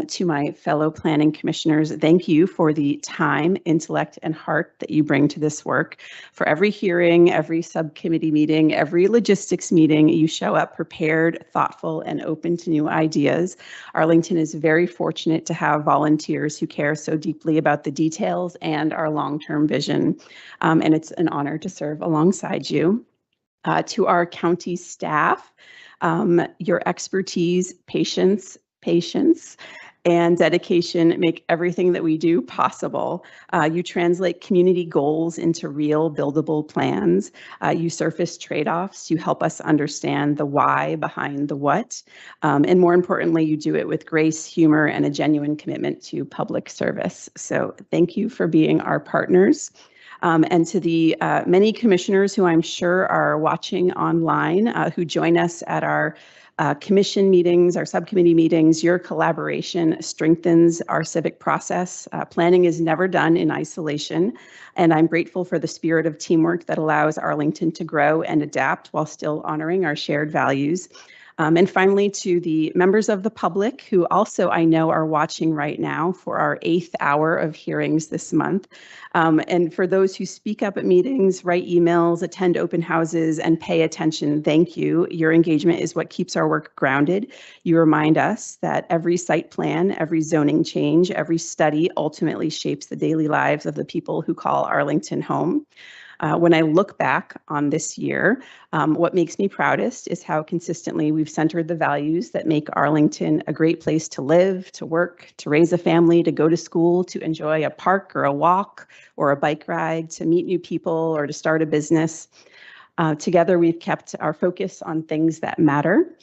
to my fellow planning commissioners. Thank you for the time, intellect, and heart that you bring to this work. For every hearing, every subcommittee meeting, every logistics meeting, you show up prepared, thoughtful, and open to new ideas. Arlington is very fortunate to have volunteers who care so deeply about the details and our long-term vision. And it's an honor to serve alongside you. To our county staff, your expertise, patience, and dedication make everything that we do possible. You translate community goals into real buildable plans. You surface trade-offs. You help us understand the why behind the what. And more importantly, you do it with grace, humor, and a genuine commitment to public service. So thank you for being our partners. And to the many commissioners who I'm sure are watching online who join us at our commission meetings, our subcommittee meetings, your collaboration strengthens our civic process. Planning is never done in isolation, and I'm grateful for the spirit of teamwork that allows Arlington to grow and adapt while still honoring our shared values. And finally, to the members of the public who also I know are watching right now for our 8th hour of hearings this month. And for those who speak up at meetings, write emails, attend open houses, and pay attention, thank you. Your engagement is what keeps our work grounded. You remind us that every site plan, every zoning change, every study ultimately shapes the daily lives of the people who call Arlington home. When I look back on this year, what makes me proudest is how consistently we've centered the values that make Arlington a great place to live, to work, to raise a family, to go to school, to enjoy a park or a walk or a bike ride, to meet new people or to start a business. Together, we've kept our focus on things that matter.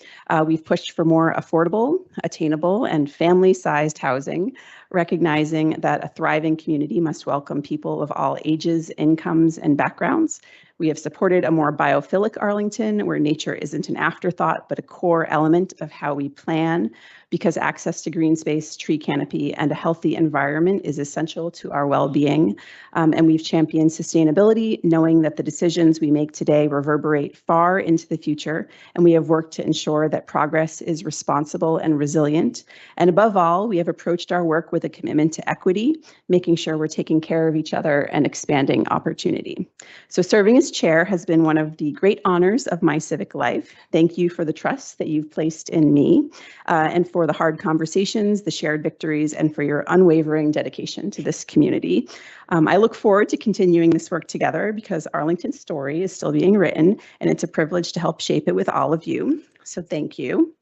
We've pushed for more affordable, attainable, and family-sized housing, recognizing that a thriving community must welcome people of all ages, incomes, and backgrounds. We have supported a more biophilic Arlington, where nature isn't an afterthought, but a core element of how we plan, because access to green space, tree canopy, and a healthy environment is essential to our well-being. And we've championed sustainability, knowing that the decisions we make today reverberate far into the future, and we have worked to ensure that progress is responsible and resilient. And above all, we have approached our work with a commitment to equity, making sure we're taking care of each other and expanding opportunity. So serving as chair has been one of the great honors of my civic life. Thank you for the trust that you've placed in me, and for the hard conversations, the shared victories, and for your unwavering dedication to this community. I look forward to continuing this work together because Arlington's story is still being written, and it's a privilege to help shape it with all of you. So thank you.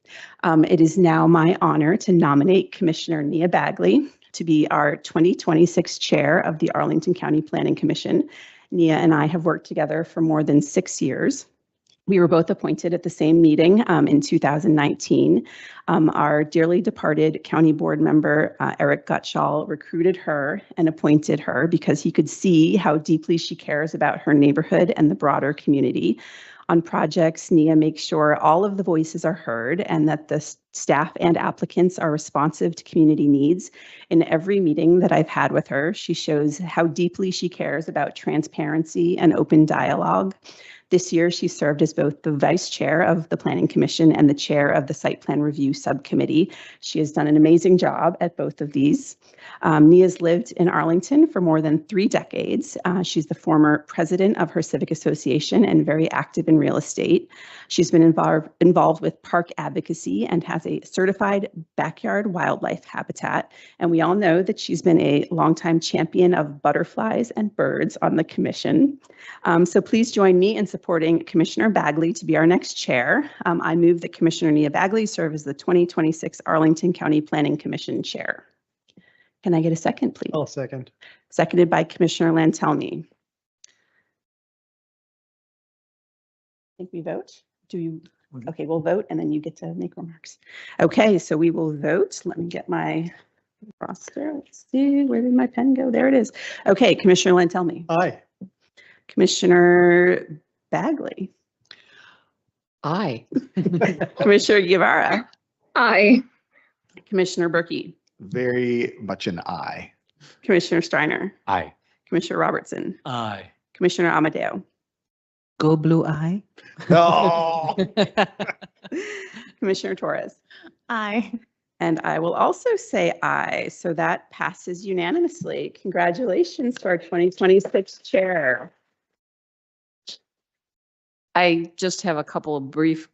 It is now my honor to nominate Commissioner Nia Bagley to be our 2026 chair of the Arlington County Planning Commission. Nia and I have worked together for more than 6 years. We were both appointed at the same meeting in 2019. Our dearly departed county board member, Eric Gutschall, recruited her and appointed her because he could see how deeply she cares about her neighborhood and the broader community. On projects, Nia makes sure all of the voices are heard and that the staff and applicants are responsive to community needs. In every meeting that I've had with her, she shows how deeply she cares about transparency and open dialogue. This year, she served as both the vice chair of the Planning Commission and the chair of the Site Plan Review Subcommittee. She has done an amazing job at both of these. Nia's lived in Arlington for more than 3 decades. She's the former president of her civic association and very active in real estate. She's been involved with park advocacy and has a certified backyard wildlife habitat. And we all know that she's been a longtime champion of butterflies and birds on the commission. So please join me in supporting Commissioner Bagley to be our next chair. I move that Commissioner Nia Bagley serve as the 2026 Arlington County Planning Commission chair. Can I get a second, please? I'll second. Seconded by Commissioner Lantelmi. I think we vote. Do you? Okay, we'll vote and then you get to make remarks. Okay, so we will vote. Let me get my roster. Let's see, where did my pen go? There it is. Okay, Commissioner Lantelmi. Aye. Commissioner Bagley. Aye. Commissioner Guevara. Aye. Commissioner Berkey. Very much an aye. Commissioner Steiner. Aye. Commissioner Robertson. Aye. Commissioner Amadeo. Go blue eye. No. Commissioner Torres. Aye. And I will also say aye. So that passes unanimously. Congratulations to our 2026 chair. I just have a couple of brief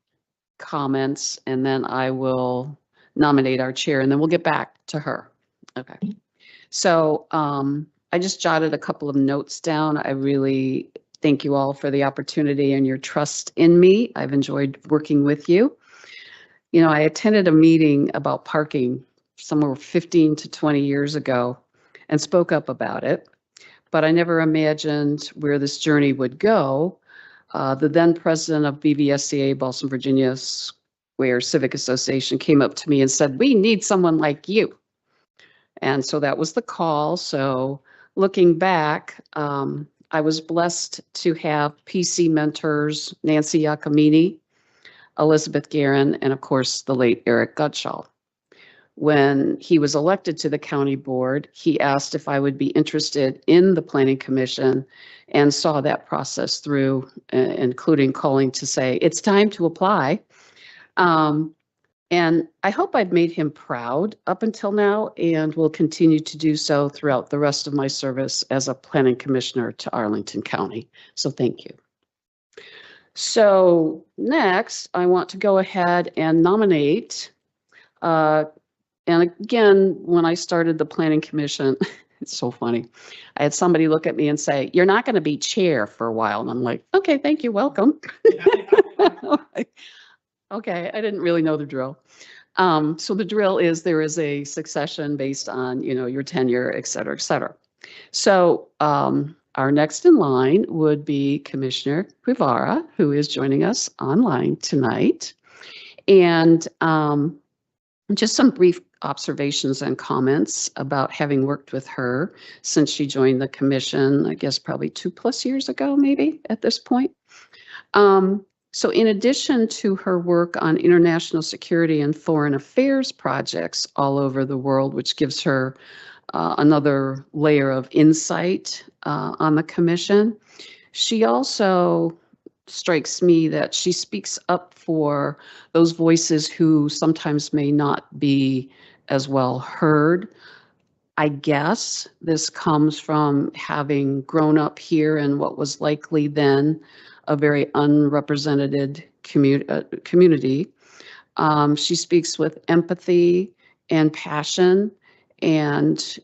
comments and then I will nominate our chair and then we'll get back to her. Okay. So I just jotted a couple of notes down. I really thank you all for the opportunity and your trust in me. I've enjoyed working with you. You know, I attended a meeting about parking somewhere 15 to 20 years ago and spoke up about it, but I never imagined where this journey would go. The then president of BVSCA, Boston, Virginia Square Civic Association, came up to me and said, "We need someone like you." And so that was the call. So looking back, I was blessed to have PC mentors, Nancy Iacomini, Elizabeth Guerin, and of course, the late Eric Gutschall. When he was elected to the county board, he asked if I would be interested in the planning commission and saw that process through, including calling to say, it's time to apply. And I hope I've made him proud up until now and will continue to do so throughout the rest of my service as a planning commissioner to Arlington County. So thank you. So next, I want to go ahead and nominate and again, when I started the planning commission, it's so funny. I had somebody look at me and say, "You're not going to be chair for a while." And I'm like, "Okay, thank you, welcome." Okay, I didn't really know the drill. So the drill is there is a succession based on, your tenure, et cetera, et cetera. So our next in line would be Commissioner Guevara, who is joining us online tonight. And just some brief observations and comments about having worked with her since she joined the commission, I guess probably 2+ years ago, maybe at this point. So in addition to her work on international security and foreign affairs projects all over the world, which gives her another layer of insight on the commission, she also strikes me that she speaks up for those voices who sometimes may not be as well heard. I guess this comes from having grown up here in what was likely then a very unrepresented community. She speaks with empathy and passion and,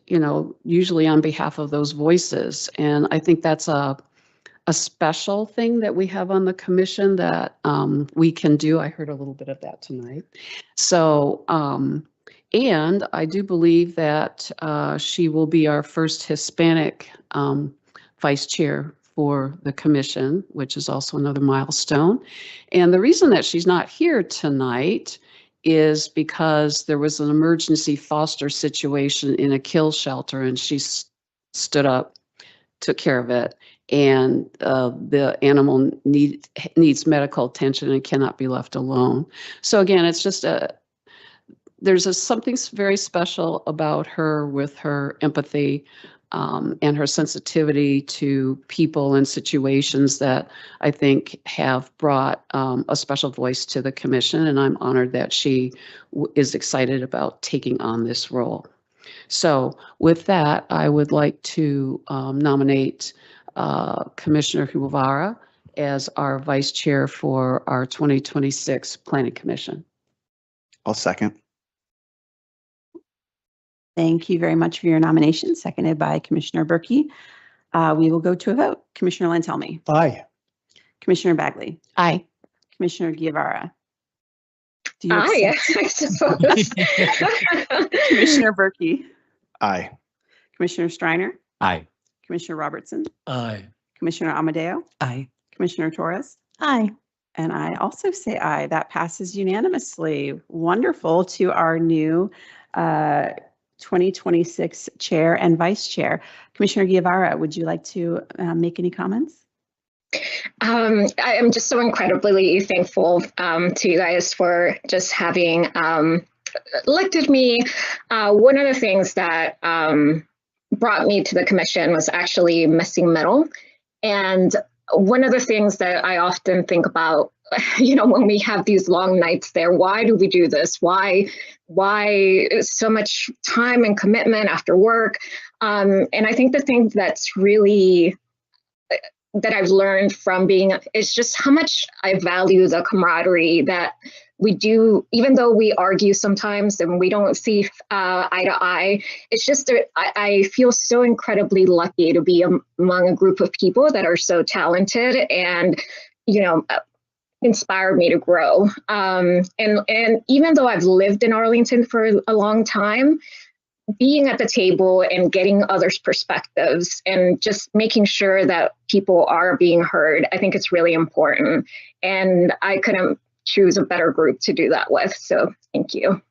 usually on behalf of those voices. And I think that's a special thing that we have on the commission that we can do. I heard a little bit of that tonight. So, and I do believe that she will be our first Hispanic vice chair for the commission, which is also another milestone. And the reason that she's not here tonight is because there was an emergency foster situation in a kill shelter and she stood up, took care of it. And the animal needs medical attention and cannot be left alone. So again, it's just there's something very special about her with her empathy and her sensitivity to people and situations that I think have brought a special voice to the commission. And I'm honored that she is excited about taking on this role. So with that, I would like to nominate Commissioner Guevara as our vice chair for our 2026 Planning Commission. I'll second. Thank you very much for your nomination, seconded by Commissioner Berkey. We will go to a vote. Commissioner Lantelmi. Aye. Commissioner Bagley. Aye. Commissioner Guevara. Do you Aye, accept? I suppose. Commissioner Berkey. Aye. Commissioner Streiner. Aye. Commissioner Robertson. Aye. Commissioner Amadeo. Aye. Commissioner Torres. Aye. And I also say aye. That passes unanimously. Wonderful to our new 2026 chair and vice chair. Commissioner Guevara, would you like to make any comments? I am just so incredibly thankful to you guys for just having elected me. One of the things that brought me to the commission was actually missing middle. And one of the things that I often think about, when we have these long nights there, why do we do this? Why so much time and commitment after work? And I think the thing that's really that I've learned from being is just how much I value the camaraderie that we do, even though we argue sometimes and we don't see eye to eye. It's just I feel so incredibly lucky to be among a group of people that are so talented and, inspire me to grow. And even though I've lived in Arlington for a long time, being at the table and getting others' perspectives and just making sure that people are being heard, I think it's really important. And I couldn't choose a better group to do that with. So thank you.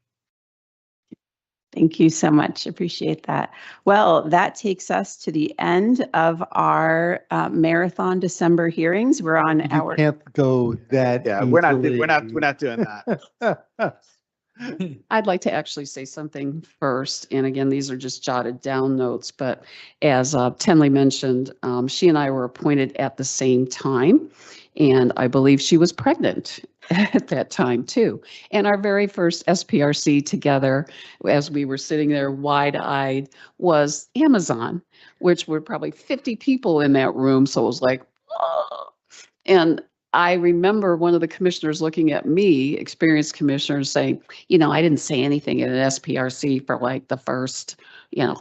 Thank you so much. Appreciate that. Well, that takes us to the end of our marathon December hearings. We're on You our. can't go that. Yeah, we're not doing that. I'd like to actually say something first. And again, these are just jotted down notes, but as Tenley mentioned, she and I were appointed at the same time. And I believe she was pregnant at that time too. And our very first SPRC together, as we were sitting there wide-eyed, was Amazon, which were probably 50 people in that room. So it was like, oh. And I remember one of the commissioners looking at me, experienced commissioners, saying, you know, I didn't say anything at an SPRC for like the first,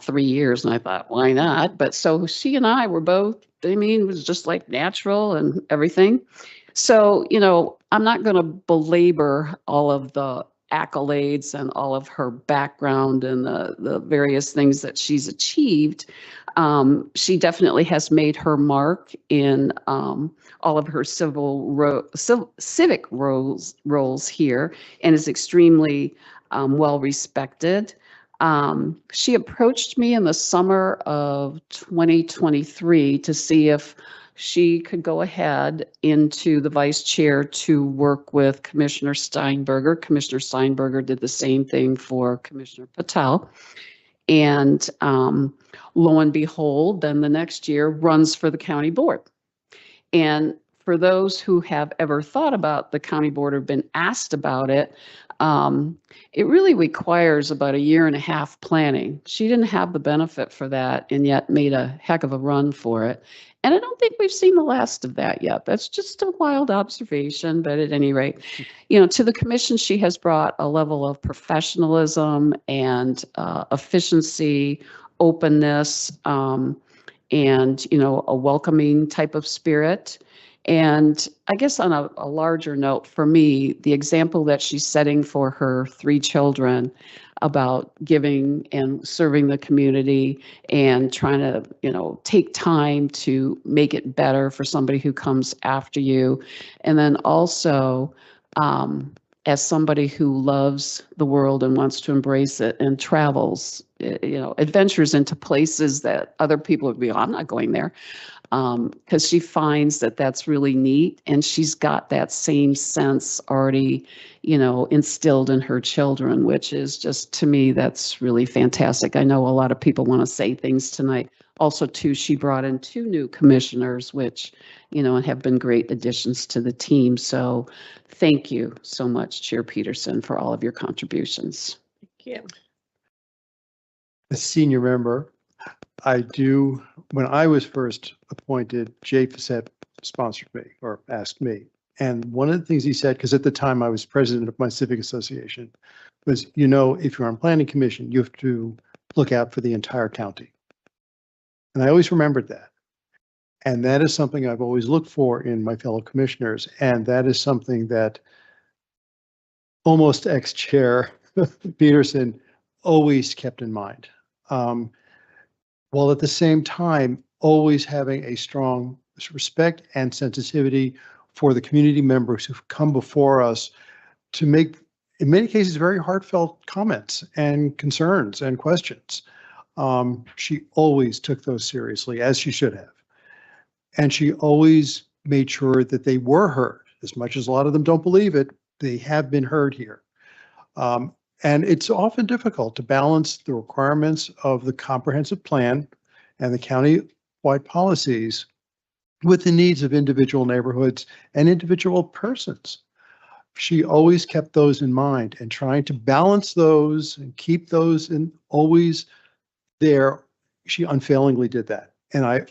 3 years. And I thought, why not? But so she and I were both, it was just like natural and everything. So, I'm not going to belabor all of the accolades and all of her background and the various things that she's achieved. She definitely has made her mark in all of her civic roles here and is extremely well respected. She approached me in the summer of 2023 to see if she could go ahead into the vice chair to work with Commissioner Steinberger. Commissioner Steinberger did the same thing for Commissioner Patel. And lo and behold, then the next year runs for the county board. And for those who have ever thought about the county board or been asked about it, it really requires about 1.5 years planning. She didn't have the benefit for that and yet made a heck of a run for it. And I don't think we've seen the last of that yet. That's just a wild observation, but at any rate, to the commission, she has brought a level of professionalism and efficiency, openness, and, a welcoming type of spirit. And I guess on a larger note, for me, the example that she's setting for her 3 children about giving and serving the community and trying to, take time to make it better for somebody who comes after you. And then also, as somebody who loves the world and wants to embrace it and travels, adventures into places that other people would be, I'm not going there. Because she finds that that's really neat, and she's got that same sense already, instilled in her children, which is just, to me, that's really fantastic. I know a lot of people want to say things tonight. Also, too, she brought in 2 new commissioners, which, and have been great additions to the team. So thank you so much, Chair Peterson, for all of your contributions. Thank you. A senior member, when I was first appointed, Jay Facette sponsored me or asked me. And one of the things he said, because at the time I was president of my civic association, was, if you're on planning commission, you have to look out for the entire county. And I always remembered that. And that is something I've always looked for in my fellow commissioners. And that is something that almost ex-chair Peterson always kept in mind. While at the same time, always having a strong respect and sensitivity for the community members who've come before us to make, in many cases, very heartfelt comments and concerns and questions. She always took those seriously, as she should have. And she always made sure that they were heard. As much as a lot of them don't believe it, they have been heard here. And it's often difficult to balance the requirements of the comprehensive plan and the county-wide policies with the needs of individual neighborhoods and individual persons. She always kept those in mind, and trying to balance those and keep those in always there. She unfailingly did that. And I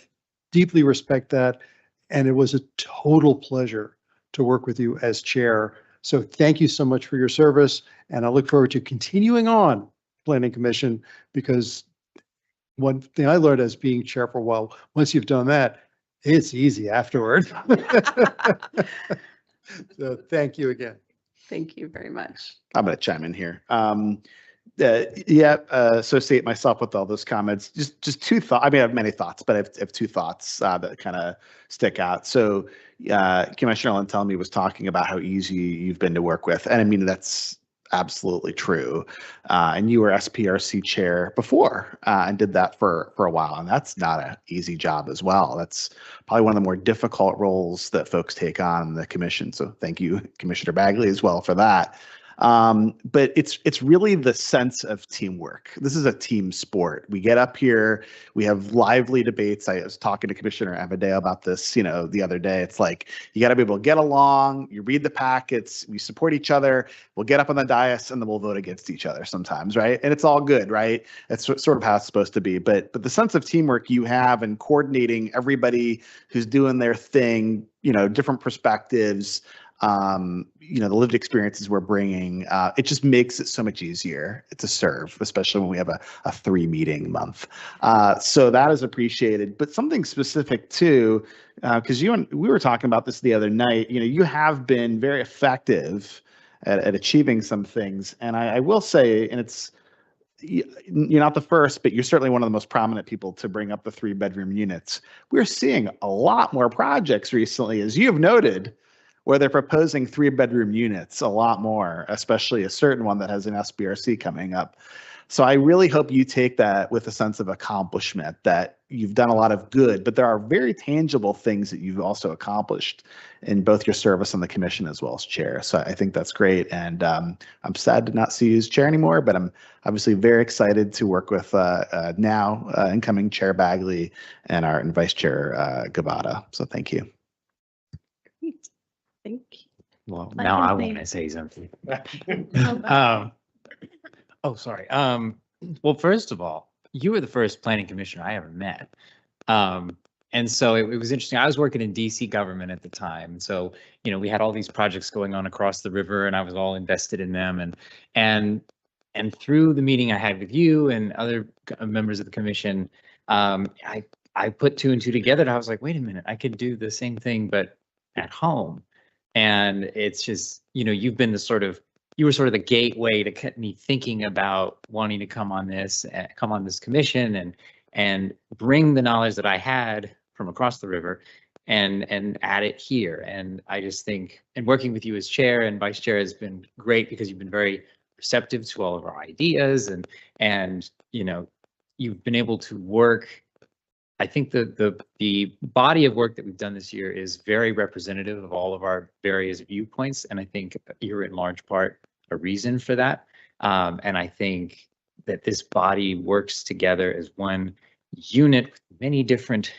deeply respect that. And it was a total pleasure to work with you as chair. So thank you so much for your service. And I look forward to continuing on Planning Commission, because one thing I learned as being chair for a while, once you've done that, it's easy afterward. So thank you again. Thank you very much. I'm going to chime in here. Associate myself with all those comments. Just 2 thoughts. I mean, I have many thoughts, but I have 2 thoughts that kind of stick out. So Commissioner Lentellamy was talking about how easy you've been to work with. And I mean, that's absolutely true. And you were SPRC chair before and did that for a while. And that's not an easy job as well. That's probably one of the more difficult roles that folks take on in the commission. So thank you, Commissioner Bagley, as well for that. But it's really the sense of teamwork. This is a team sport. We get up here, we have lively debates. I was talking to Commissioner Amadeo about this, the other day. It's like, you got to be able to get along, you read the packets, we support each other, we'll get up on the dais and then we'll vote against each other sometimes, right? And it's all good, right? That's sort of how it's supposed to be. But the sense of teamwork you have and coordinating everybody who's doing their thing, different perspectives, the lived experiences we're bringing, it just makes it so much easier to serve, especially when we have a 3-meeting month. So that is appreciated. But something specific too, because we were talking about this the other night, you have been very effective at achieving some things. And I will say, and you're not the first, but you're certainly one of the most prominent people to bring up the 3-bedroom units. We're seeing a lot more projects recently, as you have noted, where they're proposing 3-bedroom units a lot more, especially a certain one that has an SBRC coming up. So I really hope you take that with a sense of accomplishment, that you've done a lot of good, but there are very tangible things that you've also accomplished in both your service on the commission as well as chair. So I think that's great. And I'm sad to not see you as chair anymore, but I'm obviously very excited to work with now incoming Chair Bagley and our Vice Chair Gabata. So thank you. Thank you. Well, now I want to say something. Sorry. Well, first of all, you were the first planning commissioner I ever met. And so it was interesting. I was working in DC government at the time. So, we had all these projects going on across the river and I was all invested in them. And through the meeting I had with you and other members of the commission, I put 2 and 2 together and I was like, wait a minute, I could do the same thing, but at home. And it's just, you were sort of the gateway to get me thinking about wanting to come on this commission and bring the knowledge that I had from across the river and add it here. And I just think, and working with you as chair and vice chair has been great because you've been very receptive to all of our ideas and you've been able to work. I think the body of work that we've done this year is very representative of all of our various viewpoints. And I think you're in large part a reason for that. And I think that this body works together as one unit with many different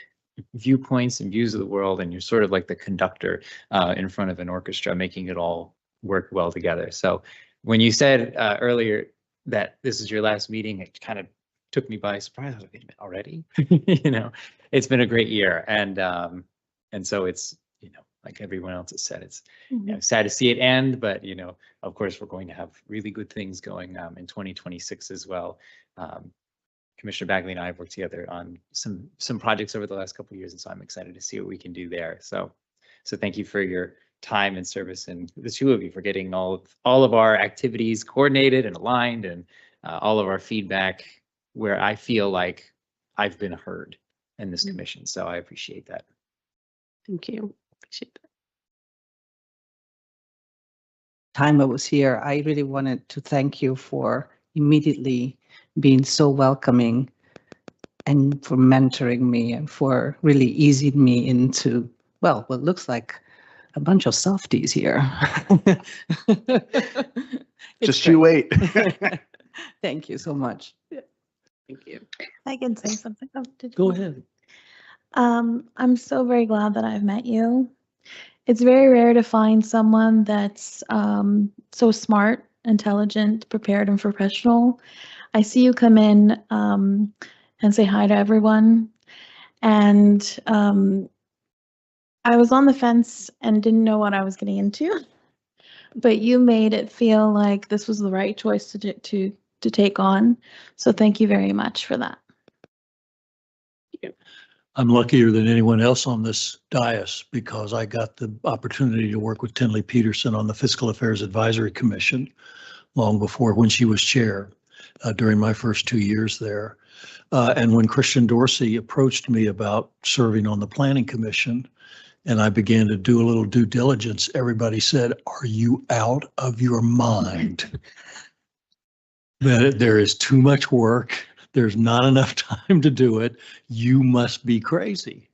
viewpoints and views of the world. And you're sort of like the conductor in front of an orchestra, making it all work well together. So when you said earlier that this is your last meeting, it kind of took me by surprise. I was like, wait a minute, already? It's been a great year. And so it's, like everyone else has said, it's sad to see it end, but, of course, we're going to have really good things going in 2026 as well. Commissioner Bagley and I have worked together on some projects over the last couple of years, and so I'm excited to see what we can do there. So thank you for your time and service, and the 2 of you for getting all of our activities coordinated and aligned, and all of our feedback where I feel like I've been heard in this commission. So I appreciate that. Thank you. Appreciate that. Time I was here, I really wanted to thank you for immediately being so welcoming and for mentoring me and for really easing me into, what looks like a bunch of softies here. Just you wait. Thank you so much. Thank you. I can say something. Oh, Go ahead. I'm so very glad that I've met you. It's very rare to find someone that's so smart, intelligent, prepared, and professional. I see you come in and say hi to everyone. And I was on the fence and didn't know what I was getting into. But you made it feel like this was the right choice to take on. So thank you very much for that. I'm luckier than anyone else on this dais because I got the opportunity to work with Tenley Peterson on the Fiscal Affairs Advisory Commission long before when she was chair during my first 2 years there. And when Christian Dorsey approached me about serving on the Planning Commission, and I began to do a little due diligence, everybody said, "Are you out of your mind? That there is too much work. There's not enough time to do it. You must be crazy."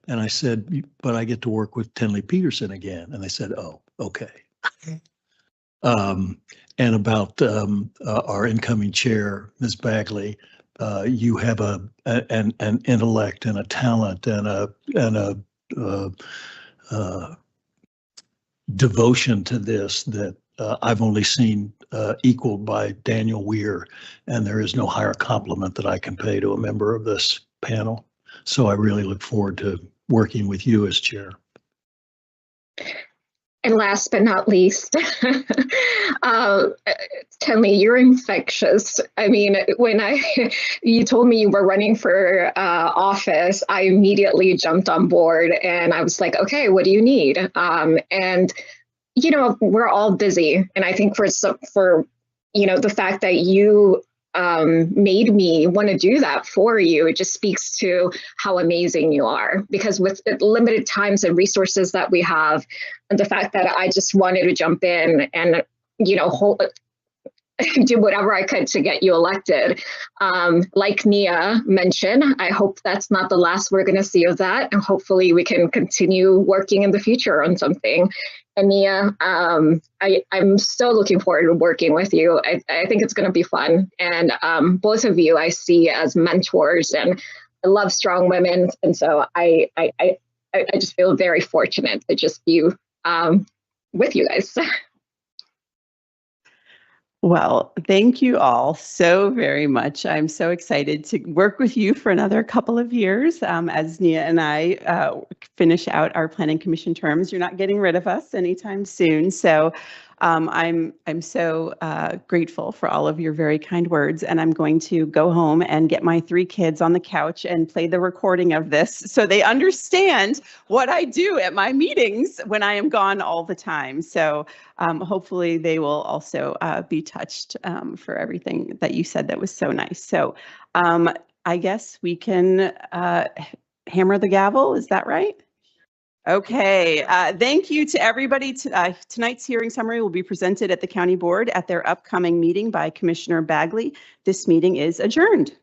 And I said, "But I get to work with Tenley Peterson again." And they said, "Oh, okay." And about our incoming chair, Ms. Bagley, you have an intellect and a talent and a devotion to this that I've only seen equaled by Daniel Weir, and there is no higher compliment that I can pay to a member of this panel. So I really look forward to working with you as chair. And last but not least, Tenley, you're infectious. I mean, when you told me you were running for office, I immediately jumped on board and I was like, okay, what do you need? And you know, we're all busy, and I think for you know, the fact that you made me want to do that for you, it just speaks to how amazing you are. Because with the limited times and resources that we have, and the fact that I just wanted to jump in and, you know, do whatever I could to get you elected. Like Nia mentioned, I hope that's not the last we're going to see of that, and hopefully we can continue working in the future on something. And Nia, I'm so looking forward to working with you. I think it's going to be fun. And both of you I see as mentors, and I love strong women. And so I just feel very fortunate to just be with you guys. Well, thank you all so very much. I'm so excited to work with you for another couple of years as Nia and I finish out our Planning Commission terms. You're not getting rid of us anytime soon. So I'm so grateful for all of your very kind words, and I'm going to go home and get my 3 kids on the couch and play the recording of this so they understand what I do at my meetings when I am gone all the time. So hopefully they will also be touched for everything that you said that was so nice. So I guess we can hammer the gavel. Is that right? Okay, thank you to everybody. Tonight's hearing summary will be presented at the County Board at their upcoming meeting by Commissioner Bagley. This meeting is adjourned.